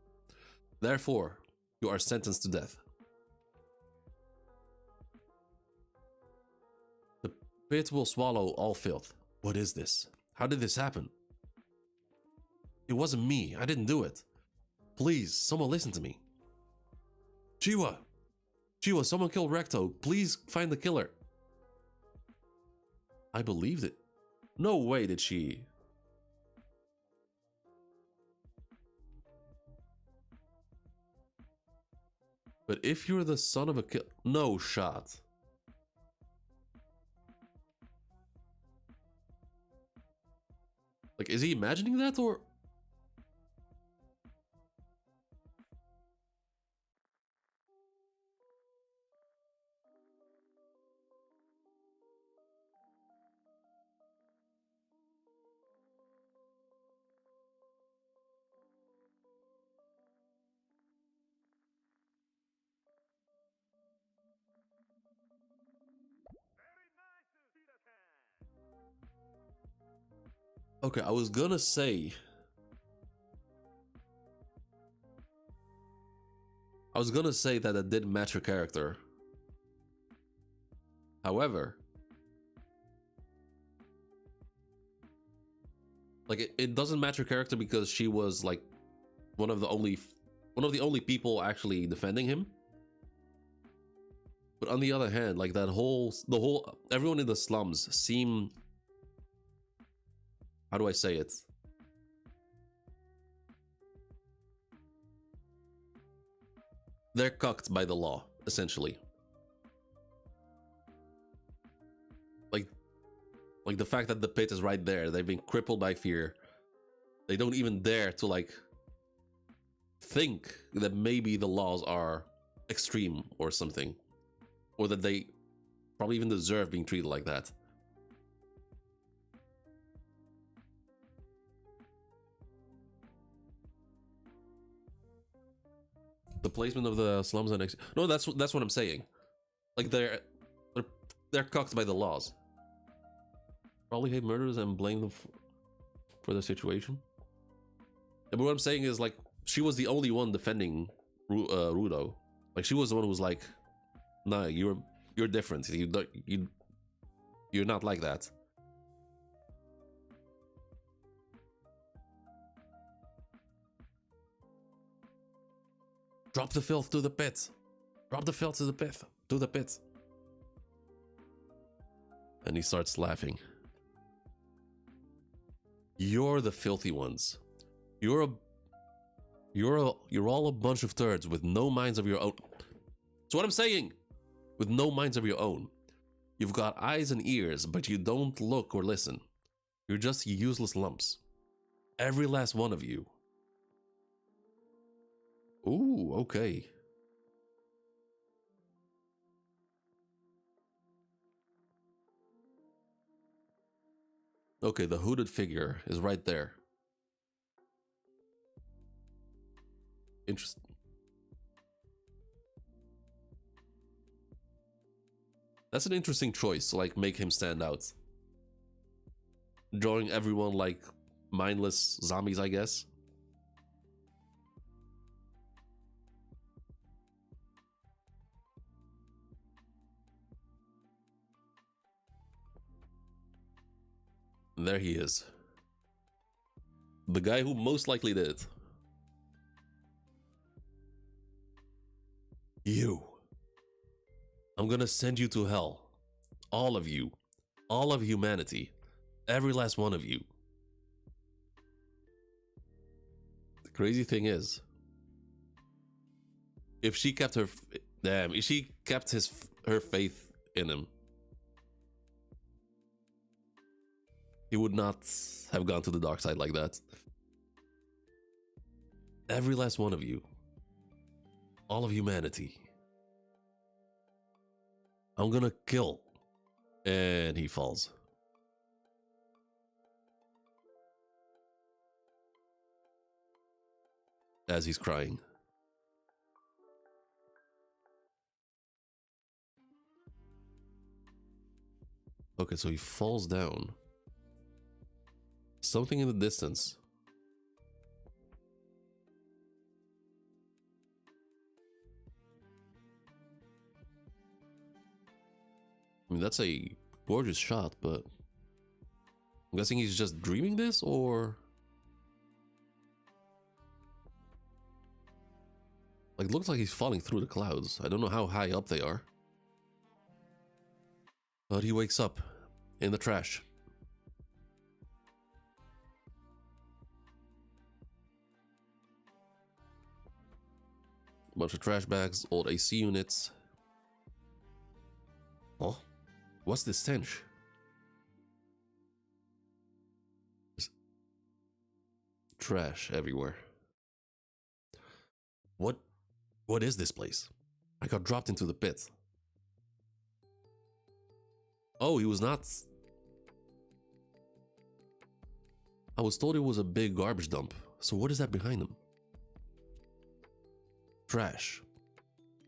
Therefore, you are sentenced to death. The pit will swallow all filth. What is this? How did this happen? It wasn't me. I didn't do it. Please, someone listen to me. Chiwa! Chiwa, someone killed Recto. Please find the killer. I believed it. No way did she. But if you're the son of a kill... No shot. Like, is he imagining that or... Okay, I was gonna say... that didn't match her character. However... Like, it doesn't match her character because she was, like, one of the only people actually defending him. But on the other hand, like, everyone in the slums seem... How do I say it? They're cucked by the law, essentially. Like the fact that the pit is right there, they've been crippled by fear. They don't even dare to like think that maybe the laws are extreme or something, or that they probably even deserve being treated like that. The placement of the slums and no, that's what I'm saying. Like they're cocked by the laws. Probably hate murderers and blame them for the situation. Yeah, but what I'm saying is, like, she was the only one defending Rudo. Like, she was the one who was like, "Nah, you're different. You're not like that." Drop the filth to the pit. Drop the filth to the pit. To the pit. And he starts laughing. You're the filthy ones. You're all a bunch of turds with no minds of your own. That's what I'm saying. With no minds of your own. You've got eyes and ears, but you don't look or listen. You're just useless lumps. Every last one of you. Ooh, okay. Okay, the hooded figure is right there. Interesting. That's an interesting choice to like make him stand out. Drawing everyone like mindless zombies, I guess. And there he is. The guy who most likely did it. You. I'm gonna send you to hell. All of you. All of humanity. Every last one of you. The crazy thing is, if she kept her... Damn, if she kept her faith in him, he would not have gone to the dark side like that. Every last one of you. All of humanity. I'm gonna kill. And he falls. As he's crying. Okay, so he falls down. Something in the distance. I mean, that's a gorgeous shot, but I'm guessing he's just dreaming this, or... Like, it looks like he's falling through the clouds. I don't know how high up they are. But he wakes up in the trash. A bunch of trash bags, old AC units. Oh, what's this stench? There's trash everywhere. What is this place? I got dropped into the pit. Oh, he was not... I was told it was a big garbage dump. So what is that behind him? Trash.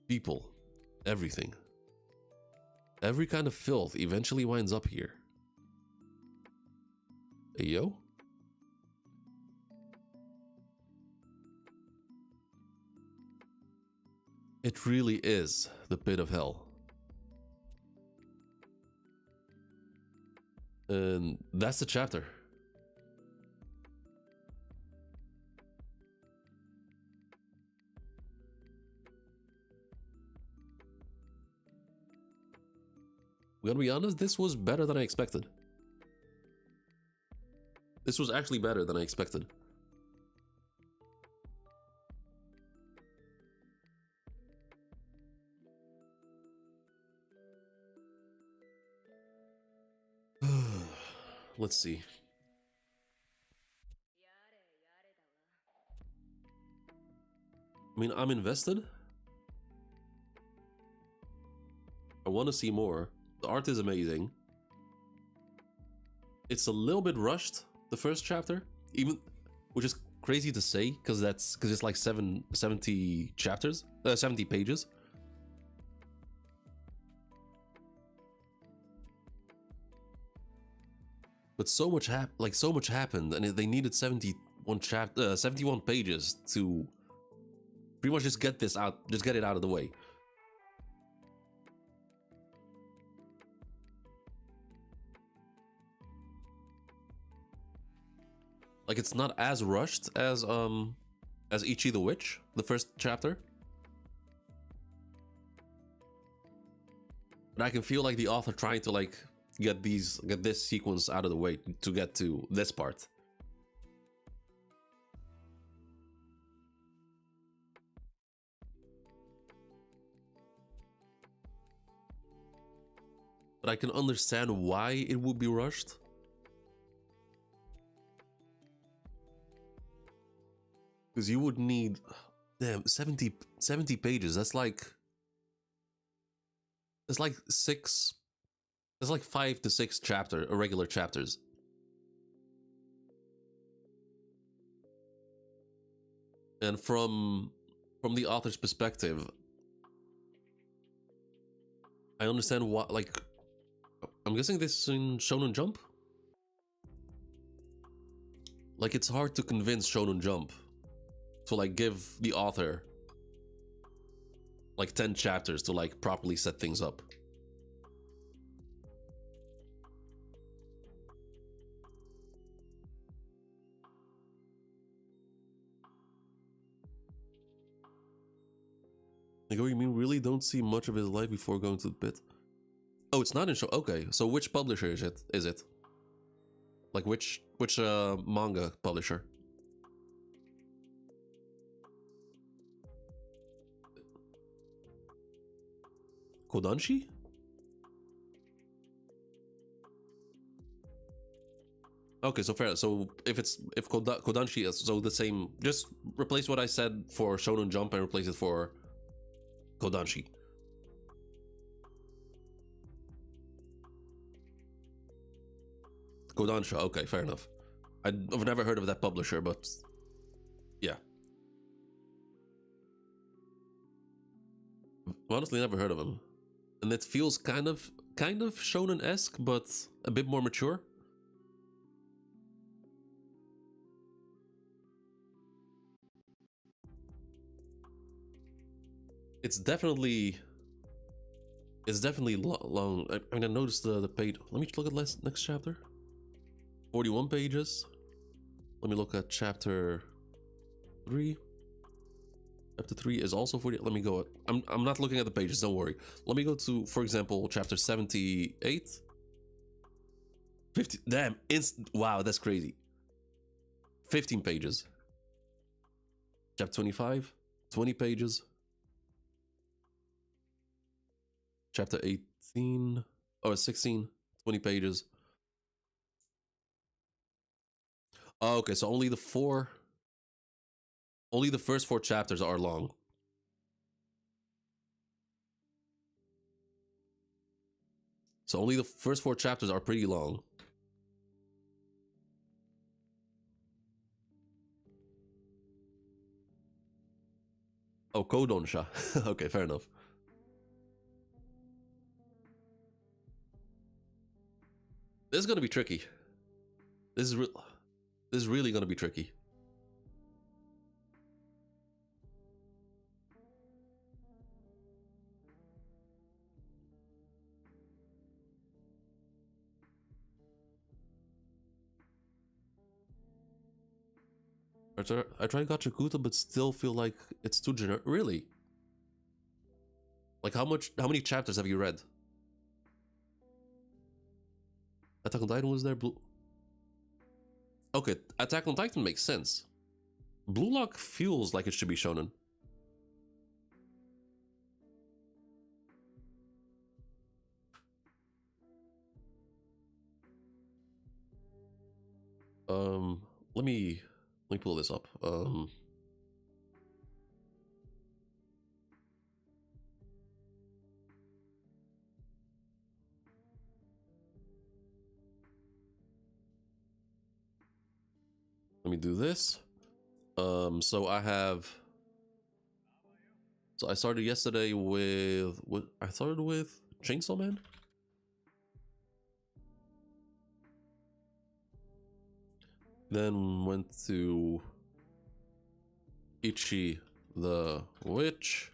People. Everything. Every kind of filth eventually winds up here. Hey, yo? It really is the pit of hell. And that's the chapter. I'm gonna be honest, this was better than I expected. This was actually better than I expected. Let's see. I mean, I'm invested. I want to see more. The art is amazing. It's a little bit rushed, the first chapter, even, which is crazy to say because it's like 70 chapters, 70 pages. But so much happened, and they needed 71 pages to pretty much just get this out, just get it out of the way. Like, it's not as rushed as Ichi the Witch, the first chapter. But I can feel like the author trying to like get this sequence out of the way to get to this part. But I can understand why it would be rushed. Because you would need, damn, 70 pages. That's like 5 to 6 regular chapters. And from the author's perspective, I understand why. Like, I'm guessing this is in Shonen Jump. Like, it's hard to convince Shonen Jump to like give the author like 10 chapters to like properly set things up. Like, oh, you mean really don't see much of his life before going to the pit? Oh, it's not in show. Okay, so which publisher is it? Like which manga publisher? Kodansha? Okay, so fair. So if Kodansha is so the same, just replace what I said for Shonen Jump and replace it for Kodansha. Kodansha, okay, fair enough. I've never heard of that publisher, but yeah. I've honestly never heard of him. And it feels kind of shonen-esque, but a bit more mature. It's definitely long. I mean, I noticed the page. Let me look at next chapter. 41 pages. Let me look at chapter 3. Chapter 3 is also 40. Let me go. I'm not looking at the pages, don't worry. Let me go to, for example, chapter 78. 50. Damn. Wow, that's crazy. 15 pages. Chapter 25. 20 pages. Chapter 18. Or 16. 20 pages. Oh, okay, so only the first 4 chapters are long. So only the first 4 chapters are pretty long. Oh, Kodonsha. Okay, fair enough. This is gonna be tricky. This is really gonna be tricky. I try Gachiakuta, but still feel like it's too generic. Really? Like, how many chapters have you read? Attack on Titan was there. Okay, Attack on Titan makes sense. Blue Lock feels like it should be shonen. Let me pull this up. Let me do this. So I have. So I started yesterday with what I started with Chainsaw Man. Then went to Ichi the Witch.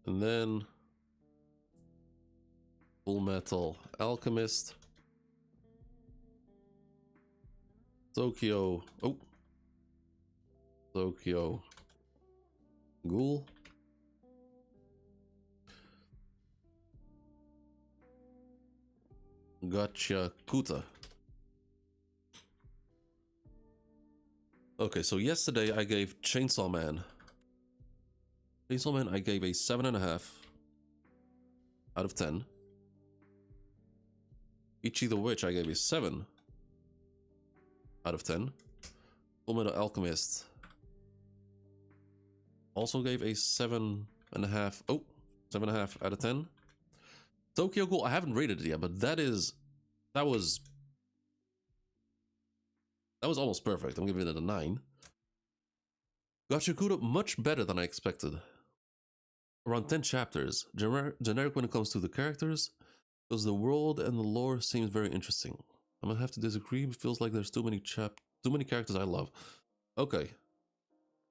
And then Full Metal Alchemist. Tokyo. Oh. Tokyo Ghoul. Gachiakuta. Okay, so yesterday I gave Chainsaw Man. Chainsaw Man I gave a 7.5 out of 10. Ichi the Witch I gave a 7 out of 10. Fullmetal Alchemist also gave a 7.5. Oh, 7.5 out of 10. Tokyo Ghoul I haven't rated it yet, but that was almost perfect. I'm giving it a 9. Gachiakuta much better than I expected. Around 10 chapters. Generic when it comes to the characters, because the world and the lore seems very interesting. I'm gonna have to disagree. It feels like there's too many characters I love. Okay.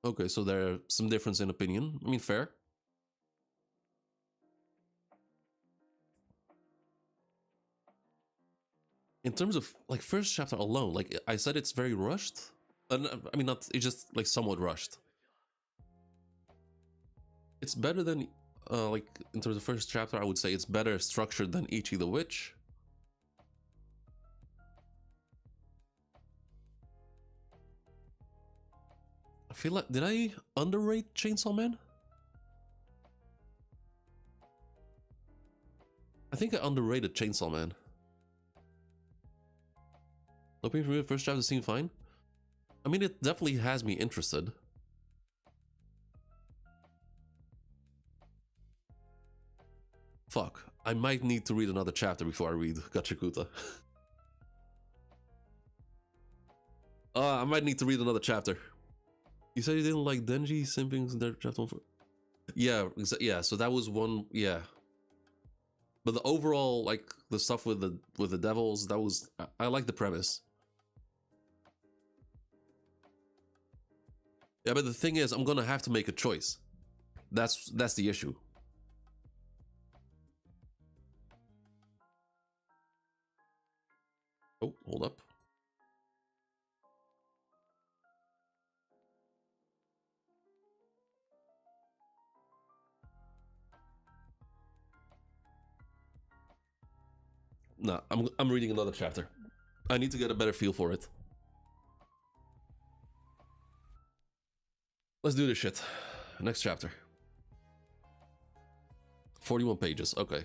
Okay, so there's some difference in opinion. I mean, fair. In terms of like first chapter alone, like I said, it's very rushed. I mean, not it's just like somewhat rushed. It's better than like in terms of first chapter, I would say it's better structured than Ichi the Witch. I feel like did I underrate Chainsaw Man? I think I underrated Chainsaw Man. Looking through the first chapter seemed fine. I mean, it definitely has me interested. Fuck, I might need to read another chapter before I read Gachiakuta. I might need to read another chapter. You said you didn't like Denji simping in their chapter 1. Yeah, yeah. So that was one. Yeah, but the overall, like the stuff with the devils, that was I like the premise. Yeah, but the thing is, I'm gonna have to make a choice. That's the issue. Oh, hold up. Nah, I'm reading another chapter. I need to get a better feel for it. Let's do this shit. Next chapter. 41 pages. Okay.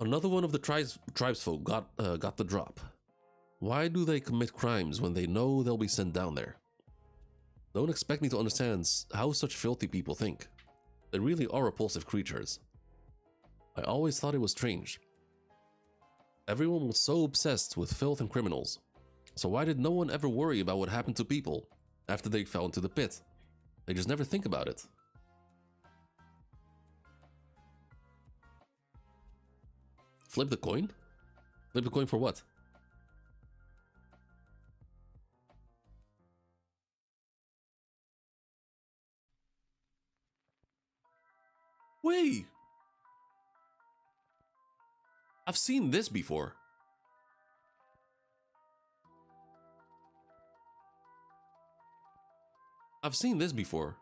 Another one of the tribesfolk got the drop. Why do they commit crimes when they know they'll be sent down there? Don't expect me to understand how such filthy people think. They really are repulsive creatures. I always thought it was strange. Everyone was so obsessed with filth and criminals. So why did no one ever worry about what happened to people after they fell into the pit? They just never think about it. Flip the coin? Flip the coin for what? Wait! I've seen this before. I've seen this before.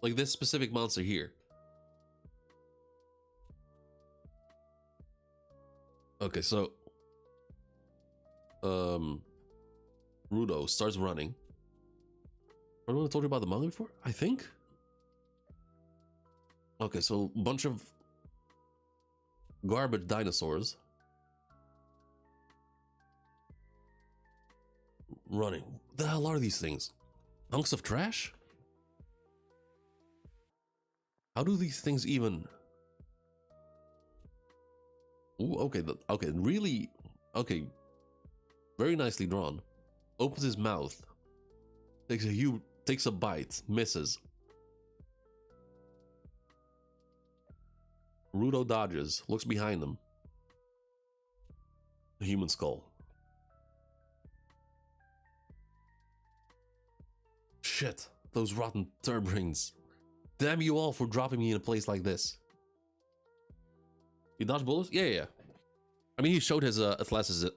Like this specific monster here. Okay, so Rudo starts running. Remember I told you about the manga before? I think. Okay, so bunch of garbage dinosaurs running. The hell are these things? Hunks of trash? How do these things even... Ooh, okay, okay, really, okay, very nicely drawn. Opens his mouth, takes a bite, misses. Rudo dodges, looks behind him. A human skull. Shit, those rotten turbrains. Damn you all for dropping me in a place like this. He dodged bullets? Yeah. I mean, he showed his athleticism,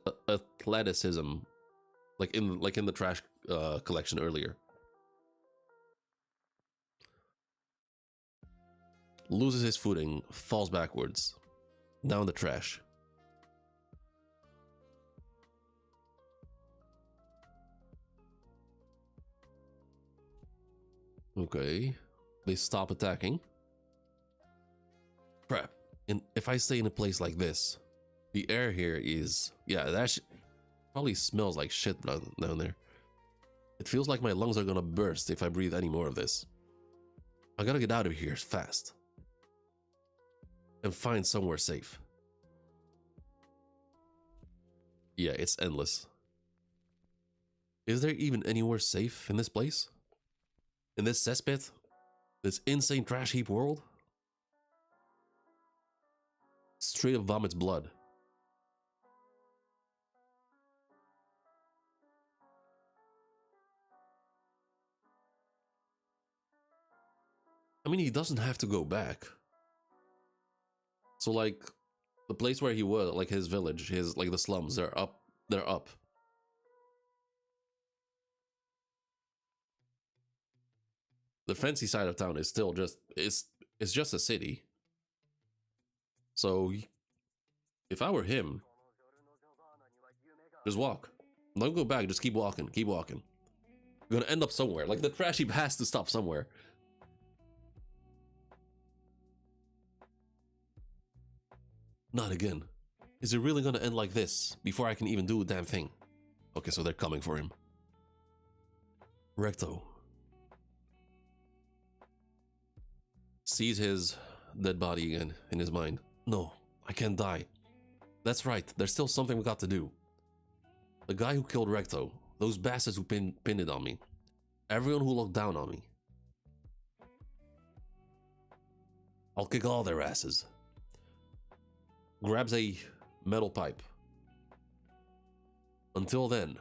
like in the trash collection earlier. Loses his footing, falls backwards, down the trash. Okay, they stop attacking. Crap. And if I stay in a place like this, the air here is... yeah, that probably smells like shit down there. It feels like my lungs are gonna burst if I breathe any more of this. I gotta get out of here fast. And find somewhere safe. Yeah, it's endless. Is there even anywhere safe in this place? In this cesspit? This insane trash heap world? Straight up vomits blood. I mean, he doesn't have to go back. So, like, the place where he was, like his village, like the slums, they're up. They're up. The fancy side of town is still just, it's just a city. So, if I were him, just walk. Don't go back, just keep walking, keep walking. You're gonna end up somewhere. Like, the trash heap has to stop somewhere. Not again. Is it really gonna end like this before I can even do a damn thing? Okay, so they're coming for him. Recto sees his dead body again in his mind. No, I can't die. That's right, there's still something we got to do. The guy who killed Recto, those bastards who pinned it on me, everyone who looked down on me. I'll kick all their asses. Grabs a metal pipe. Until then,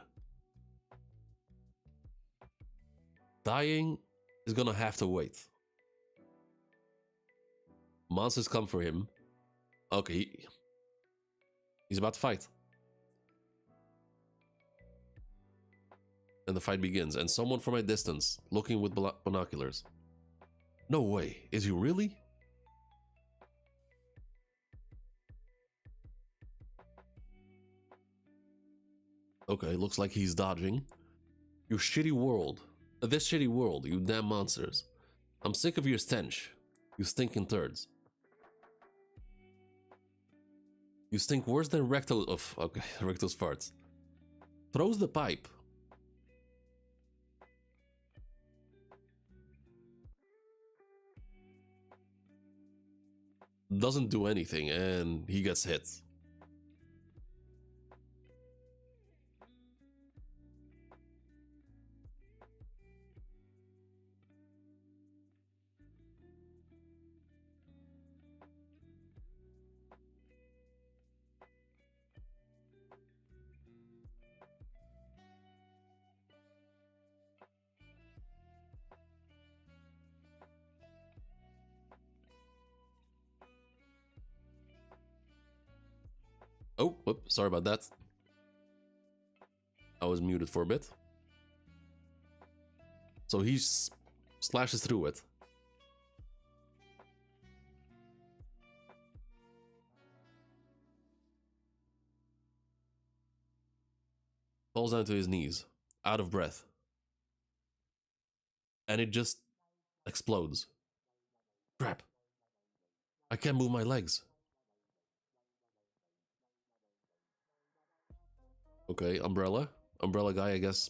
dying is gonna have to wait. Monsters come for him. Okay, he's about to fight. And the fight begins, and someone from a distance, looking with binoculars. No way, is he really? Okay, looks like he's dodging. You shitty world. This shitty world, you damn monsters. I'm sick of your stench. You stinking turds. You stink worse than Recto's... okay, Recto's farts. Throws the pipe. Doesn't do anything, and he gets hit. Oh, whoop, sorry about that. I was muted for a bit. So he slashes through it. Falls down to his knees, out of breath. And it just explodes. Crap. I can't move my legs. Okay, umbrella. Umbrella guy, I guess,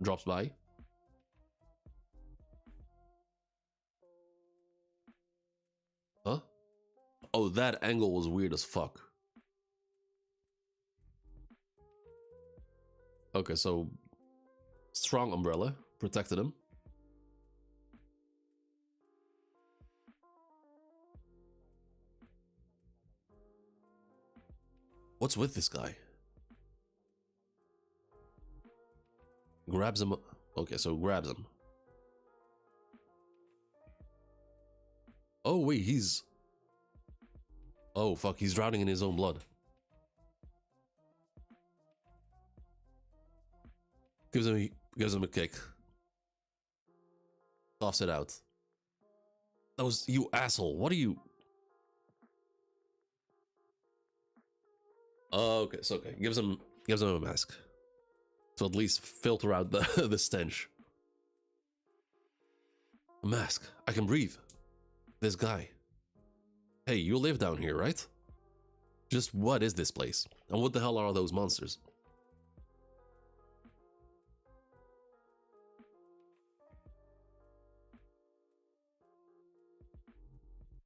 drops by. Huh? Oh, that angle was weird as fuck. Okay, so strong umbrella protected him. What's with this guy? Grabs him. Okay, so grabs him. Oh, wait, he's... Oh, fuck, he's drowning in his own blood. Gives him a kick. Toss it out. That was... You asshole, what are you... Oh, okay, it's okay. Gives him a mask. To at least filter out the, the stench. A mask. I can breathe. This guy. Hey, you live down here, right? Just what is this place? And what the hell are those monsters?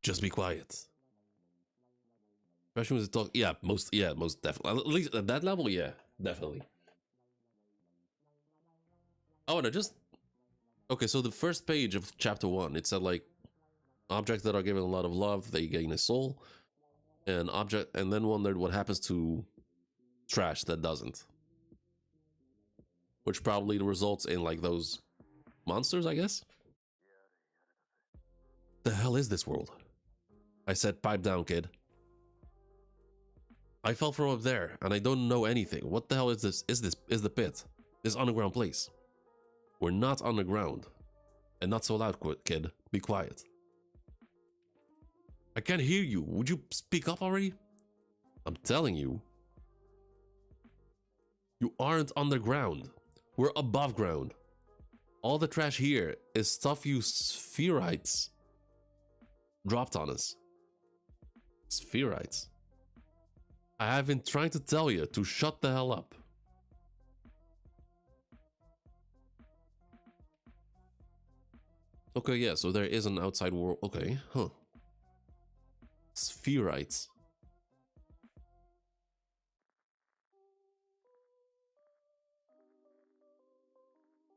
Just be quiet. Especially when they talk. Yeah, most definitely. At least at that level, yeah, definitely. Oh, and I just... Okay, so the first page of chapter 1, it said like objects that are given a lot of love, they gain a soul. And then wondered what happens to trash that doesn't. Which probably results in like those monsters, I guess. The hell is this world? I said, pipe down, kid. I fell from up there, and I don't know anything. What the hell is this? Is the pit? This underground place? We're not underground. And not so loud, kid. Be quiet. I can't hear you. Would you speak up already? I'm telling you. You aren't underground. We're above ground. All the trash here is stuff you spherites dropped on us. Spherites? I have been trying to tell you to shut the hell up. Okay, yeah, so there is an outside world. Okay, huh. Spherites.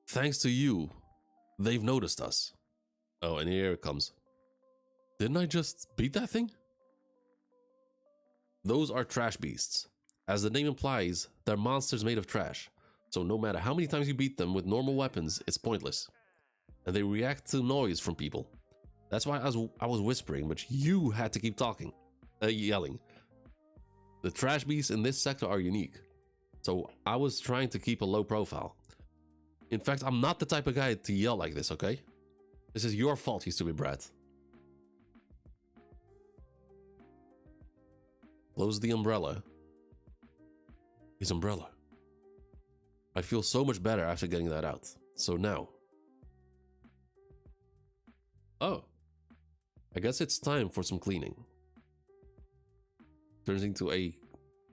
Thanks to you, they've noticed us. Oh, and here it comes. Didn't I just beat that thing? Those are trash beasts. As the name implies, they're monsters made of trash. So no matter how many times you beat them with normal weapons, it's pointless. And they react to noise from people. That's why I was whispering, but you had to keep talking. Yelling. The trash beasts in this sector are unique. So I was trying to keep a low profile. In fact, I'm not the type of guy to yell like this, okay? This is your fault, you stupid brat. Close the umbrella. His umbrella. I feel so much better after getting that out. So now. Oh. I guess it's time for some cleaning. Turns into a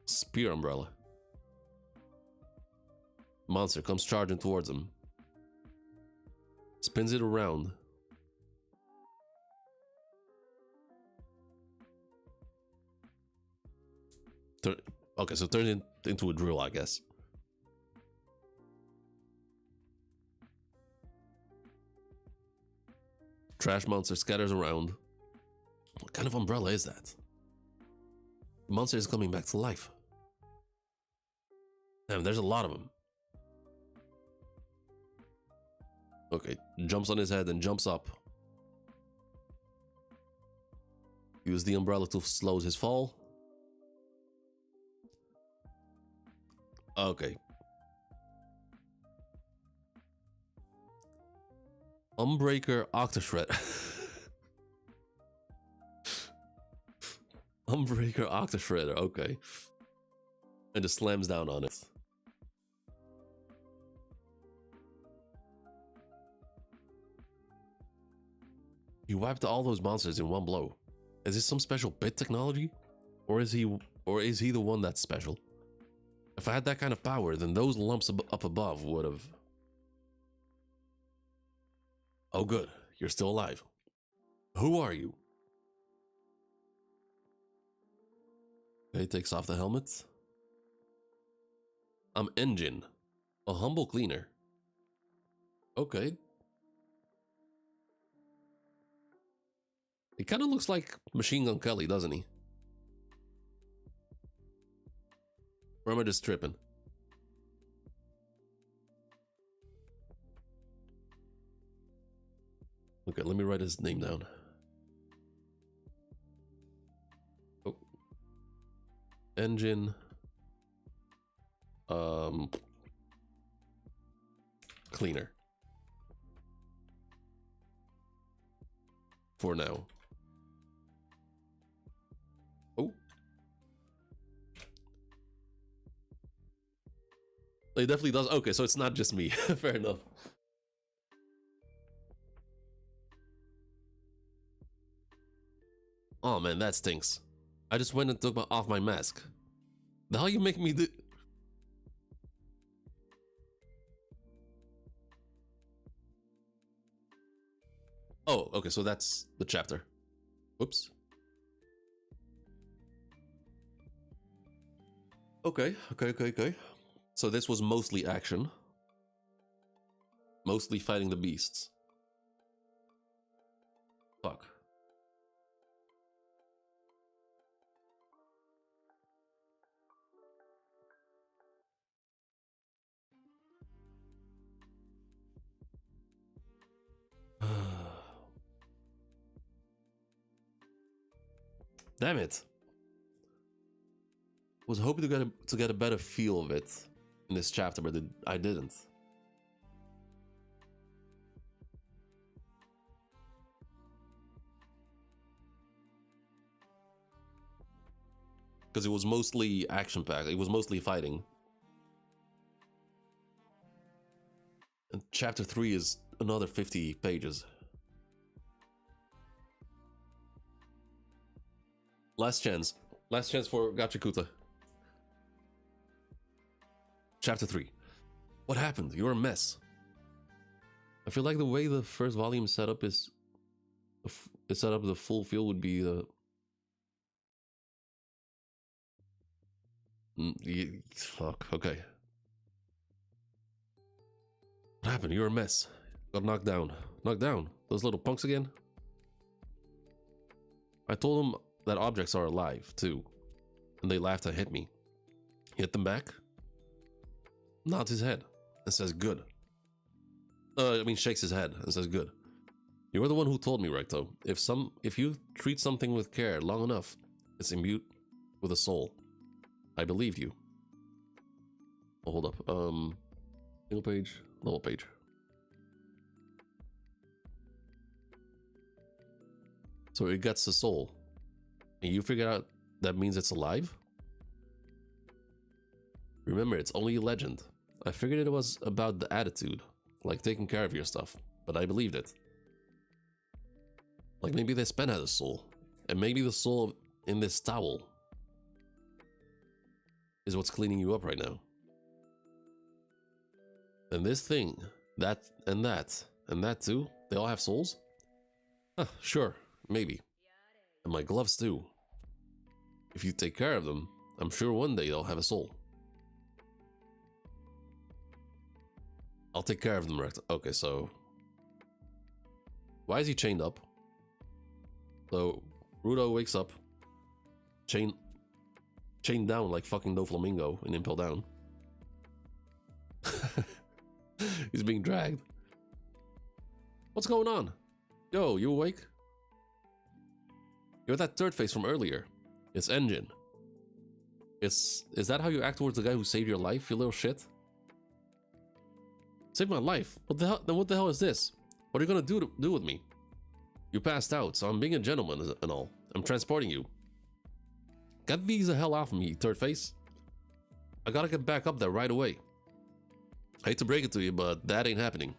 spear umbrella. Monster comes charging towards him. Spins it around. Okay, so turns into a drill, I guess. Trash monster scatters around. What kind of umbrella is that? The monster is coming back to life. Damn, there's a lot of them. Okay, jumps on his head and jumps up. Use the umbrella to slow his fall. Okay. Unbreaker Octashred. Unbreaker Octashredder, okay. And just slams down on it. He wiped all those monsters in one blow. Is this some special bit technology? Or is he the one that's special? If I had that kind of power, then those lumps up above would have... Oh good, you're still alive. Who are you? Okay, takes off the helmet. I'm Engine, a humble cleaner. Okay. He kind of looks like Machine Gun Kelly, doesn't he? Or am I just tripping? Okay, let me write his name down. Oh. Engine. Cleaner. For now. Oh. It definitely does. Okay, so it's not just me. Fair enough. Oh man, that stinks. I just went and took off my mask. The hell you make me do? Oh, okay, so that's the chapter. Whoops. Okay. So this was mostly action. Mostly fighting the beasts. Fuck. Damn it. Was hoping to get a better feel of it in this chapter, but I didn't. Because it was mostly action-packed. It was mostly fighting. And chapter 3 is another 50 pages. Last chance. Last chance for Gachiakuta. Chapter 3. What happened? You're a mess. I feel like the way the first volume set up is set up, the full feel would be fuck. Okay. What happened? You're a mess. Got knocked down. Knocked down? Those little punks again? I told them that objects are alive, too. And they laughed and hit me. Hit them back? Nods his head and says good. Shakes his head and says good. You were the one who told me, Recto. If you treat something with care long enough, it's imbued with a soul. I believed you. Oh, hold up. Single page, level page. So it gets a soul. And you figured out that means it's alive? Remember, it's only a legend. I figured it was about the attitude, like taking care of your stuff, but I believed it. Like maybe this pen has a soul, and maybe the soul in this towel is what's cleaning you up right now. And this thing, that and that, and that too, they all have souls? Huh, sure, maybe. And my gloves too. If you take care of them, I'm sure one day they'll have a soul. I'll take care of them, right? Okay, so... Why is he chained up? So, Rudo wakes up. Chained down like fucking Doflamingo in Impel Down. He's being dragged. What's going on? Yo, you awake? You're that third face from earlier. It's Engine. Is that how you act towards the guy who saved your life, you little shit? Saved my life? What the hell? Then what the hell is this? What are you gonna do with me? You passed out, so I'm being a gentleman and all. I'm transporting you. Get these the hell off of me, third face. I gotta get back up there right away. I hate to break it to you, but that ain't happening.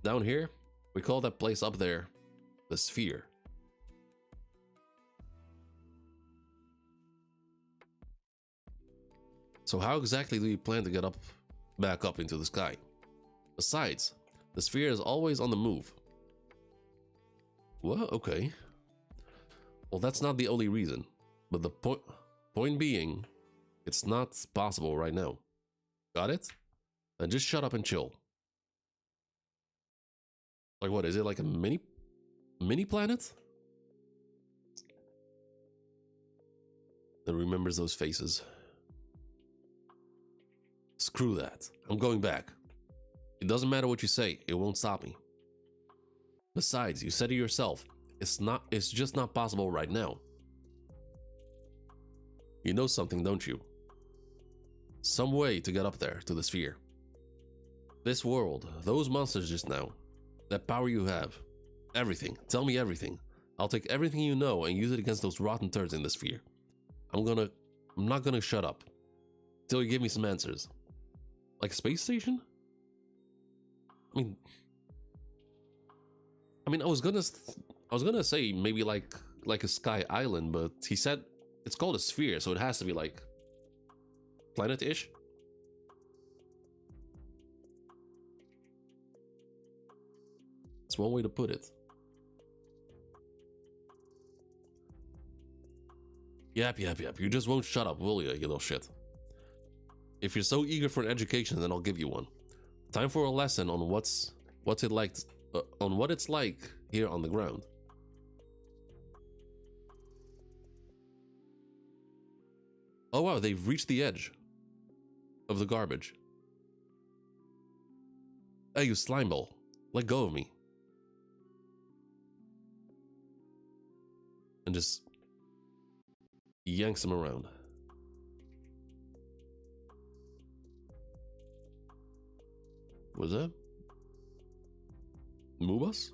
Down here, we call that place up there the Sphere. So how exactly do you plan to get back up into the sky? Besides, the Sphere is always on the move. Well, okay. Well, that's not the only reason. But the Point being, it's not possible right now. Got it? And just shut up and chill. Like what, is it like a mini planet? That remembers those faces. Screw that. I'm going back. It doesn't matter what you say, it won't stop me. Besides, you said it yourself. It's just not possible right now. You know something, don't you? Some way to get up there, to the sphere. This world, those monsters just now. That power you have. Everything. Tell me everything. I'll take everything you know and use it against those rotten turds in the sphere. I'm not gonna shut up. Till you give me some answers. Like a space station? I mean, I was gonna say maybe like a sky island, but he said it's called a sphere, so it has to be like planet-ish. It's one way to put it. Yep. You just won't shut up, will you little shit? If you're so eager for an education, then I'll give you one. Time for a lesson on what it's like here on the ground. Oh wow, they've reached the edge of the garbage. Hey, you slimeball, let go of me. And just yanks him around. Was that Mubas?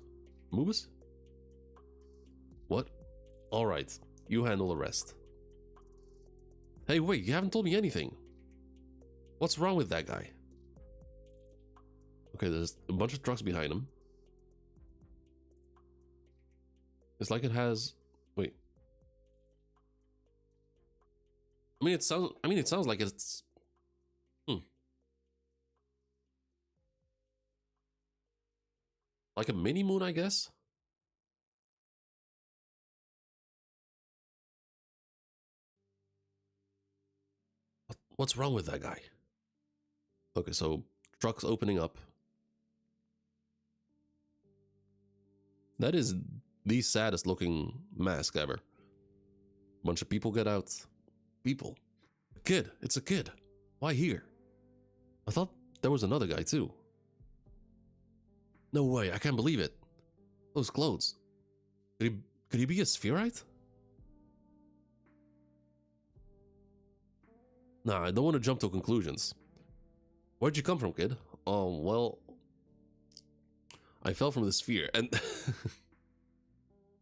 Mubas? What? Alright, you handle the rest. Hey, wait, you haven't told me anything. What's wrong with that guy? Okay, there's a bunch of trucks behind him. It's like it has... Wait. I mean, it sounds like it's... Like a mini moon, I guess? What's wrong with that guy? Okay, so trucks opening up. That is the saddest looking mask ever. Bunch of people get out. People. A kid. It's a kid. Why here? I thought there was another guy too. No way, I can't believe it. Those clothes. Could he be a spherite? Nah, I don't want to jump to conclusions. Where'd you come from, kid? Oh, well... I fell from the sphere, and...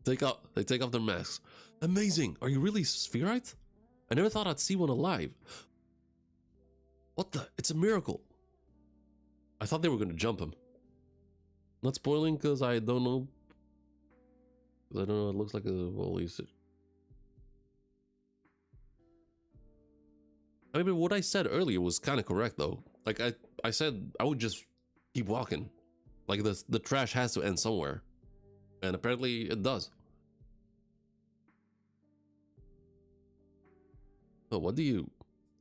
They take off their masks. Amazing! Are you really spherite? I never thought I'd see one alive. What the? It's a miracle. I thought they were going to jump him. Not spoiling, because I don't know. I don't know, it looks like a... Well, I mean, what I said earlier was kind of correct, though. Like, I said I would just keep walking. Like, the trash has to end somewhere. And apparently it does. Oh, what do you...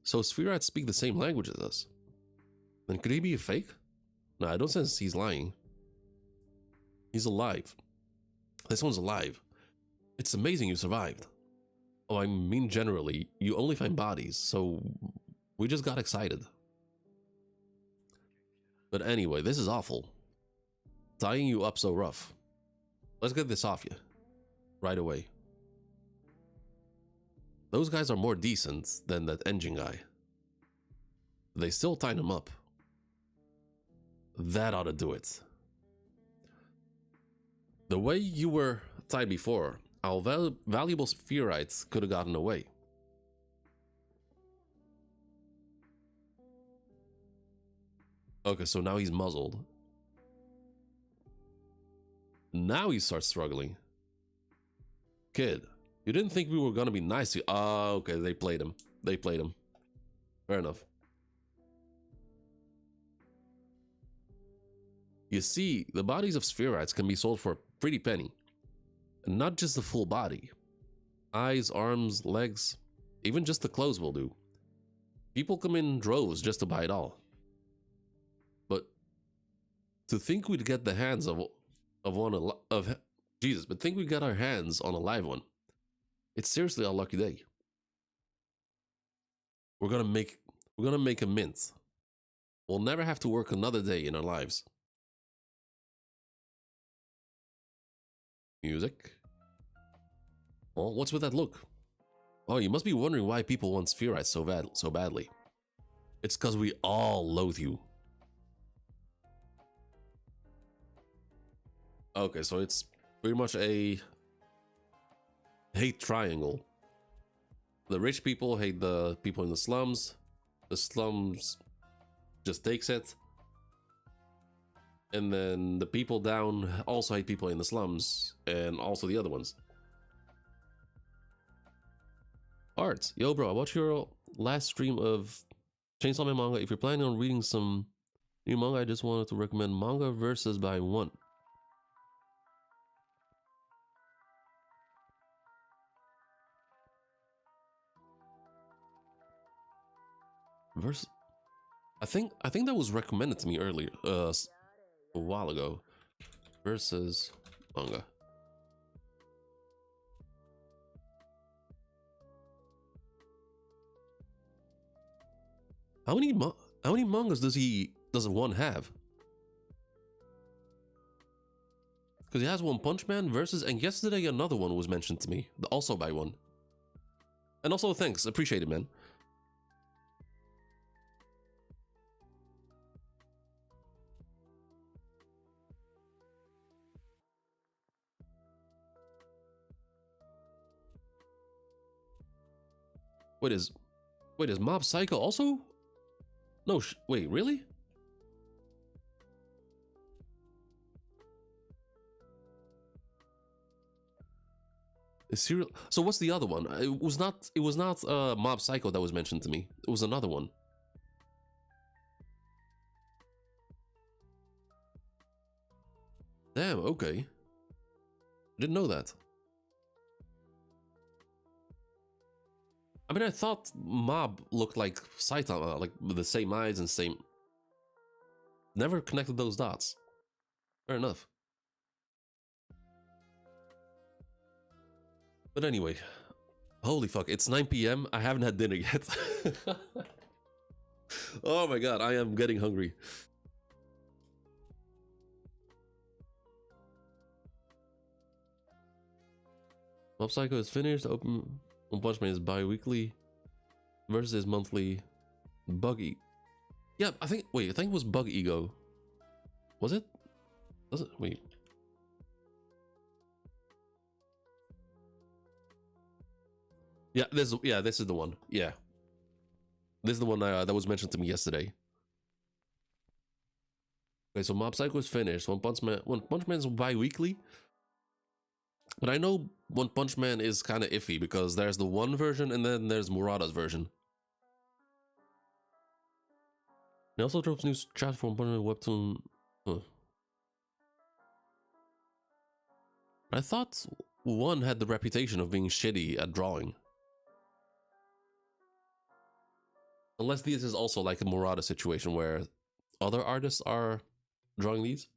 So Spherites speak the same language as us. Then could he be a fake? No, I don't sense he's lying. He's alive. This one's alive. It's amazing you survived. Oh, I mean generally, you only find bodies, so we just got excited. But anyway, this is awful. Tying you up so rough. Let's get this off you. Right away. Those guys are more decent than that engine guy. They still tied him up. That ought to do it. The way you were tied before, our valuable Spherites could have gotten away. Okay, so now he's muzzled. Now he starts struggling. Kid, you didn't think we were gonna be nice to you. Oh, okay, they played him. They played him. Fair enough. You see, the bodies of Spherites can be sold for a pretty penny. And not just the full body. Eyes, arms, legs. Even just the clothes will do. People come in droves just to buy it all. But to think we'd get the hands of one of Jesus, but think we got our hands on a live one. It's seriously our lucky day. We're gonna make a mint. We'll never have to work another day in our lives. Music. Well, what's with that look? Oh, you must be wondering why people want Sphereites so badly. It's because we all loathe you. Okay, so it's pretty much a hate triangle. The rich people hate the people in the slums. The slums just takes it. And then the people down also hate people in the slums, and also the other ones. Art. Yo, bro, I watched your last stream of Chainsaw Man manga. If you're planning on reading some new manga, I just wanted to recommend Manga Versus by One. Versus. I think that was recommended to me earlier, a while ago. Versus manga. How many mangas does one have? Because he has One Punch Man versus, and yesterday another one was mentioned to me, also by One. And also thanks, appreciate it, man. Wait, is Mob Psycho also? No, wait, really? Is serial? So what's the other one? It was not Mob Psycho that was mentioned to me. It was another one. Damn, okay. Didn't know that. I mean, I thought Mob looked like Saitama, like with the same eyes and same... Never connected those dots. Fair enough. But anyway, holy fuck, it's 9 PM. I haven't had dinner yet. Oh my god, I am getting hungry. Mob Psycho is finished. One Punch Man is bi-weekly. Versus is monthly. Buggy. Yeah, I think it was Bug Ego. Was it? Was it? Wait. Yeah, this is the one. Yeah. This is the one that was mentioned to me yesterday. Okay, so Mob Psycho is finished. One Punch Man is bi-weekly. But I know One Punch Man is kind of iffy because there's the one version and then there's Murata's version. He also drops new chat for One Punch Man webtoon. Huh. I thought one had the reputation of being shitty at drawing. Unless this is also like a Murata situation where other artists are drawing these.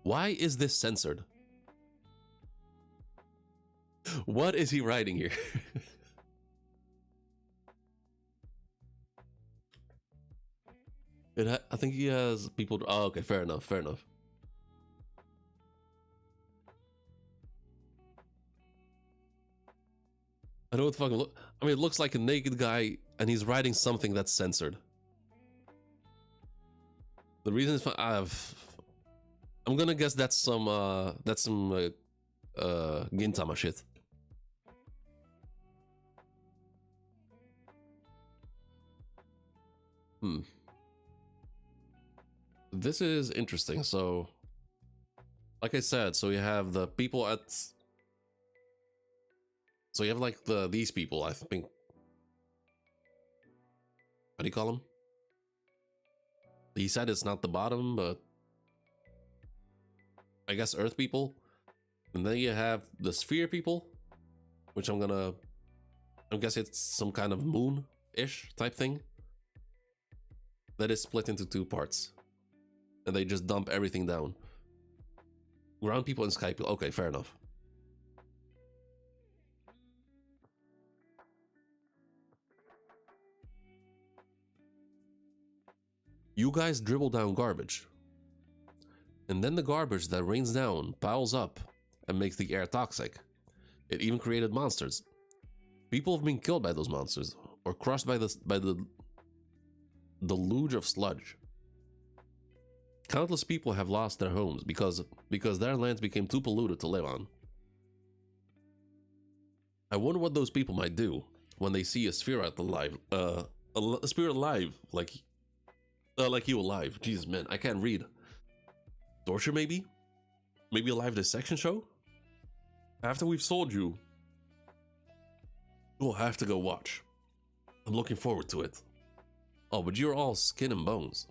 Why is this censored? What is he writing here? I think he has people. Oh, okay, fair enough. Fair enough. I know what the fuck. I mean, it looks like a naked guy, and he's writing something that's censored. The reason is I'm gonna guess that's some Gintama shit. This is interesting. So, like I said, so you have the people at... So you have like these people, I think. How do you call them? He said it's not the bottom, but I guess Earth people. And then you have the Sphere people, which I guess it's some kind of moon-ish type thing. That is split into two parts. And they just dump everything down. Ground people and sky people. Okay, fair enough. You guys dribble down garbage. And then the garbage that rains down piles up and makes the air toxic. It even created monsters. People have been killed by those monsters or crushed by the deluge of sludge. Countless people have lost their homes because their lands became too polluted to live on. I wonder what those people might do when they see a sphere alive, a spirit alive, like you alive. Jesus, man, I can't read. Torture, maybe? Maybe a live dissection show? After we've sold you, we'll have to go watch. I'm looking forward to it. Oh, but you're all skin and bones.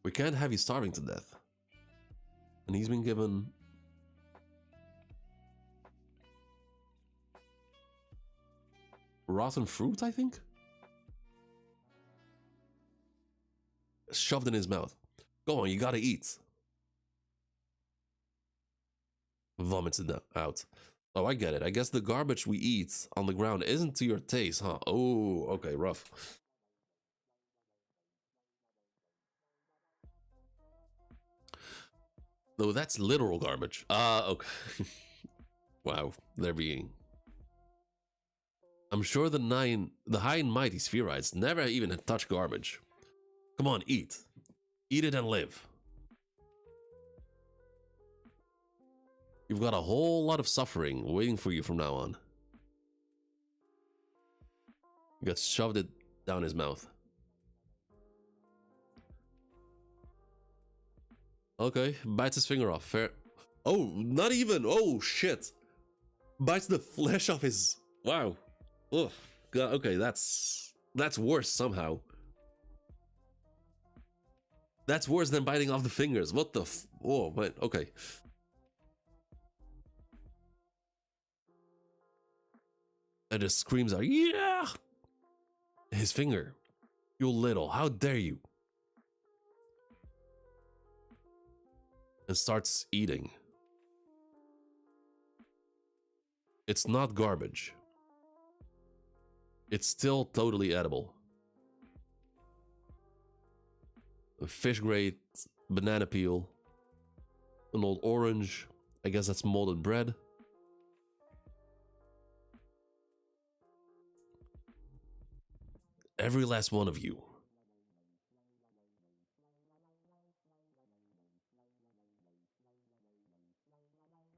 We can't have you starving to death. And he's been given... rotten fruit, I think? Shoved in his mouth. Go on, you gotta eat. Vomits it out. Oh, I get it. I guess the garbage we eat on the ground isn't to your taste, huh? Oh, okay, rough. No, that's literal garbage. Okay. Wow, they're being... I'm sure the high and mighty Spherites never even touch garbage. Come on, eat. Eat it and live. You've got a whole lot of suffering waiting for you from now on. He got shoved it down his mouth. Okay, bites his finger off. Fair. Oh, not even. Oh, shit. Bites the flesh off his... Wow. Ugh. God, okay, that's worse somehow. That's worse than biting off the fingers. What the f... Oh, man. Okay. And just screams out, yeah! His finger. You little, how dare you? And starts eating. It's not garbage. It's still totally edible. A fish grate, banana peel, an old orange. I guess that's molded bread. Every last one of you.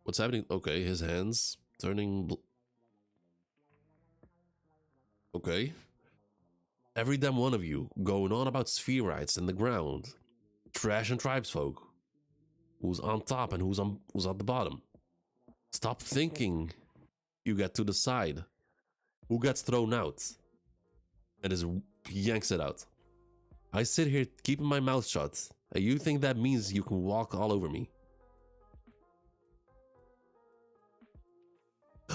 What's happening? Okay, his hands turning... Okay. Every damn one of you going on about Spherites in the ground. Trash and tribesfolk. Who's on top and who's at the bottom. Stop thinking you get to decide who gets thrown out. And just yanks it out. I sit here keeping my mouth shut, and you think that means you can walk all over me?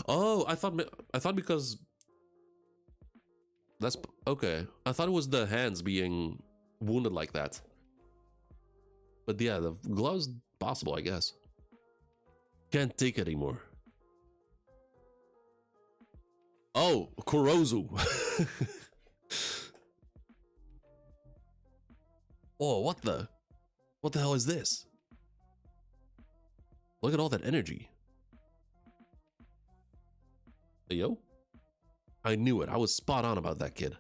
Oh, I thought because that's okay. I thought it was the hands being wounded like that. But yeah, the gloves possible, I guess. Can't take it anymore. Oh, Kurozu. Oh, what the hell is this? Look at all that energy. Hey, yo. I knew it. I was spot on about that kid.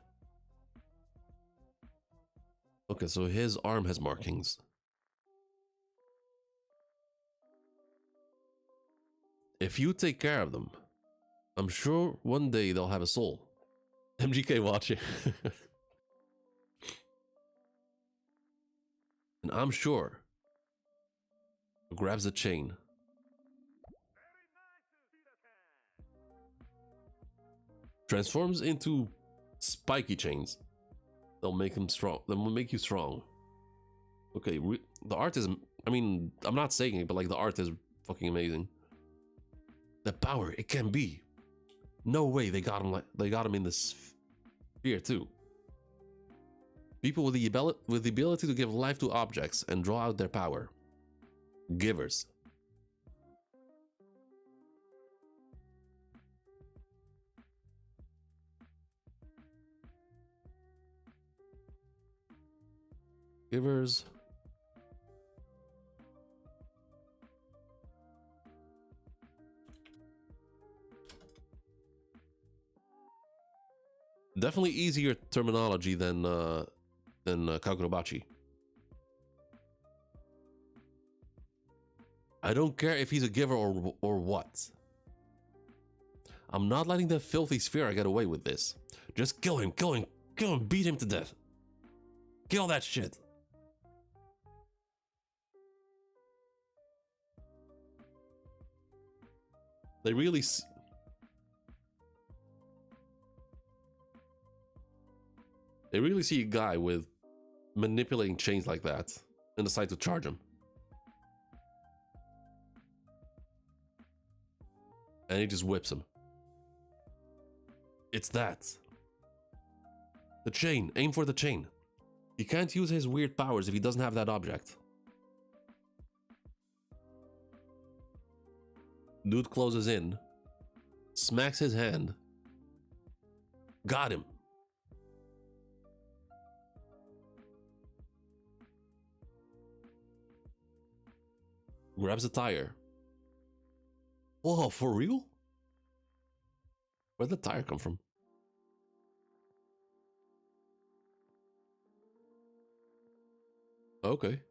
Okay, so his arm has markings. If you take care of them, I'm sure one day they'll have a soul. MGK watching. And I'm sure. Grabs the chain. Transforms into spiky chains. They'll make him strong. They'll make you strong. Okay, the art is... I mean, I'm not saying it, but like the art is fucking amazing. The power, it can be. No way they got him like they got him in this sphere too. People with the ability to give life to objects and draw out their power. Givers. Givers. Definitely easier terminology than Kakurobachi. I don't care if he's a giver or what. I'm not letting that filthy sphere get away with this. Just kill him, beat him to death. Kill that shit. They really see a guy with manipulating chains like that and decide to charge him. And he just whips him. It's that. The chain. Aim for the chain. He can't use his weird powers if he doesn't have that object. Dude closes in. Smacks his hand. Got him. Grabs a tire. Whoa, for real? Where'd the tire come from? Okay.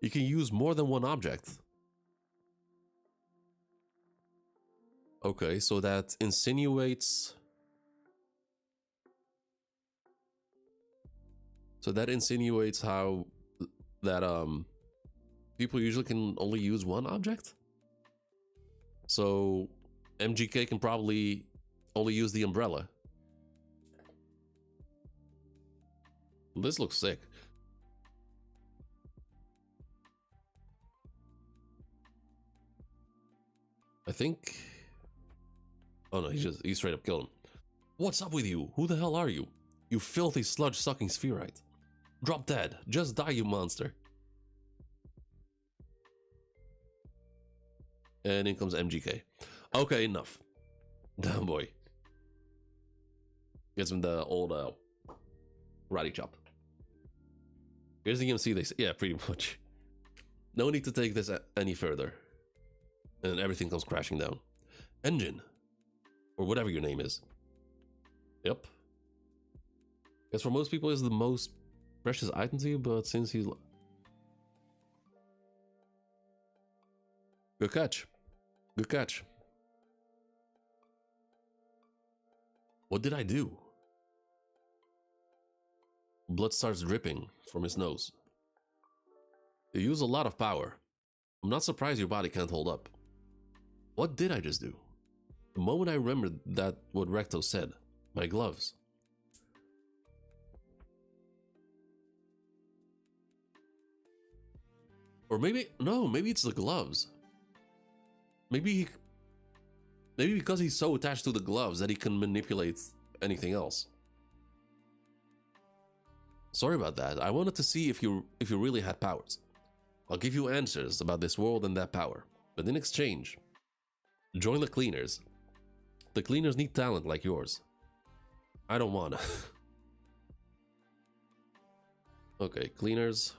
You can use more than one object. Okay, so that insinuates... how that people usually can only use one object? So MGK can probably only use the umbrella. This looks sick. I think... Oh no, he straight up killed him. What's up with you? Who the hell are you? You filthy sludge-sucking spherite. Drop dead. Just die, you monster. And in comes MGK. Okay, enough. Damn boy. Gets him the old karate chop. Here's the EMC they say. Yeah, pretty much. No need to take this any further. And everything comes crashing down. Engine. Or whatever your name is. Yep. Guess for most people is the most precious item to you, but since he's... Good catch. Good catch. What did I do? Blood starts dripping from his nose. You use a lot of power. I'm not surprised your body can't hold up. What did I just do? The moment I remembered that what Recto said. My gloves. Or maybe... No, maybe it's the gloves. Maybe because he's so attached to the gloves that he can manipulate anything else. Sorry about that. I wanted to see if you really had powers. I'll give you answers about this world and that power. But in exchange, join the cleaners. The cleaners need talent like yours. I don't wanna. Okay, cleaners.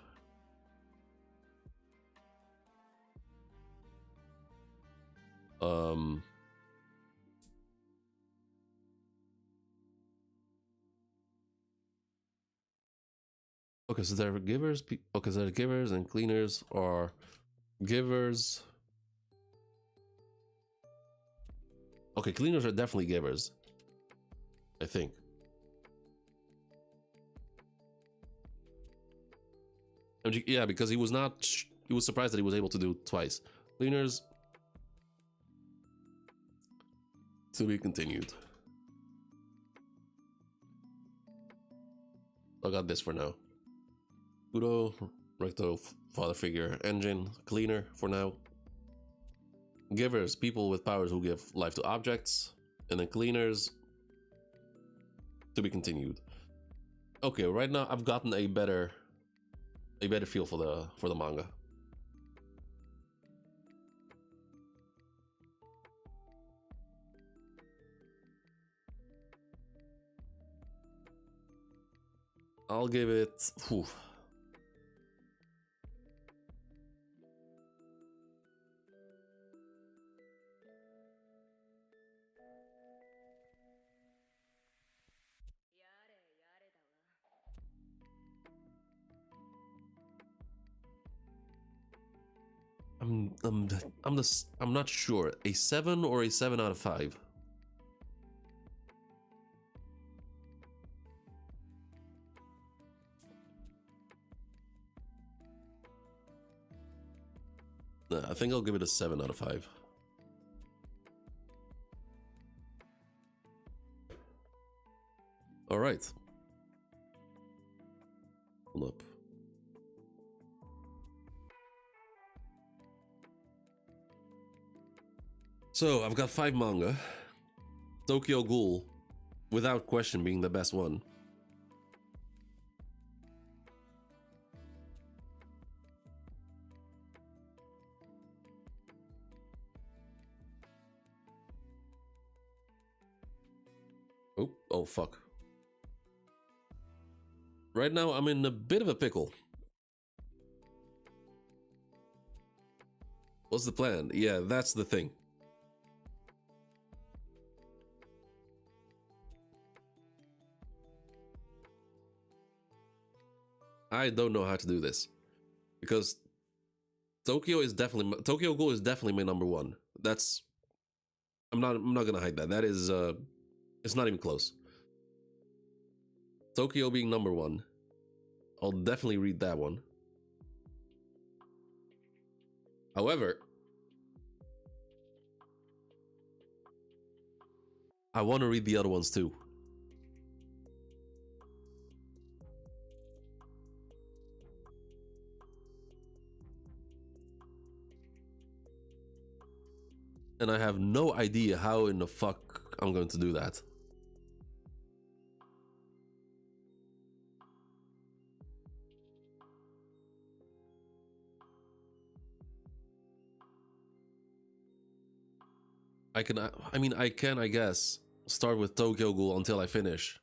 Okay, so there are givers. Okay, so there are givers and cleaners are givers. Okay, cleaners are definitely givers. I think. Yeah, because he was not. He was surprised that he was able to do it twice. Cleaners. To be continued. I got this for now. Kudo Recto father figure. Engine cleaner for now. Givers, people with powers who give life to objects. And then cleaners, to be continued. Okay, right now I've gotten a better feel for the manga. I'll give it. Whew, I'm not sure. A 7 or a 7 out of 5. I think I'll give it a 7 out of 5. All right. Hold up. So I've got 5 manga. Tokyo Ghoul, without question, being the best one. Oh fuck. Right now I'm in a bit of a pickle. What's the plan? Yeah, that's the thing. I don't know how to do this because Tokyo Ghoul is definitely my number one. That's I'm not gonna hide that. That is it's not even close. Tokyo being number one. I'll definitely read that one. However, I want to read the other ones too. And I have no idea how in the fuck I'm going to do that. I can, I guess, start with Tokyo Ghoul until I finish.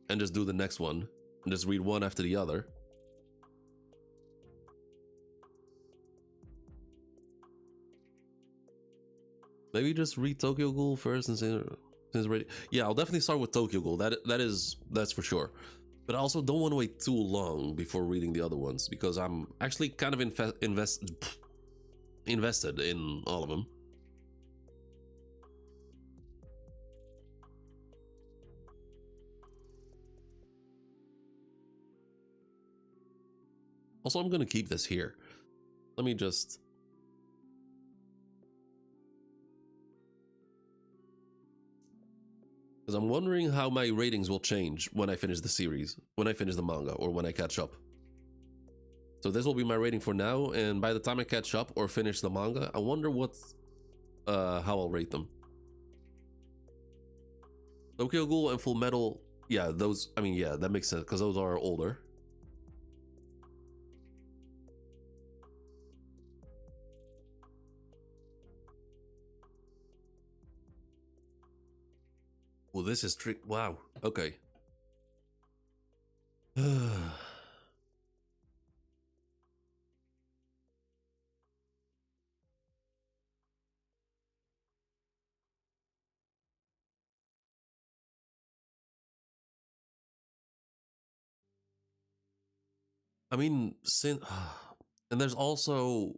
And just do the next one. And just read one after the other. Maybe just read Tokyo Ghoul first and since ready. Yeah, I'll definitely start with Tokyo Ghoul. That's for sure. But I also don't want to wait too long before reading the other ones because I'm actually kind of invested in all of them. Also, I'm gonna keep this here. Let me just. Because I'm wondering how my ratings will change when I finish the series, when I finish the manga, or when I catch up. So this will be my rating for now, and by the time I catch up or finish the manga, I wonder how I'll rate them. Tokyo Ghoul and Full Metal, yeah, those, yeah, that makes sense, because those are older. Well, this is trick. Wow. Okay. Sin, and there's also,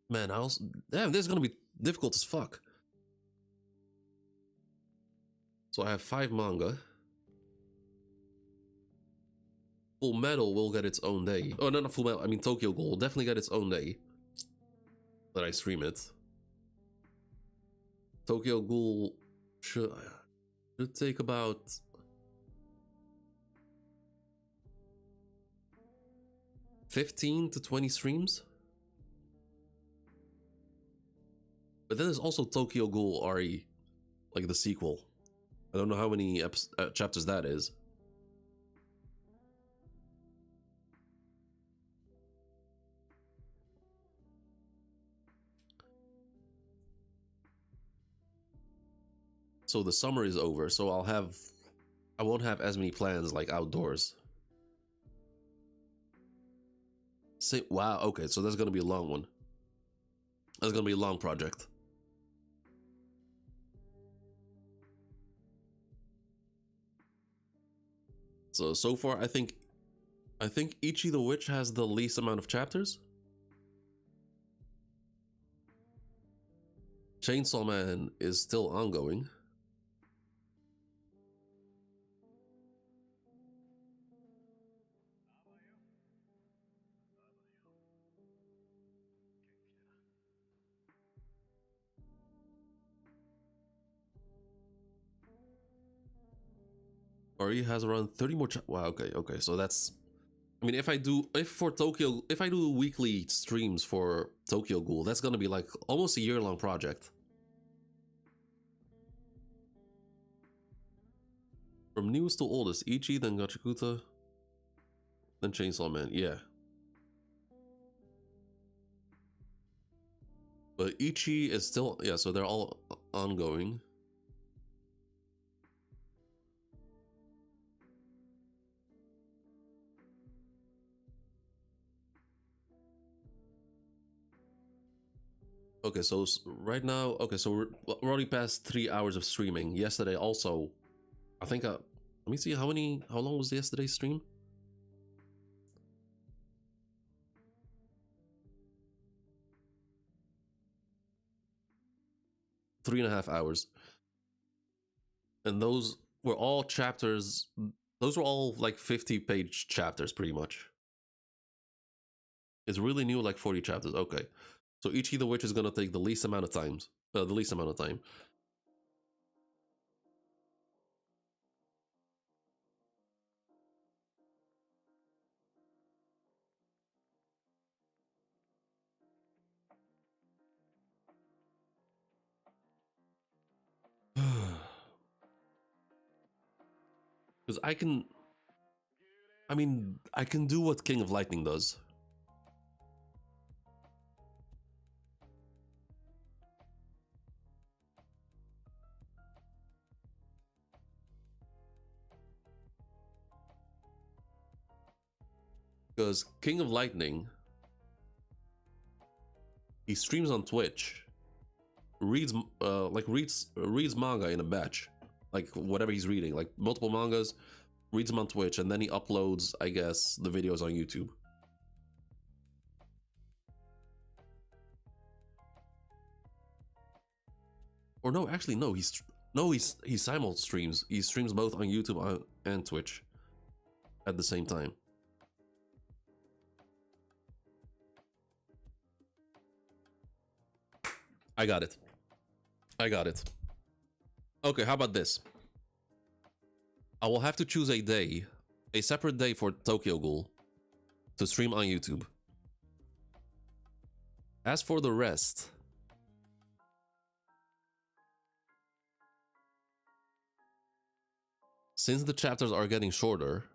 man, damn, this is gonna be difficult as fuck. So I have 5 manga. Full Metal will get its own day. Oh, no, not Full Metal. Tokyo Ghoul will definitely get its own day that I stream it. Tokyo Ghoul should take about. 15 to 20 streams. But then there's also Tokyo Ghoul RE, like the sequel. I don't know how many chapters that is. So the summer is over, so I won't have as many plans like outdoors. Say, wow, okay, so that's gonna be a long one. That's gonna be a long project. So far, I think Ichi the Witch has the least amount of chapters. Chainsaw Man is still ongoing. RE has around 30 more wow, okay, so that's... I mean, if I do weekly streams for Tokyo Ghoul, that's gonna be like almost a year-long project. From newest to oldest, Ichi, then Gachiakuta, then Chainsaw Man, yeah. But Ichi is still, yeah, so they're all ongoing. Okay, so right now, okay, so we're already past 3 hours of streaming. Yesterday also, I think, let me see how long was yesterday's stream? Three and a half hours. And those were all chapters, those were all like 50-page chapters pretty much. It's really new, like 40 chapters, okay. So Ichi the Witch is gonna take the least amount of time. Because I can do what King of Lightning does. Because King of Lightning, he streams on Twitch, reads manga in a batch, like whatever he's reading, like multiple mangas, reads them on Twitch, and then he uploads, I guess, the videos on YouTube. Or no, actually no, he simul streams. He streams both on YouTube and Twitch at the same time. I got it. Okay, how about this? I will have to choose a separate day for Tokyo Ghoul to stream on YouTube. As for the rest, since the chapters are getting shorter,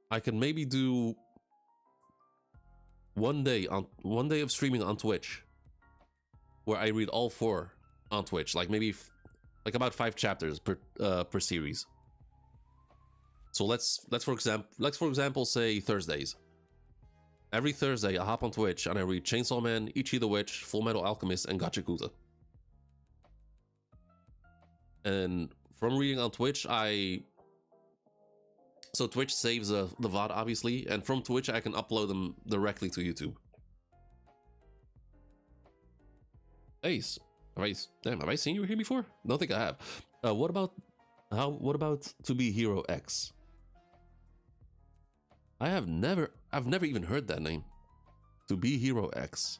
I can maybe do one day of streaming on Twitch where I read all 4 on Twitch, like maybe like about 5 chapters per series. So let's for example say Thursdays. Every Thursday I hop on Twitch and I read Chainsaw Man, Ichi the Witch, Full Metal Alchemist, and Gachiakuta. And from reading on Twitch, so Twitch saves the VOD obviously, and from Twitch I can upload them directly to YouTube. Ace, have I seen you here before? Don't think I have. What about To Be Hero X? I've never even heard that name. To Be Hero X.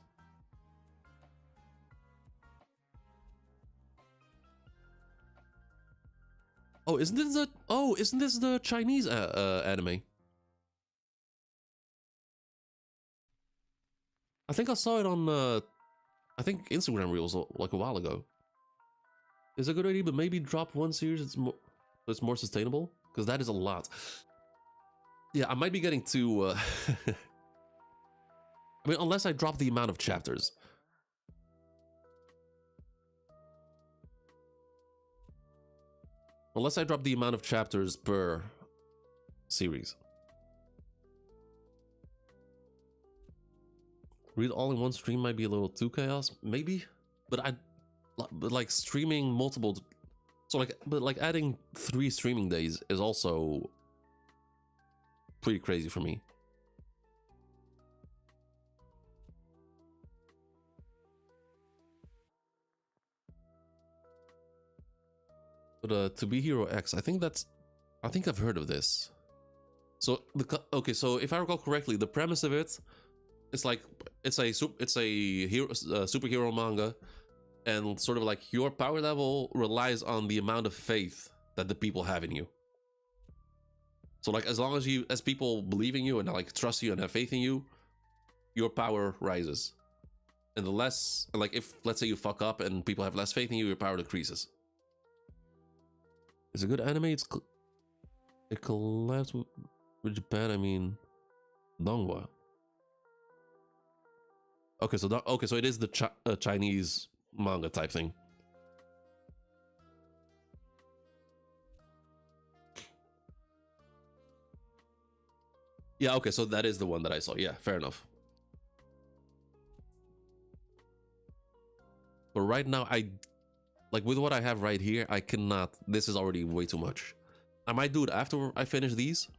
Oh, isn't this the Chinese anime? I think I saw it on, I think Instagram Reels like a while ago. Is a good idea, but maybe drop one series it's more sustainable? Because that is a lot. Yeah, I might be getting too... I mean, unless I drop the amount of chapters. Unless I drop the amount of chapters per series. Read all in one stream might be a little too chaos, maybe. But like streaming multiple, so like adding 3 streaming days is also pretty crazy for me. But To Be Hero X, I think I've heard of this. So okay, so if I recall correctly, the premise of it, it's like it's a superhero manga, and sort of like your power level relies on the amount of faith that the people have in you. So like as long as people believe in you and like trust you and have faith in you, your power rises. And the less, like if let's say you fuck up and people have less faith in you, your power decreases. It's a good anime. It collabs with Japan. I mean, Dongwa. Okay, so it is the Chinese manga type thing. Yeah, okay, so that is the one that I saw. Yeah, fair enough. But right now, like with what I have right here, I cannot. This is already way too much. I might do it after I finish these.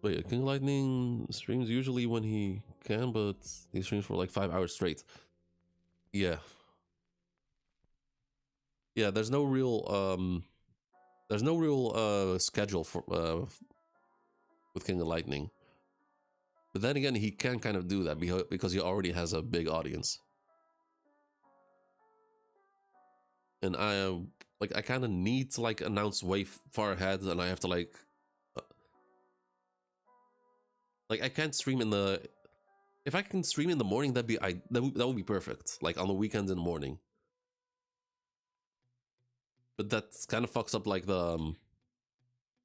Wait, King Lightning streams usually when he can, but he streams for like 5 hours straight. Yeah. Yeah, there's no real schedule for with King of Lightning. But then again, he can kind of do that because he already has a big audience. And I kind of need to like announce way far ahead, and I have to like I can't stream in the. If I can stream in the morning, that would be perfect. Like on the weekends in the morning. But that kind of fucks up like the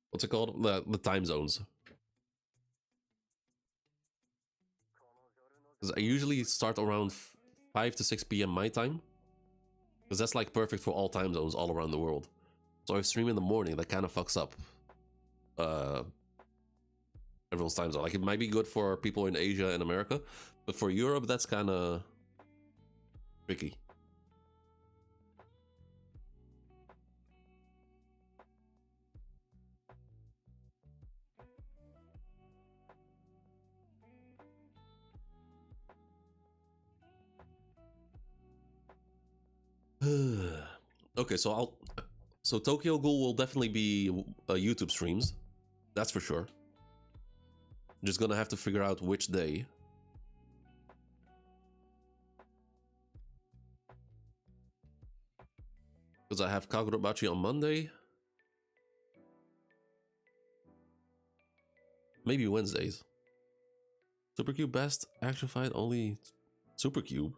what's it called? The time zones. Because I usually start around 5 to 6 p.m. my time. Because that's like perfect for all time zones all around the world. So if I stream in the morning, that kind of fucks up everyone's time zone. Like it might be good for people in Asia and America, but for Europe, that's kind of tricky. Okay, so Tokyo Ghoul will definitely be YouTube streams. That's for sure. I'm just gonna have to figure out which day. Because I have Kagurabachi on Monday. Maybe Wednesdays. Supercube best action fight only Supercube.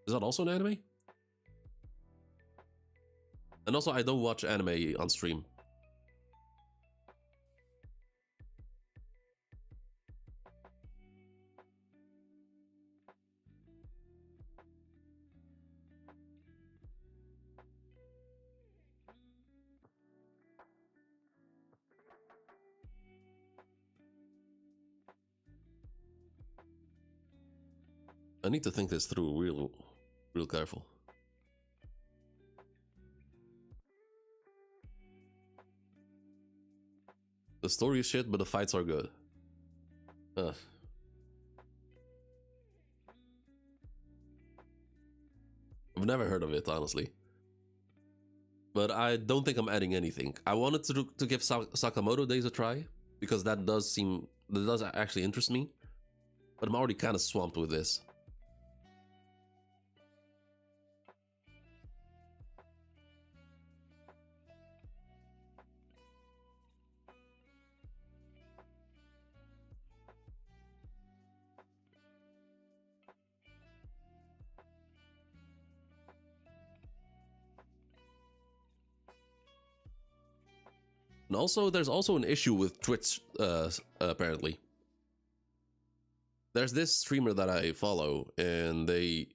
Is that also an anime? And also, I don't watch anime on stream. I need to think this through real careful. The story is shit, but the fights are good. I've never heard of it, honestly. But I don't think I'm adding anything. I wanted to give Sakamoto Days a try, because that does actually interest me. But I'm already kind of swamped with this. And also, there's also an issue with Twitch, apparently. There's this streamer that I follow, and they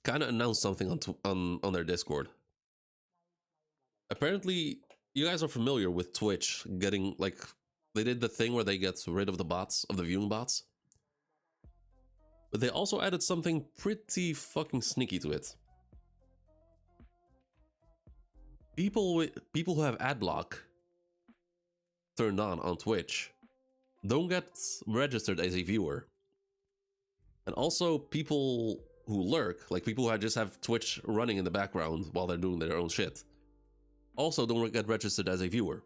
kind of announced something on their Discord. Apparently, you guys are familiar with Twitch getting, like, they did the thing where they get rid of the bots, of the viewing bots. But they also added something pretty fucking sneaky to it. People who have ad block turned on Twitch don't get registered as a viewer. And also people who lurk, like people who just have Twitch running in the background while they're doing their own shit, also don't get registered as a viewer.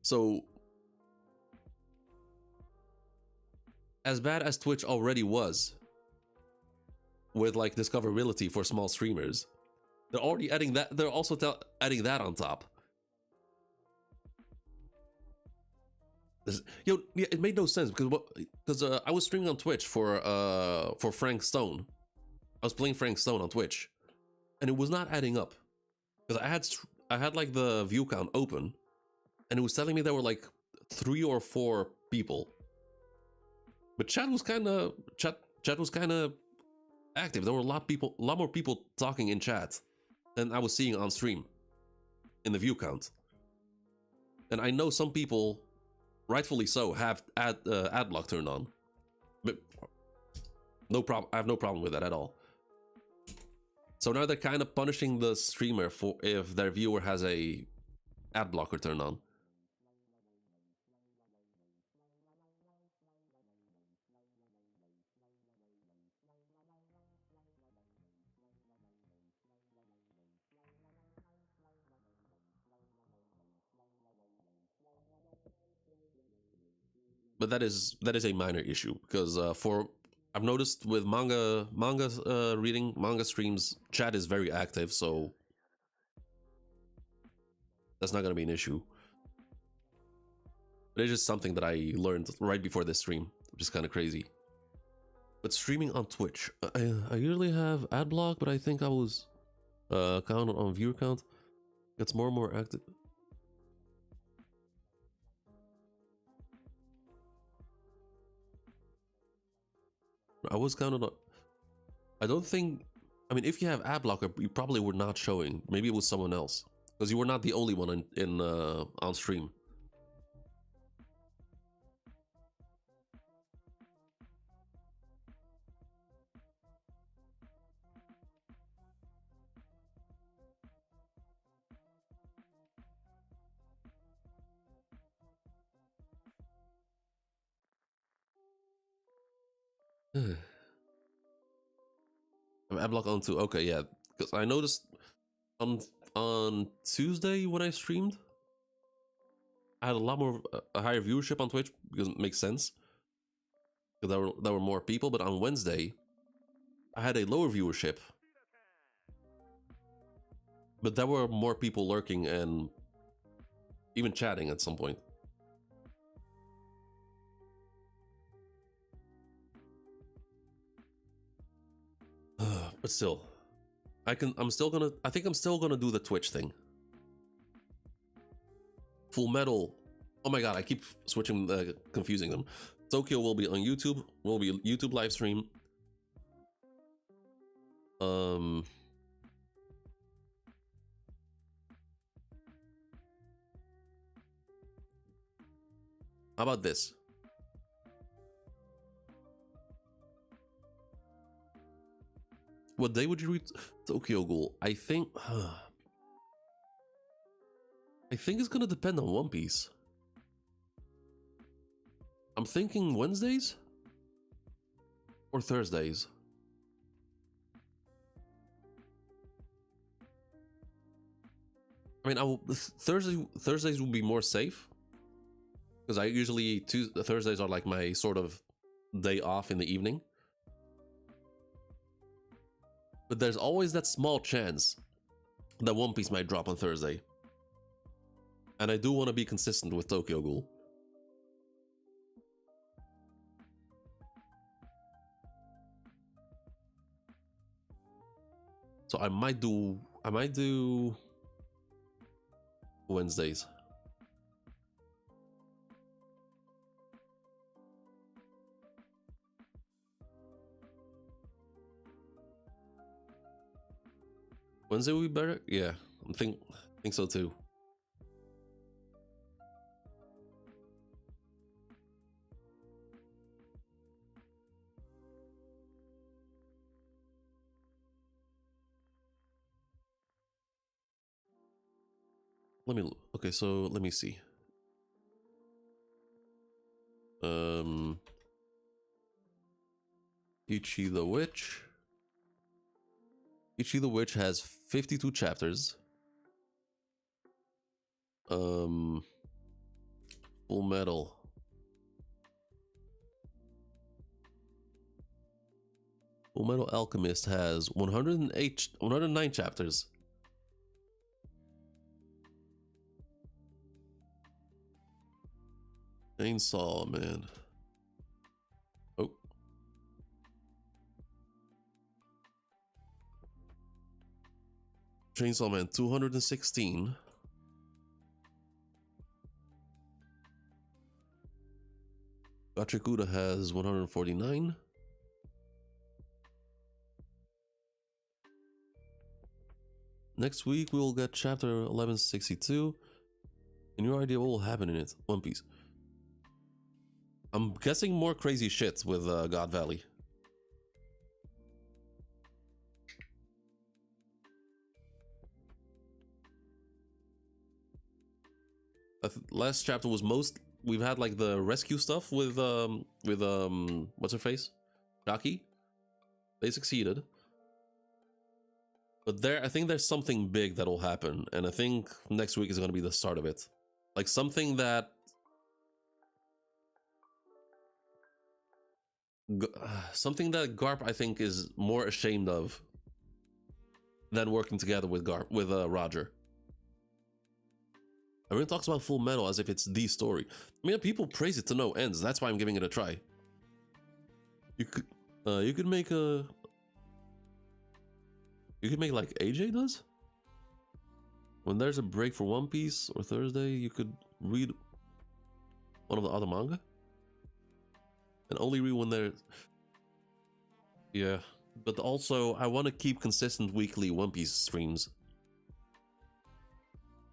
So, as bad as Twitch already was with like discoverability for small streamers, they're already adding that. They're also adding that on top. Yeah, it made no sense because I was streaming on Twitch for Frank Stone. I was playing Frank Stone on Twitch, and it was not adding up because I had like the view count open, and it was telling me there were like 3 or 4 people, but chat was kind of active. There were a lot more people talking in chat than I was seeing on stream in the view count, and I know some people, rightfully so, have ad block turned on, but no problem. I have no problem with that at all. So now they're kind of punishing the streamer for if their viewer has a ad blocker turned on. But that is a minor issue because I've noticed with manga reading, manga streams, chat is very active, so that's not gonna be an issue. But it's just something that I learned right before this stream, which is kind of crazy. But streaming on Twitch, I usually have ad block, but I think I was counted on viewer count. Gets more and more active. I was counted on. I don't think. I mean, if you have ad blocker, you probably were not showing. Maybe it was someone else because you were not the only one in on stream. I'm ad block on too. Okay, yeah, because I noticed on Tuesday when I streamed, I had a lot more a higher viewership on Twitch because it makes sense because there were more people. But on Wednesday, I had a lower viewership, but there were more people lurking and even chatting at some point. But still, I think I'm still gonna do the Twitch thing. Full Metal. Oh my god, I keep switching, confusing them. Tokyo will be on YouTube. Will be YouTube live stream. How about this? What day would you read Tokyo Ghoul? I think it's gonna depend on One Piece. I'm thinking Wednesdays or Thursdays. I mean, Thursdays will be more safe because I usually Thursdays are like my sort of day off in the evening. But there's always that small chance that One Piece might drop on Thursday. And I do want to be consistent with Tokyo Ghoul. So I might do Wednesdays. Wednesday will be better? Yeah, I think so too. Let me okay, so let me see. Ichi the Witch. Ichi the Witch has 52 chapters. Full Metal. Full Metal Alchemist has 109 chapters. Chainsaw Man. Oh. Chainsaw Man 216. Gachiakuta has 149. Next week we'll get chapter 1162. And your idea what will happen in it? One Piece. I'm guessing more crazy shit with God Valley. Last chapter was most we've had like the rescue stuff with what's her face? Jackie. They succeeded. But I think there's something big that'll happen, and I think next week is going to be the start of it. Like something that Garp I think is more ashamed of than working together with Roger. Everyone talks about Full Metal as if it's the story. I mean, people praise it to no ends. That's why I'm giving it a try. You could make like AJ does. When there's a break for One Piece or Thursday, you could read one of the other manga. And only read when there's... Yeah. But also, I want to keep consistent weekly One Piece streams.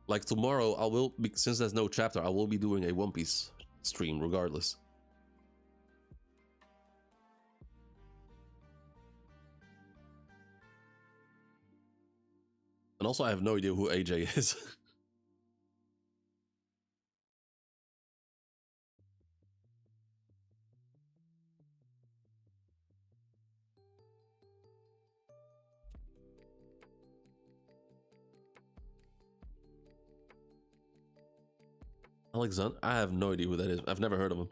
Like tomorrow, since there's no chapter, I will be doing a One Piece stream regardless. And also, I have no idea who AJ is. Alexander? I have no idea who that is. I've never heard of him.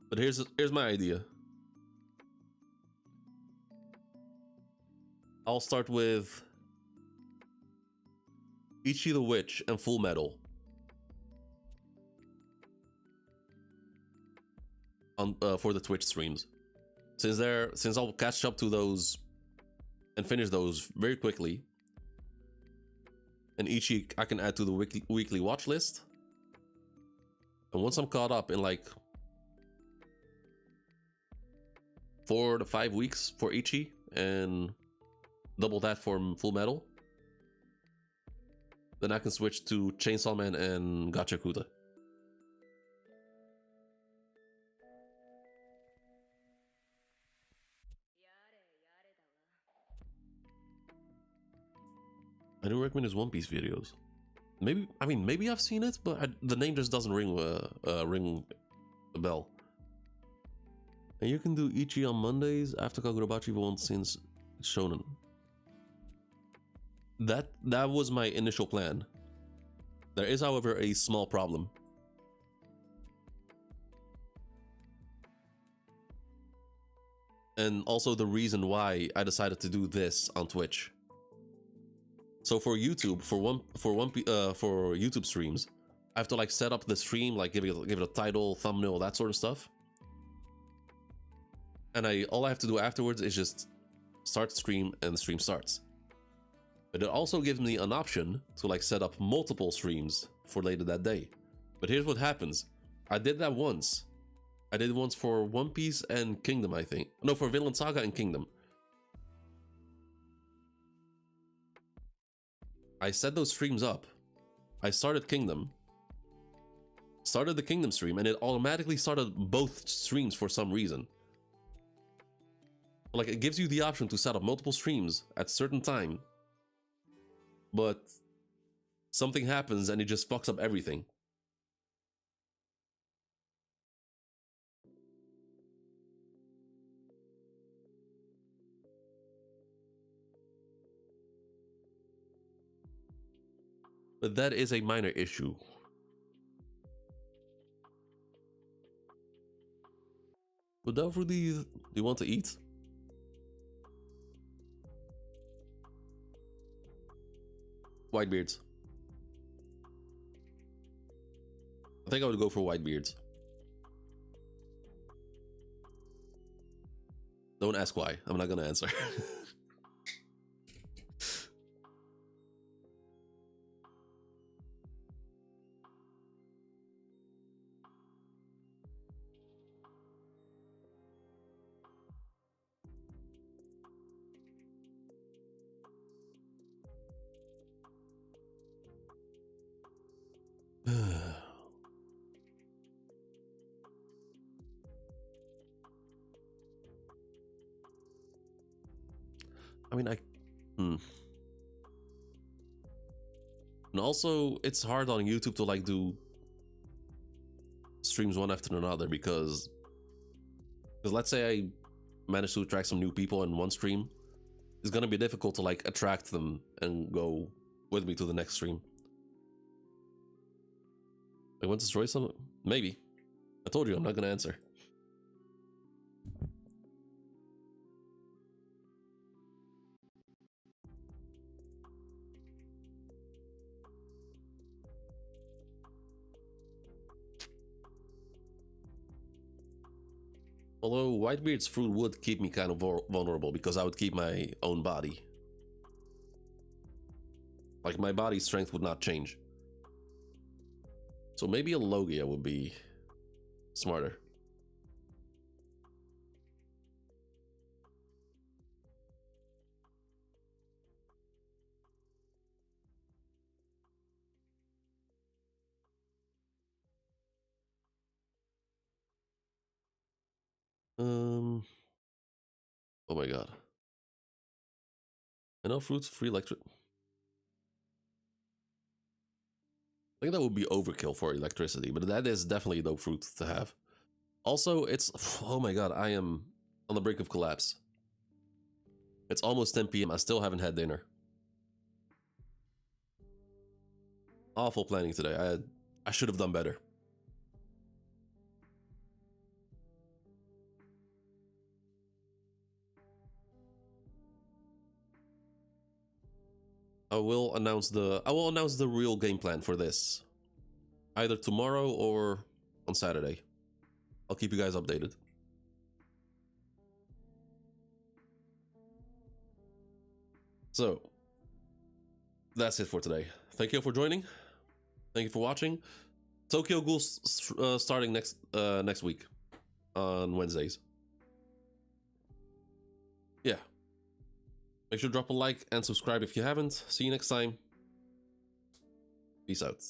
But here's my idea. I'll start with Ichi the Witch and Full Metal on for the Twitch streams. Since I'll catch up to those and finish those very quickly. And Ichi I can add to the weekly watch list. And once I'm caught up in like 4 to 5 weeks for Ichi and double that for Full Metal, then I can switch to Chainsaw Man and Gachiakuta. I do recommend his One Piece videos. Maybe I've seen it, but the name just doesn't ring a bell. And you can do Ichi on Mondays after Kagurabachi Evo since Shonen. That was my initial plan. There is, however, a small problem. And also the reason why I decided to do this on Twitch. So for YouTube, for YouTube streams, I have to like set up the stream, like give it a title, thumbnail, that sort of stuff. and all I have to do afterwards is just start stream, and the stream starts. But it also gives me an option to like set up multiple streams for later that day. But here's what happens. I did that once. I did it once for One Piece and Kingdom, I think. No, for Vinland Saga and Kingdom. I set those streams up. I started Kingdom. Started the Kingdom stream, and it automatically started both streams for some reason. Like, it gives you the option to set up multiple streams at a certain time. But something happens and it just fucks up everything. But that is a minor issue. But Delphi, do you want to eat? Whitebeards. I think I would go for Whitebeards. Don't ask why. I'm not gonna answer. I mean, and also, it's hard on YouTube to like do streams one after another because let's say I manage to attract some new people in one stream, it's gonna be difficult to like attract them and go with me to the next stream. I want to destroy some? Maybe. I told you I'm not gonna answer. Although Whitebeard's fruit would keep me kind of vulnerable because I would keep my own body. Like, my body strength would not change. So maybe a Logia would be smarter. Oh my god. Enough fruits, free electric. I think that would be overkill for electricity, but that is definitely no fruit to have. Also, it's... Oh my god, I am on the brink of collapse. It's almost 10 p.m. I still haven't had dinner. Awful planning today. I should have done better. I will announce the real game plan for this either tomorrow or on Saturday. I'll keep you guys updated. So that's it for today. Thank you for joining. Thank you for watching. Tokyo Ghoul starting next week on Wednesdays. Yeah. Make sure to drop a like and subscribe if you haven't. See you next time. Peace out.